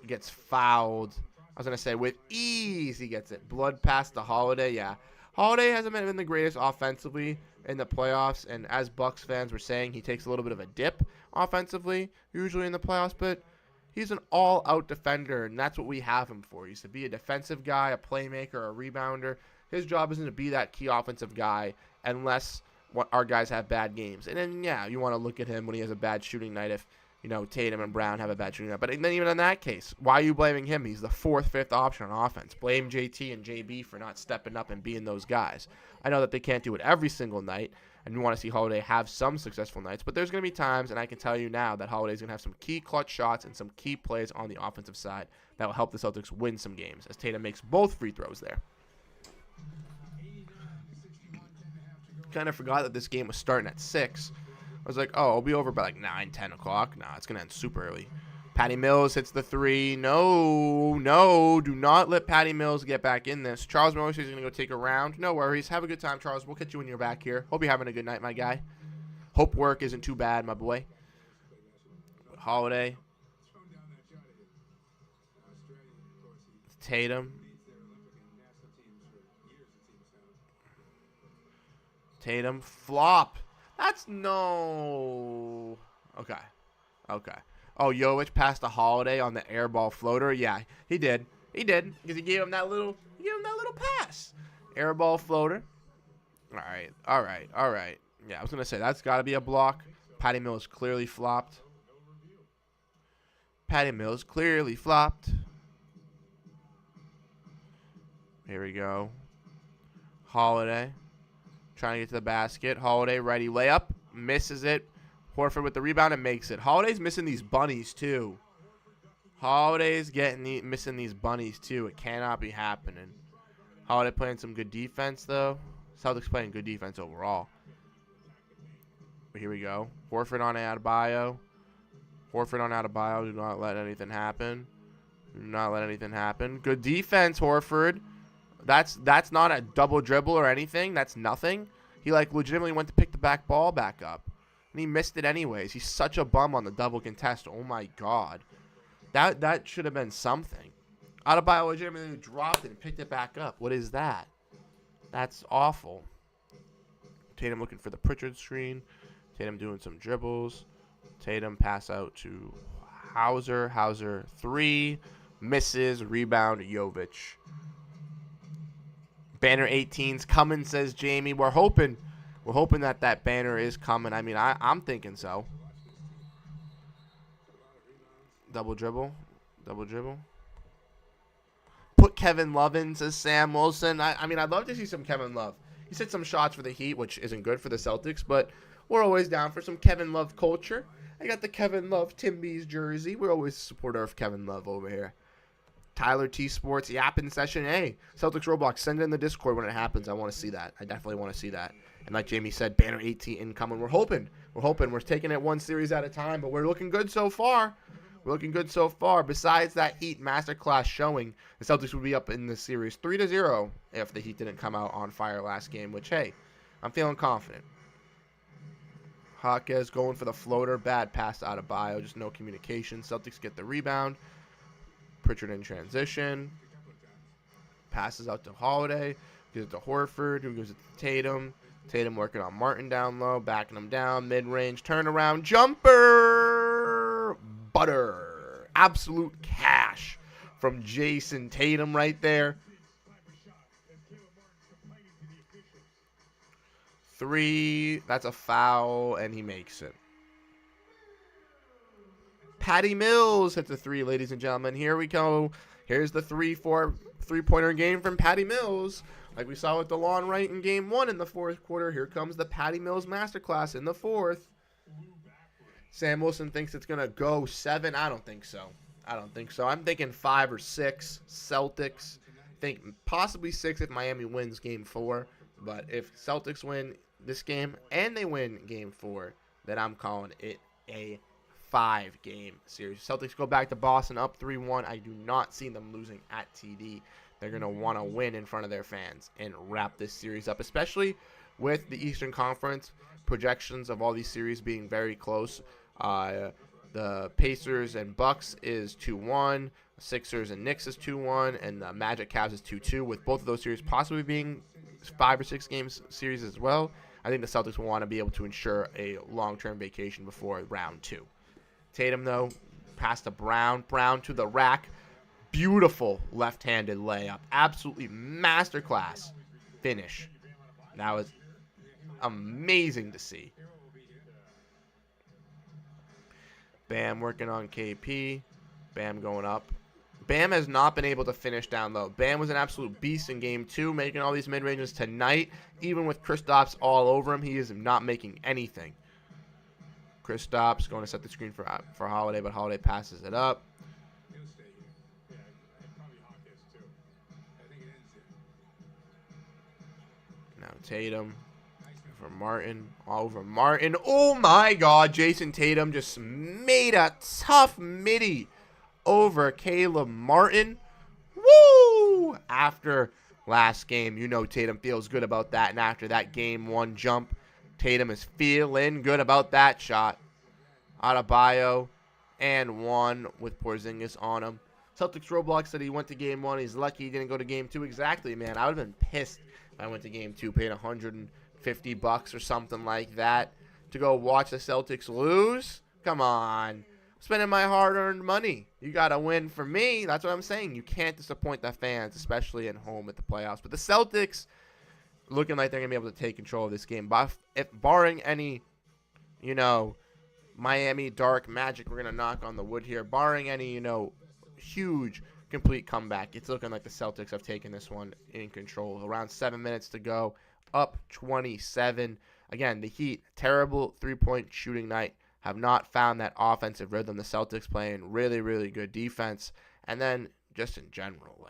[SPEAKER 1] Gets fouled. I was going to say with ease he gets it. Blood past the Holiday. Yeah. Holiday hasn't been the greatest offensively in the playoffs. And as Bucks fans were saying, he takes a little bit of a dip offensively usually in the playoffs. But he's an all-out defender, and that's what we have him for. He's to be a defensive guy, a playmaker, a rebounder. His job isn't to be that key offensive guy unless our guys have bad games. And then, yeah, you want to look at him when he has a bad shooting night if, you know, Tatum and Brown have a bad shooting night. But then even in that case, why are you blaming him? He's the fourth, fifth option on offense. Blame JT and JB for not stepping up and being those guys. I know that they can't do it every single night, and we want to see Holiday have some successful nights. But there's going to be times, and I can tell you now, that Holiday's going to have some key clutch shots and some key plays on the offensive side that will help the Celtics win some games, as Tatum makes both free throws there. Kind of forgot that this game was starting at 6. I was like, oh, I'll be over by like 9, 10 o'clock. Nah, it's going to end super early. Patty Mills hits the 3. No, no, do not let Patty Mills get back in this. Charles Miller says he's going to go take a round. No worries. Have a good time, Charles. We'll catch you when you're back here. Hope you're having a good night, my guy. Hope work isn't too bad, my boy. Holiday. Tatum. Tatum. Flop. That's no. Okay. Okay. Oh, Jovic passed the Holiday on the air ball floater. Yeah, he did. He did because he gave him that little. Pass. Air ball floater. All right. All right. All right. Yeah, I was gonna say that's got to be a block. Patty Mills clearly flopped. Patty Mills clearly flopped. Here we go. Holiday. Trying to get to the basket. Holiday, ready layup. Misses it. Horford with the rebound and makes it. Holiday's missing these bunnies, too. Holiday's missing these bunnies, too. It cannot be happening. Holiday playing some good defense, though. Celtics playing good defense overall. But here we go. Horford on Adebayo. Horford on Adebayo. Do not let anything happen. Do not let anything happen. Good defense, Horford. That's not a double dribble or anything. That's nothing. He, like, legitimately went to pick the ball back up. And he missed it anyways. He's such a bum on the double contest. Oh, my God. That should have been something. Adebayo legitimately dropped it and picked it back up. What is that? That's awful. Tatum looking for the Pritchard screen. Tatum doing some dribbles. Tatum pass out to Hauser. Hauser 3. Misses. Rebound. Jovic. Banner 18's coming, says Jamie. We're hoping that banner is coming. I mean, I'm thinking so. Double dribble. Double dribble. Put Kevin Love in, says Sam Wilson. I mean, I'd love to see some Kevin Love. He hit some shots for the Heat, which isn't good for the Celtics, but we're always down for some Kevin Love culture. I got the Kevin Love Timbies jersey. We're always a supporter of Kevin Love over here. Tyler T Sports yapping session. Hey, Celtics Roblox, send it in the Discord when it happens. I want to see that. I definitely want to see that. And like Jamie said, banner 18 incoming. We're hoping. We're taking it one series at a time, but we're looking good so far. We're looking good so far. Besides that Heat masterclass showing, the Celtics would be up in this series 3-0 if the Heat didn't come out on fire last game, which, hey, I'm feeling confident. Jaquez going for the floater. Bad pass out of Bio. Just no communication. Celtics get the rebound. Pritchard in transition. Passes out to Holiday. Gives it to Horford, who gives it to Tatum. Tatum working on Martin down low. Backing him down. Mid-range. Turnaround. Jumper. Butter. Absolute cash from Jason Tatum right there. 3. That's a foul, and he makes it. Patty Mills hits a 3, ladies and gentlemen. Here we go. Here's the 3-pointer game from Patty Mills. Like we saw with DeLon Wright in Game 1 in the fourth quarter. Here comes the Patty Mills masterclass in the fourth. Sam Wilson thinks it's going to go 7. I don't think so. I'm thinking 5 or 6 Celtics. I think possibly 6 if Miami wins Game 4. But if Celtics win this game and they win Game 4, then I'm calling it a 5-game series. Celtics go back to Boston up 3-1. I do not see them losing at TD. They're going to want to win in front of their fans and wrap this series up, especially with the Eastern Conference projections of all these series being very close. The Pacers and Bucks is 2-1. Sixers and Knicks is 2-1. And the Magic Cavs is 2-2, with both of those series possibly being 5 or 6 games series as well. I think the Celtics will want to be able to ensure a long-term vacation before round 2. Tatum, though, passed to Brown. Brown to the rack. Beautiful left-handed layup. Absolutely masterclass finish. That was amazing to see. Bam working on KP. Bam going up. Bam has not been able to finish down low. Bam was an absolute beast in Game 2, making all these mid-ranges tonight. Even with Kristaps all over him, he is not making anything. Kristaps going to set the screen for Holiday, but Holiday passes it up. Now Tatum Over Martin. Oh my God, Jason Tatum just made a tough midi over Caleb Martin. Woo! After last game, you know Tatum feels good about that. And after that game one jump, Tatum is feeling good about that shot. Adebayo and one with Porzingis on him. Celtics Roblox said he went to game one. He's lucky he didn't go to game two. Exactly, man. I would have been pissed if I went to game two, paid $150 or something like that to go watch the Celtics lose. Come on. Spending my hard-earned money. You got to win for me. That's what I'm saying. You can't disappoint the fans, especially at home at the playoffs. But the Celtics looking like they're going to be able to take control of this game. If barring any, Miami dark magic, we're going to knock on the wood here. Barring any, huge complete comeback, it's looking like the Celtics have taken this one in control. Around 7 minutes to go. Up 27. Again, the Heat, terrible three-point shooting night. Have not found that offensive rhythm. The Celtics playing really, really good defense. And then just in general,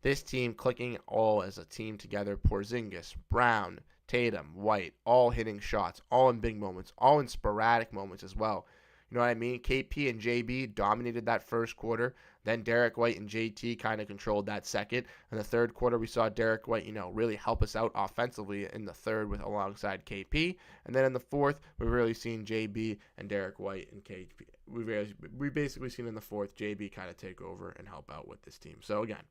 [SPEAKER 1] this team clicking all as a team together. Porzingis, Brown, Tatum, White, all hitting shots, all in big moments, all in sporadic moments as well. You know what I mean? KP and JB dominated that first quarter. Then Derek White and JT kind of controlled that second. In the third quarter, we saw Derek White, really help us out offensively in the third alongside KP. And then in the fourth, we've really seen JB and Derek White and KP. We've basically seen in the fourth JB kind of take over and help out with this team. So again,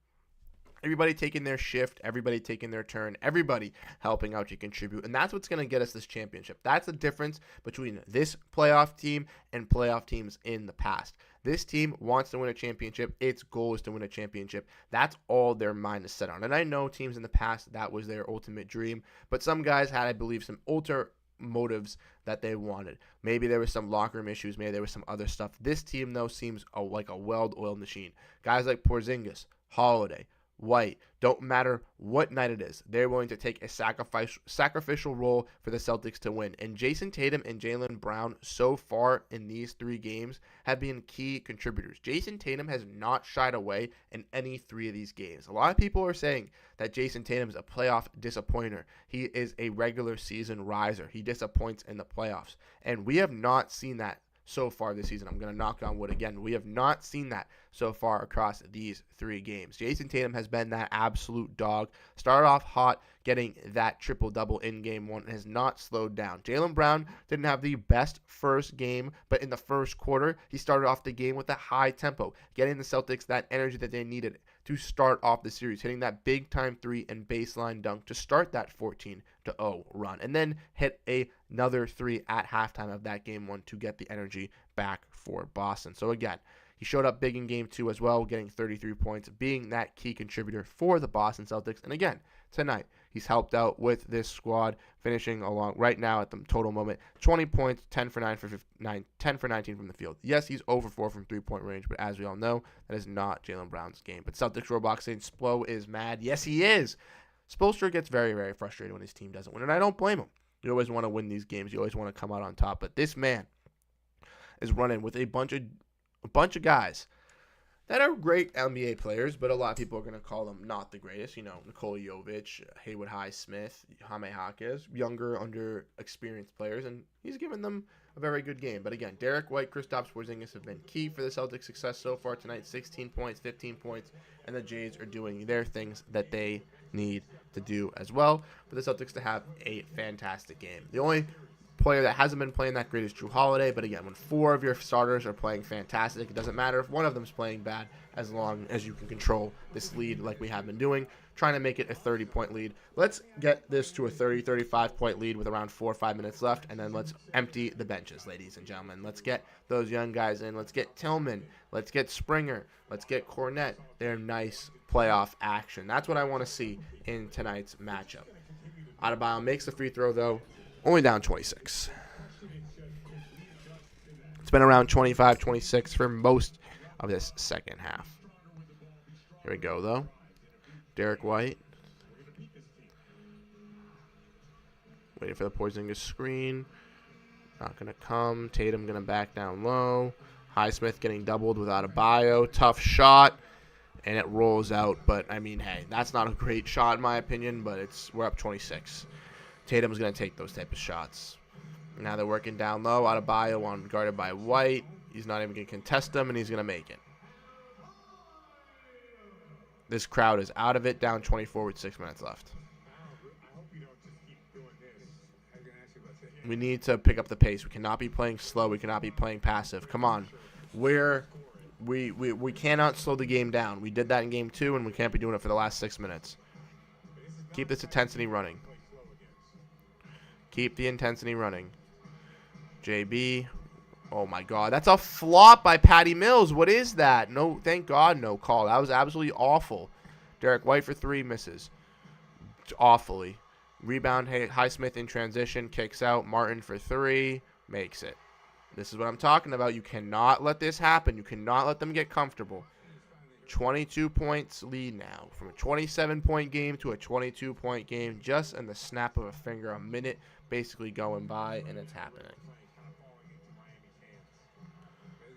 [SPEAKER 1] everybody taking their shift, everybody taking their turn, everybody helping out to contribute. And that's what's going to get us this championship. That's the difference between this playoff team and playoff teams in the past. This team wants to win a championship. Its goal is to win a championship. That's all their mind is set on. And I know teams in the past, that was their ultimate dream. But some guys had, I believe, some ultra motives that they wanted. Maybe there was some locker room issues. Maybe there was some other stuff. This team, though, seems like a well-oiled machine. Guys like Porzingis, Holiday, White, don't matter what night it is, they're willing to take a sacrificial role for the Celtics to win. And Jason Tatum and Jaylen Brown so far in these 3 games have been key contributors. Jason Tatum has not shied away in any 3 of these games. A lot of people are saying that Jason Tatum is a playoff disappointer. He is a regular season riser. He disappoints in the playoffs. And we have not seen that so far this season. I'm going to knock on wood again. We have not seen that so far across these 3 games. Jason Tatum has been that absolute dog. Started off hot, getting that triple-double in game 1, and has not slowed down. Jaylen Brown didn't have the best first game, but in the first quarter, he started off the game with a high tempo, getting the Celtics that energy that they needed to start off the series, hitting that big-time 3 and baseline dunk to start that 14-0 run, and then hit another 3 at halftime of that game 1 to get the energy back for Boston. So again, he showed up big in game 2 as well, getting 33 points, being that key contributor for the Boston Celtics. And again, tonight, he's helped out with this squad, finishing along right now at the total moment, 20 points, 10 for 19 from the field. Yes, he's over 4 from three-point range, but as we all know, that is not Jaylen Brown's game. But Celtics Roblox saying Splo is mad. Yes, he is. Spoelstra gets very, very frustrated when his team doesn't win, and I don't blame him. You always want to win these games. You always want to come out on top. But this man is running with a bunch of guys that are great NBA players, but a lot of people are going to call them not the greatest. Nikola Jovic, Haywood Highsmith, Jaime Jaquez, younger, under-experienced players, and he's given them a very good game. But again, Derek White, Kristaps Porzingis have been key for the Celtics' success so far tonight. 16 points, 15 points, and the Jays are doing their things that they need to do as well for the Celtics to have a fantastic game. The only player that hasn't been playing that great is Jrue Holiday, but again, when 4 of your starters are playing fantastic, it doesn't matter if one of them is playing bad, as long as you can control this lead like we have been doing, trying to make it a 30-point lead. Let's get this to a 30, 35-point lead with around 4 or 5 minutes left, and then let's empty the benches, ladies and gentlemen. Let's get those young guys in. Let's get Tillman. Let's get Springer. Let's get Cornette. They're nice playoff action. That's what I want to see in tonight's matchup. Adebayo makes the free throw, though. Only down 26. It's been around 25, 26 for most of this second half. Here we go, though. Derek White. Waiting for the Porzingis screen. Not going to come. Tatum going to back down low. Highsmith getting doubled with Adebayo. Tough shot. And it rolls out. But, hey, that's not a great shot in my opinion. But we're up 26. Tatum's going to take those type of shots. Now they're working down low. Adebayo on guarded by White. He's not even going to contest them, and he's going to make it. This crowd is out of it, down 24 with 6 minutes left. We need to pick up the pace. We cannot be playing slow. We cannot be playing passive. Come on. We cannot slow the game down. We did that in game 2, and we can't be doing it for the last 6 minutes. Keep this intensity running. Keep the intensity running. JB. Oh, my God. That's a flop by Patty Mills. What is that? No, thank God, no call. That was absolutely awful. Derek White for 3, misses. Awfully. Rebound, Highsmith in transition, kicks out. Martin for 3, makes it. This is what I'm talking about. You cannot let this happen. You cannot let them get comfortable. 22 points lead now. From a 27-point game to a 22-point game, just in the snap of a finger. A minute basically going by, and it's happening.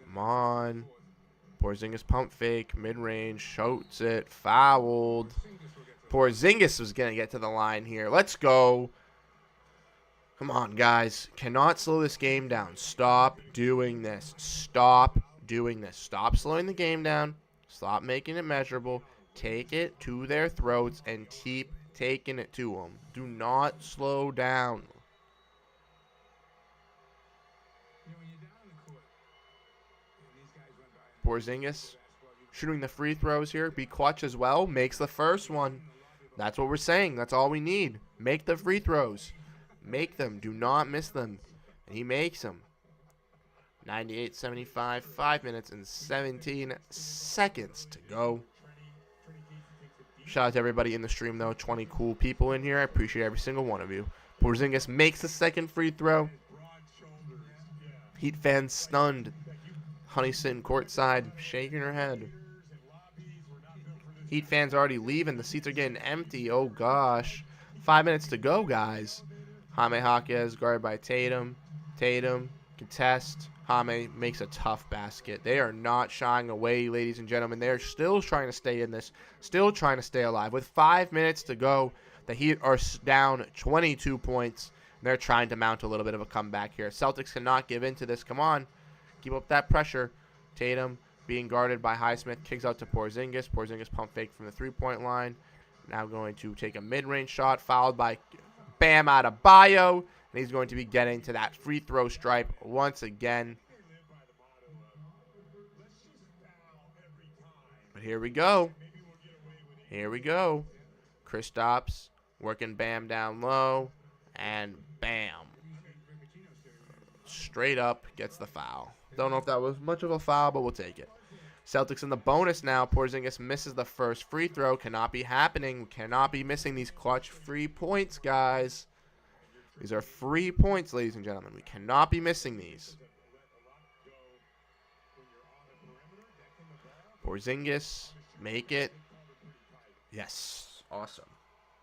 [SPEAKER 1] Come on. Porzingis pump fake, mid-range, shoots it, fouled. Porzingis was going to get to the line here. Let's go. Come on, guys. Cannot slow this game down. Stop doing this. Stop doing this. Stop slowing the game down. Stop making it measurable. Take it to their throats and keep taking it to them. Do not slow down. Porzingis shooting the free throws here. Be clutch as well. Makes the first one. That's what we're saying. That's all we need. Make the free throws. Make them. Do not miss them. And he makes them. 98-75. 5 minutes and 17 seconds to go. Shout out to everybody in the stream, though. 20 cool people in here. I appreciate every single one of you. Porzingis makes the second free throw. Heat fans stunned. Honey sitting courtside, shaking her head. Heat fans already leaving. The seats are getting empty. Oh, gosh. 5 minutes to go, guys. Jaime Jaquez guarded by Tatum. Tatum, contest. Jaime makes a tough basket. They are not shying away, ladies and gentlemen. They are still trying to stay in this. Still trying to stay alive. With 5 minutes to go, the Heat are down 22 points. They're trying to mount a little bit of a comeback here. Celtics cannot give in to this. Come on. Keep up that pressure. Tatum being guarded by Highsmith. Kicks out to Porzingis. Porzingis pump fake from the three-point line. Now going to take a mid-range shot. Fouled by Bam Adebayo. And he's going to be getting to that free throw stripe once again. But here we go. Here we go. Kristaps working Bam down low. And bam. Straight up gets the foul. Don't know if that was much of a foul, but we'll take it. Celtics in the bonus now. Porzingis misses the first free throw. Cannot be happening. Cannot be missing these clutch free points, guys. These are free points, ladies and gentlemen. We cannot be missing these. Porzingis, make it. Yes. Awesome.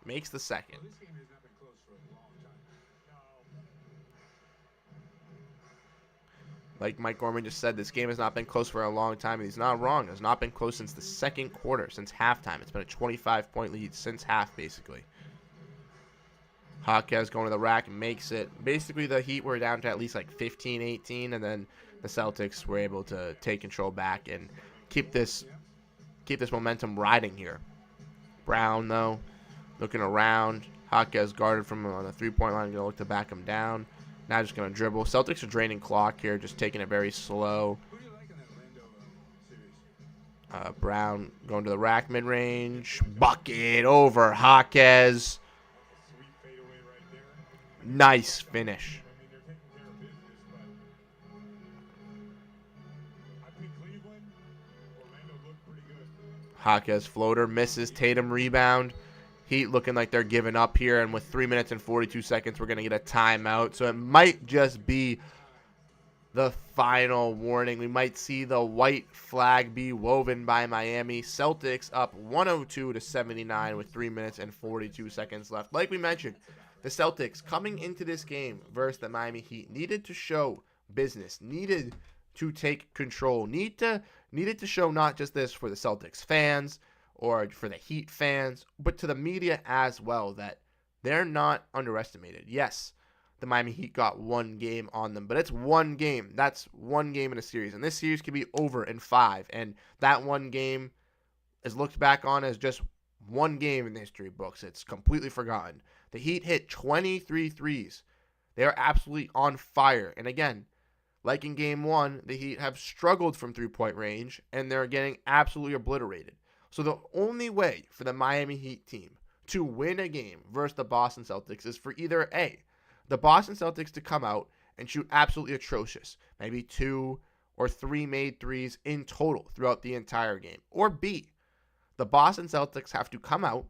[SPEAKER 1] Makes the second. Like Mike Gorman just said, this game has not been close for a long time, and he's not wrong. It has not been close since the second quarter, since halftime. It's been a 25-point lead since half, basically. Jaquez going to the rack and makes it. Basically, the Heat were down to at least like 15-18, and then the Celtics were able to take control back and keep this momentum riding here. Brown, though, looking around. Jaquez guarded from on the three-point line, going to look to back him down. Now just going to dribble. Celtics are draining clock here, just taking it very slow. Brown going to the rack mid-range. Bucket over Jaquez. Nice finish. Jaquez floater misses. Tatum rebound. Heat looking like they're giving up here, and with 3 minutes and 42 seconds, we're going to get a timeout. So it might just be the final warning. We might see the white flag be woven by Miami. Celtics up 102-79 with 3 minutes and 42 seconds left. Like we mentioned, the Celtics coming into this game versus the Miami Heat needed to show business, needed to take control, needed to show not just this for the Celtics fans or for the Heat fans, but to the media as well, that They're not underestimated. Yes, the Miami Heat got one game on them, but it's one game. That's one game in a series. And this series could be over in 5. And that one game is looked back on as just one game in the history books. It's completely forgotten. The Heat hit 23 threes. They are absolutely on fire. And again, like in game 1, the Heat have struggled from three-point range, and they're getting absolutely obliterated. So the only way for the Miami Heat team to win a game versus the Boston Celtics is for either A, the Boston Celtics to come out and shoot absolutely atrocious, maybe 2 or 3 made threes in total throughout the entire game, or B, the Boston Celtics have to come out,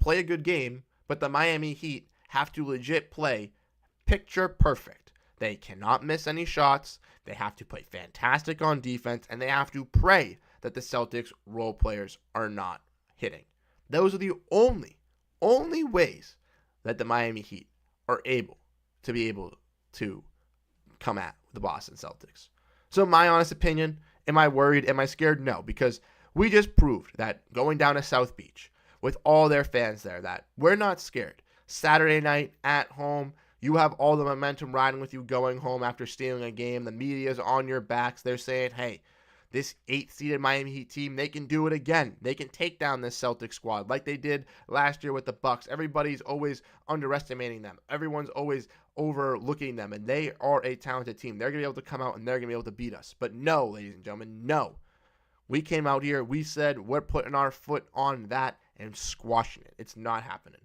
[SPEAKER 1] play a good game, but the Miami Heat have to legit play picture perfect. They cannot miss any shots. They have to play fantastic on defense, and they have to pray that the Celtics role players are not hitting. Those are the only ways that the Miami Heat are able to come at the Boston Celtics. So my honest opinion, am I worried? Am I scared? No, because we just proved that going down to South Beach with all their fans there that we're not scared. Saturday night at home, you have all the momentum riding with you going home after stealing a game. The media's on your backs. They're saying, hey, this 8th-seeded Miami Heat team, they can do it again. They can take down this Celtics squad like they did last year with the Bucks. Everybody's always underestimating them. Everyone's always overlooking them, and they are a talented team. They're going to be able to come out, and they're going to be able to beat us. But no, ladies and gentlemen, no. We came out here. We said we're putting our foot on that and squashing it. It's not happening.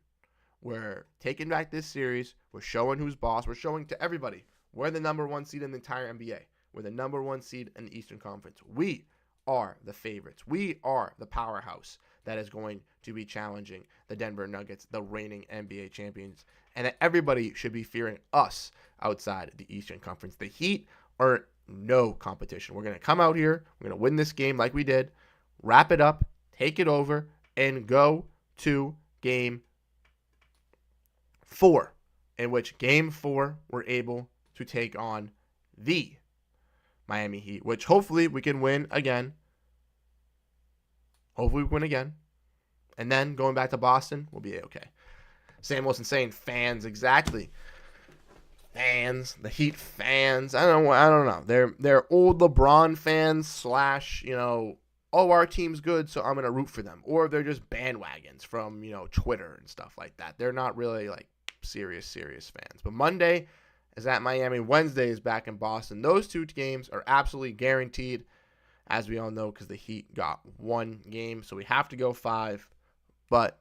[SPEAKER 1] We're taking back this series. We're showing who's boss. We're showing to everybody we're the number 1 seed in the entire NBA. We're the number 1 seed in the Eastern Conference. We are the favorites. We are the powerhouse that is going to be challenging the Denver Nuggets, the reigning NBA champions, and that everybody should be fearing us outside the Eastern Conference. The Heat are no competition. We're going to come out here. We're going to win this game like we did, wrap it up, take it over, and go to Game 4, in which Game 4 we're able to take on the Miami Heat, which hopefully we can win again. Hopefully we win again. And then going back to Boston, we'll be okay. Sam Wilson saying fans, exactly. Fans, the Heat fans. I don't know. They're old LeBron fans / oh, our team's good, so I'm gonna root for them. Or they're just bandwagons from, Twitter and stuff like that. They're not really like serious fans. But Monday is at Miami. Wednesday is back in Boston. Those 2 games are absolutely guaranteed, as we all know, because the Heat got 1 game. So we have to go 5. But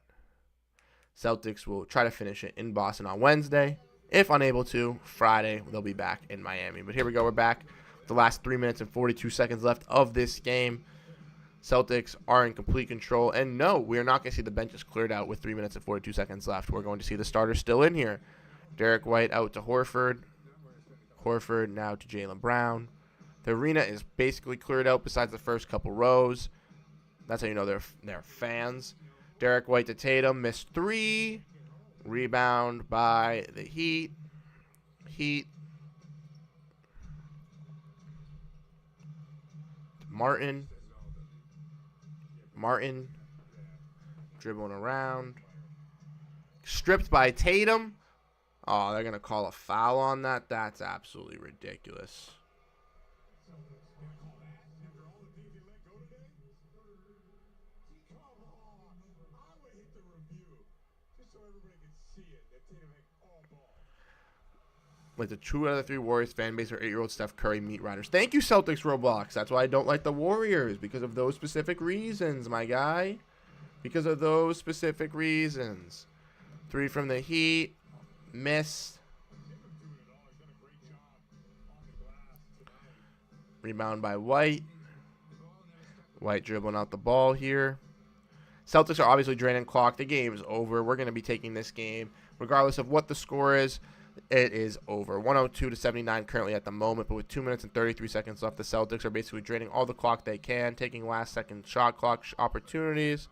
[SPEAKER 1] Celtics will try to finish it in Boston on Wednesday. If unable to, Friday, they'll be back in Miami. But here we go. We're back. The last 3 minutes and 42 seconds left of this game. Celtics are in complete control. And no, we are not going to see the benches cleared out with 3 minutes and 42 seconds left. We're going to see the starters still in here. Derek White out to Horford. Horford now to Jaylen Brown. The arena is basically cleared out besides the first couple rows. That's how you know they're fans. Derek White to Tatum. Missed 3. Rebound by the Heat. Martin dribbling around. Stripped by Tatum. Oh, they're going to call a foul on that? That's absolutely ridiculous. Like the 2 out of the 3 Warriors fan base are 8-year-old Steph Curry meat riders. Thank you, Celtics Roblox. That's why I don't like the Warriors, because of those specific reasons, my guy. Because of those specific reasons. 3 from the Heat. Missed. Rebound by White. White dribbling out the ball here. Celtics are obviously draining clock. The game's over. We're going to be taking this game. Regardless of what the score is, it is over. 102-79 currently at the moment, but with 2 minutes and 33 seconds left, the Celtics are basically draining all the clock they can, taking last-second shot clock opportunities.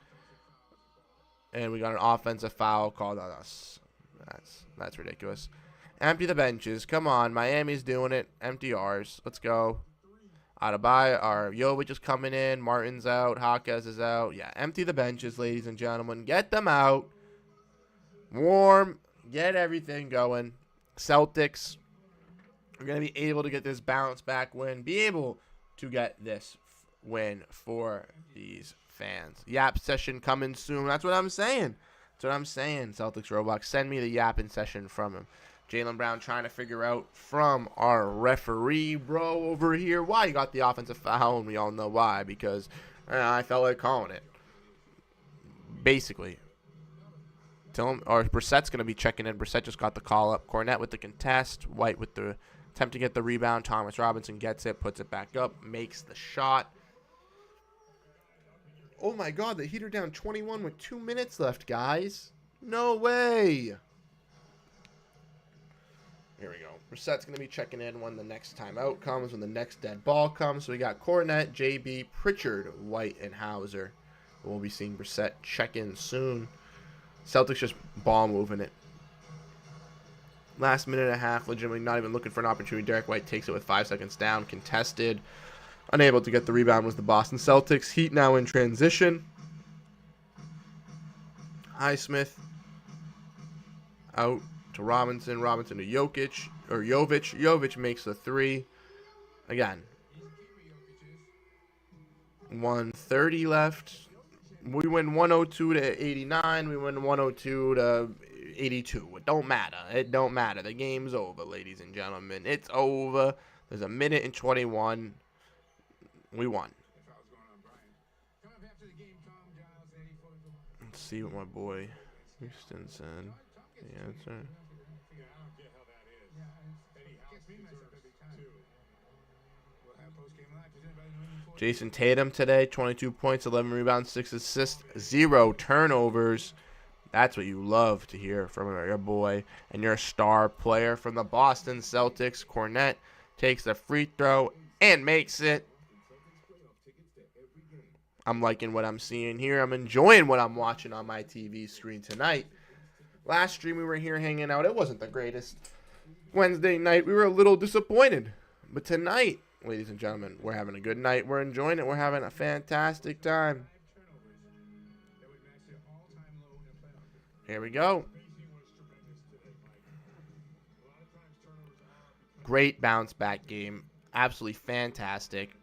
[SPEAKER 1] And we got an offensive foul called on us. That's ridiculous. Empty the benches. Come on. Miami's doing it. Empty ours. Let's go. Adebayo, or Jovic is coming in. Martin's out. Jaquez is out. Yeah, empty the benches, ladies and gentlemen. Get them out. Warm. Get everything going. Celtics are going to be able to get this bounce back win. Be able to get this win for these fans. Yap session coming soon. That's what I'm saying. That's what I'm saying, Celtics Roblox. Send me the yapping session from him. Jaylen Brown trying to figure out from our referee bro over here why he got the offensive foul, and we all know why, because I felt like calling it. Basically. Brissett's going to be checking in. Brissett just got the call up. Cornette with the contest. White with the attempt to get the rebound. Thomas Robinson gets it, puts it back up, makes the shot. Oh my God, the Heat are down 21 with 2 minutes left, guys. No way. Here we go. Brissett's going to be checking in when the next timeout comes, when the next dead ball comes. So we got Cornette, JB, Pritchard, White, and Hauser. We'll be seeing Brissett check in soon. Celtics just ball moving it. Last minute and a half, legitimately not even looking for an opportunity. Derek White takes it with 5 seconds down, contested. Unable to get the rebound was the Boston Celtics. Heat now in transition. Highsmith out to Robinson. Robinson to Jovic. Jovic makes the three. Again. 1:30 left. We win 102 to 89. We win 102 to 82. It don't matter. It don't matter. The game's over, ladies and gentlemen. It's over. There's a minute and 21. We won. Let's see what my boy Houston said. The answer. Jason Tatum today, 22 points, 11 rebounds, 6 assists, 0 turnovers. That's what you love to hear from your boy and your star player from the Boston Celtics. Cornette takes the free throw and makes it. I'm liking what I'm seeing here. I'm enjoying what I'm watching on my TV screen tonight. Last stream we were here hanging out. It wasn't the greatest. Wednesday night we were a little disappointed. But tonight, ladies and gentlemen, we're having a good night. We're enjoying it. We're having a fantastic time. Here we go. Great bounce back game. Absolutely fantastic.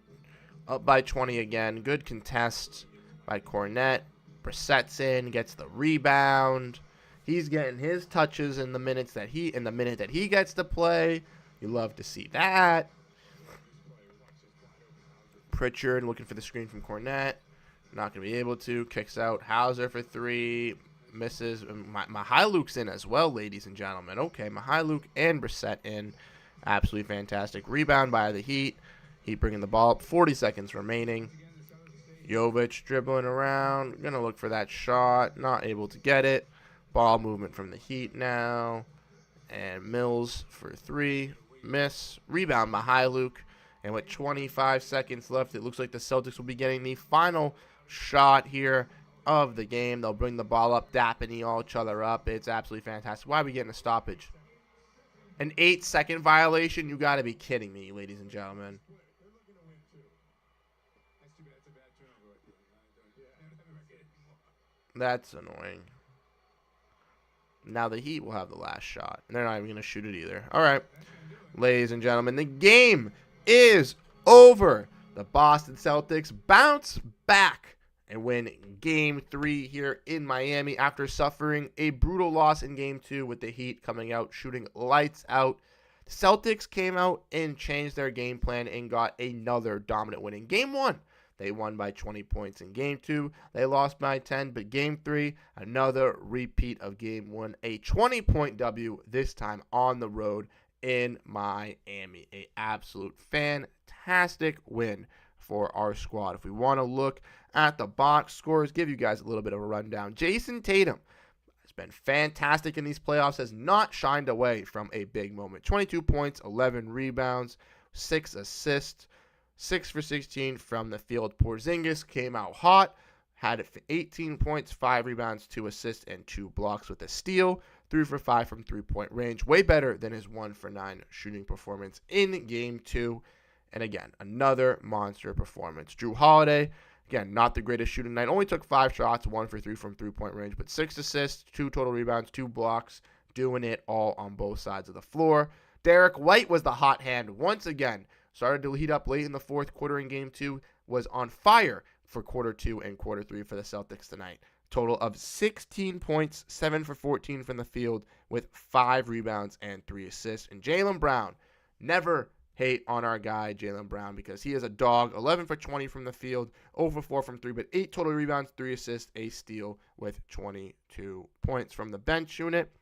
[SPEAKER 1] Up by 20 again. Good contest by Cornette. Brissett's in, gets the rebound. He's getting his touches in the minute that he gets to play. You love to see that. Pritchard looking for the screen from Cornette. Not going to be able to. Kicks out. Hauser for three. Misses. Mihailuk's in as well, ladies and gentlemen. Okay, Mihailuk and Brissett in. Absolutely fantastic. Rebound by the Heat. Heat bringing the ball up. 40 seconds remaining. Jovic dribbling around. Going to look for that shot. Not able to get it. Ball movement from the Heat now. And Mills for three. Miss. Rebound Mihailuk. And with 25 seconds left, it looks like the Celtics will be getting the final shot here of the game. They'll bring the ball up, dapping each other up. It's absolutely fantastic. Why are we getting a stoppage? An 8-second violation? You got to be kidding me, ladies and gentlemen. That's annoying. Now the Heat will have the last shot. And they're not even going to shoot it either. All right. Ladies and gentlemen, the game is over. The Boston Celtics bounce back and win Game 3 here in Miami after suffering a brutal loss in Game 2 with the Heat coming out shooting lights out. The Celtics came out and changed their game plan and got another dominant win in Game 1. They won by 20 points in Game 2. They lost by 10, but Game 3, another repeat of Game 1. A 20-point W, this time on the road in Miami. A absolute fantastic win for our squad. If we want to look at the box scores, give you guys a little bit of a rundown. Jason Tatum has been fantastic in these playoffs, has not shined away from a big moment. 22 points, 11 rebounds, 6 assists, 6 for 16 from the field. Porzingis came out hot, had 18 points, 5 rebounds, 2 assists, and 2 blocks with a steal. 3 for 5 from three-point range. Way better than his 1 for 9 shooting performance in Game 2. And again, another monster performance. Drew Holiday, again, not the greatest shooting night. Only took 5 shots, 1 for 3 from three-point range, but 6 assists, 2 total rebounds, 2 blocks, doing it all on both sides of the floor. Derek White was the hot hand once again. Started to heat up late in the fourth quarter in Game 2, was on fire for Quarter 2 and Quarter 3 for the Celtics tonight. Total of 16 points, 7 for 14 from the field with 5 rebounds and 3 assists. And Jaylen Brown, never hate on our guy Jaylen Brown because he is a dog. 11 for 20 from the field, 0 for 4 from 3, but 8 total rebounds, 3 assists, a steal with 22 points from the bench unit.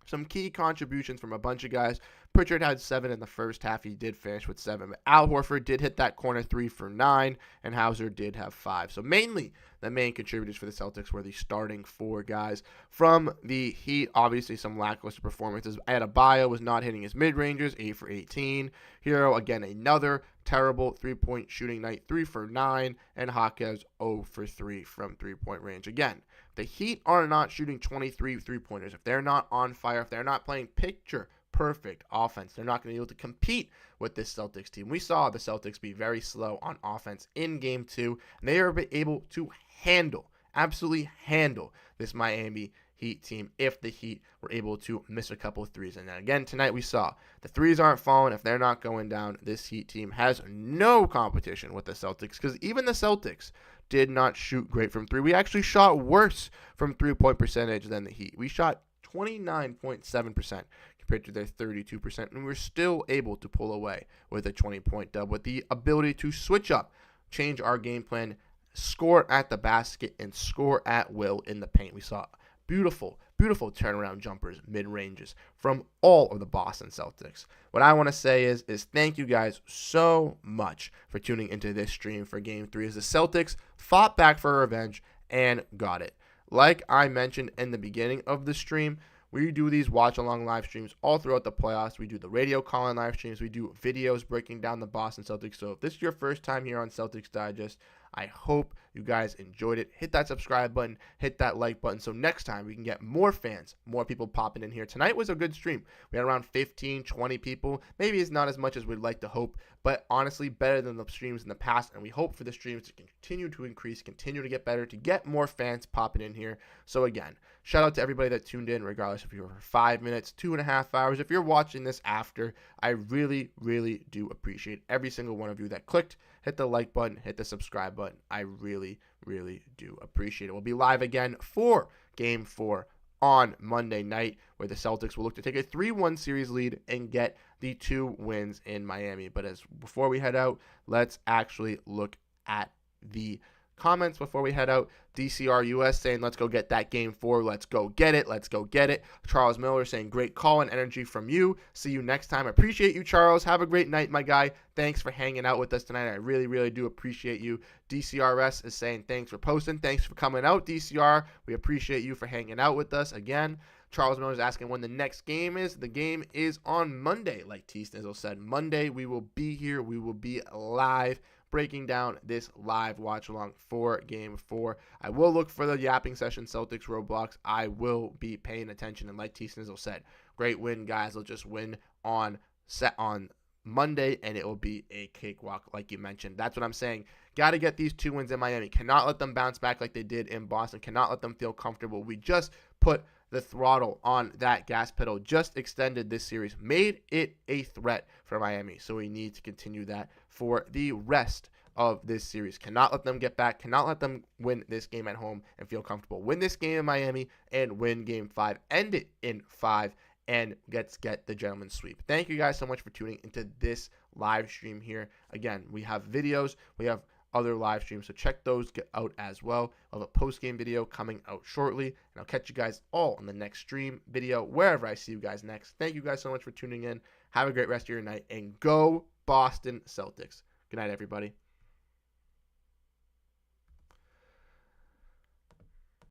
[SPEAKER 1] Some key contributions from a bunch of guys. Pritchard had 7 in the first half. He did finish with 7. But Al Horford did hit that corner 3 for 9, and Hauser did have 5. So mainly the main contributors for the Celtics were the starting 4 guys. From the Heat, obviously some lackluster performances. Adebayo was not hitting his mid-rangers, 8 for 18. Hero, again, another terrible three-point shooting night, 3 for 9. And Jaquez, 0 for 3 from three-point range. Again, the Heat are not shooting 23 three-pointers. If they're not on fire, if they're not playing picture-perfect offense, they're not going to be able to compete with this Celtics team. We saw the Celtics be very slow on offense in Game 2, and they were able to absolutely handle this Miami Heat team if the Heat were able to miss a couple of threes. And then again, tonight we saw the threes aren't falling. If they're not going down, this Heat team has no competition with the Celtics because even the Celtics did not shoot great from 3. We actually shot worse from 3-point percentage than the Heat. We shot 29.7% compared to their 32%, and we were still able to pull away with a 20-point dub with the ability to switch up, change our game plan, score at the basket, and score at will in the paint. We saw beautiful turnaround jumpers, mid-ranges from all of the Boston Celtics. What I want to say is thank you guys so much for tuning into this stream for Game 3 as the Celtics fought back for revenge and got it. Like I mentioned in the beginning of the stream, we do these watch-along live streams all throughout the playoffs. We do the radio call-in live streams. We do videos breaking down the Boston Celtics. So if this is your first time here on Celtics Digest, I hope you guys enjoyed it. Hit that subscribe button, hit that like button, so next time we can get more fans, more people popping in here. Tonight was a good stream. We had around 15, 20 people. Maybe it's not as much as we'd like to hope, but honestly, better than the streams in the past, and we hope for the streams to continue to increase, continue to get better, to get more fans popping in here. So again, shout out to everybody that tuned in, regardless if you were for 5 minutes, 2.5 hours. If you're watching this after, I really, really do appreciate every single one of you that clicked, hit the like button, hit the subscribe button. I really, really do appreciate it. We'll be live again for Game 4 on Monday night, where the Celtics will look to take a 3-1 series lead and get the 2 wins in Miami. But before we head out, let's actually look at the comments before we head out. DCR US saying, let's go get that Game 4. Let's go get it. Let's go get it. Charles Miller saying, great call and energy from you. See you next time. Appreciate you, Charles. Have a great night, my guy. Thanks for hanging out with us tonight. I really, really do appreciate you. DCRS is saying, thanks for posting. Thanks for coming out, DCR. We appreciate you for hanging out with us again. Charles Miller is asking when the next game is. The game is on Monday, like T. Snizzle said. Monday, we will be here. We will be live, breaking down this live watch along for Game 4. I will look for the Yapping Session Celtics Roblox. I will be paying attention, and like T. Snizzle said, great win, guys. They'll just win on Monday, and it will be a cakewalk, like you mentioned. That's what I'm saying. Got to get these 2 wins in Miami. Cannot let them bounce back like they did in Boston. Cannot let them feel comfortable. We just put the throttle on that gas pedal, just extended this series, made it a threat for Miami. So we need to continue that for the rest of this series. Cannot let them get back. Cannot let them win this game at home and feel comfortable. Win this game in Miami and win Game 5. End it in 5 and get the gentleman's sweep. Thank you guys so much for tuning into this live stream here. Again, we have videos. We have other live streams, so check those out as well. I'll have a post-game video coming out shortly, and I'll catch you guys all on the next stream video, wherever I see you guys next. Thank you guys so much for tuning in. Have a great rest of your night, and go Boston Celtics. Good night, everybody.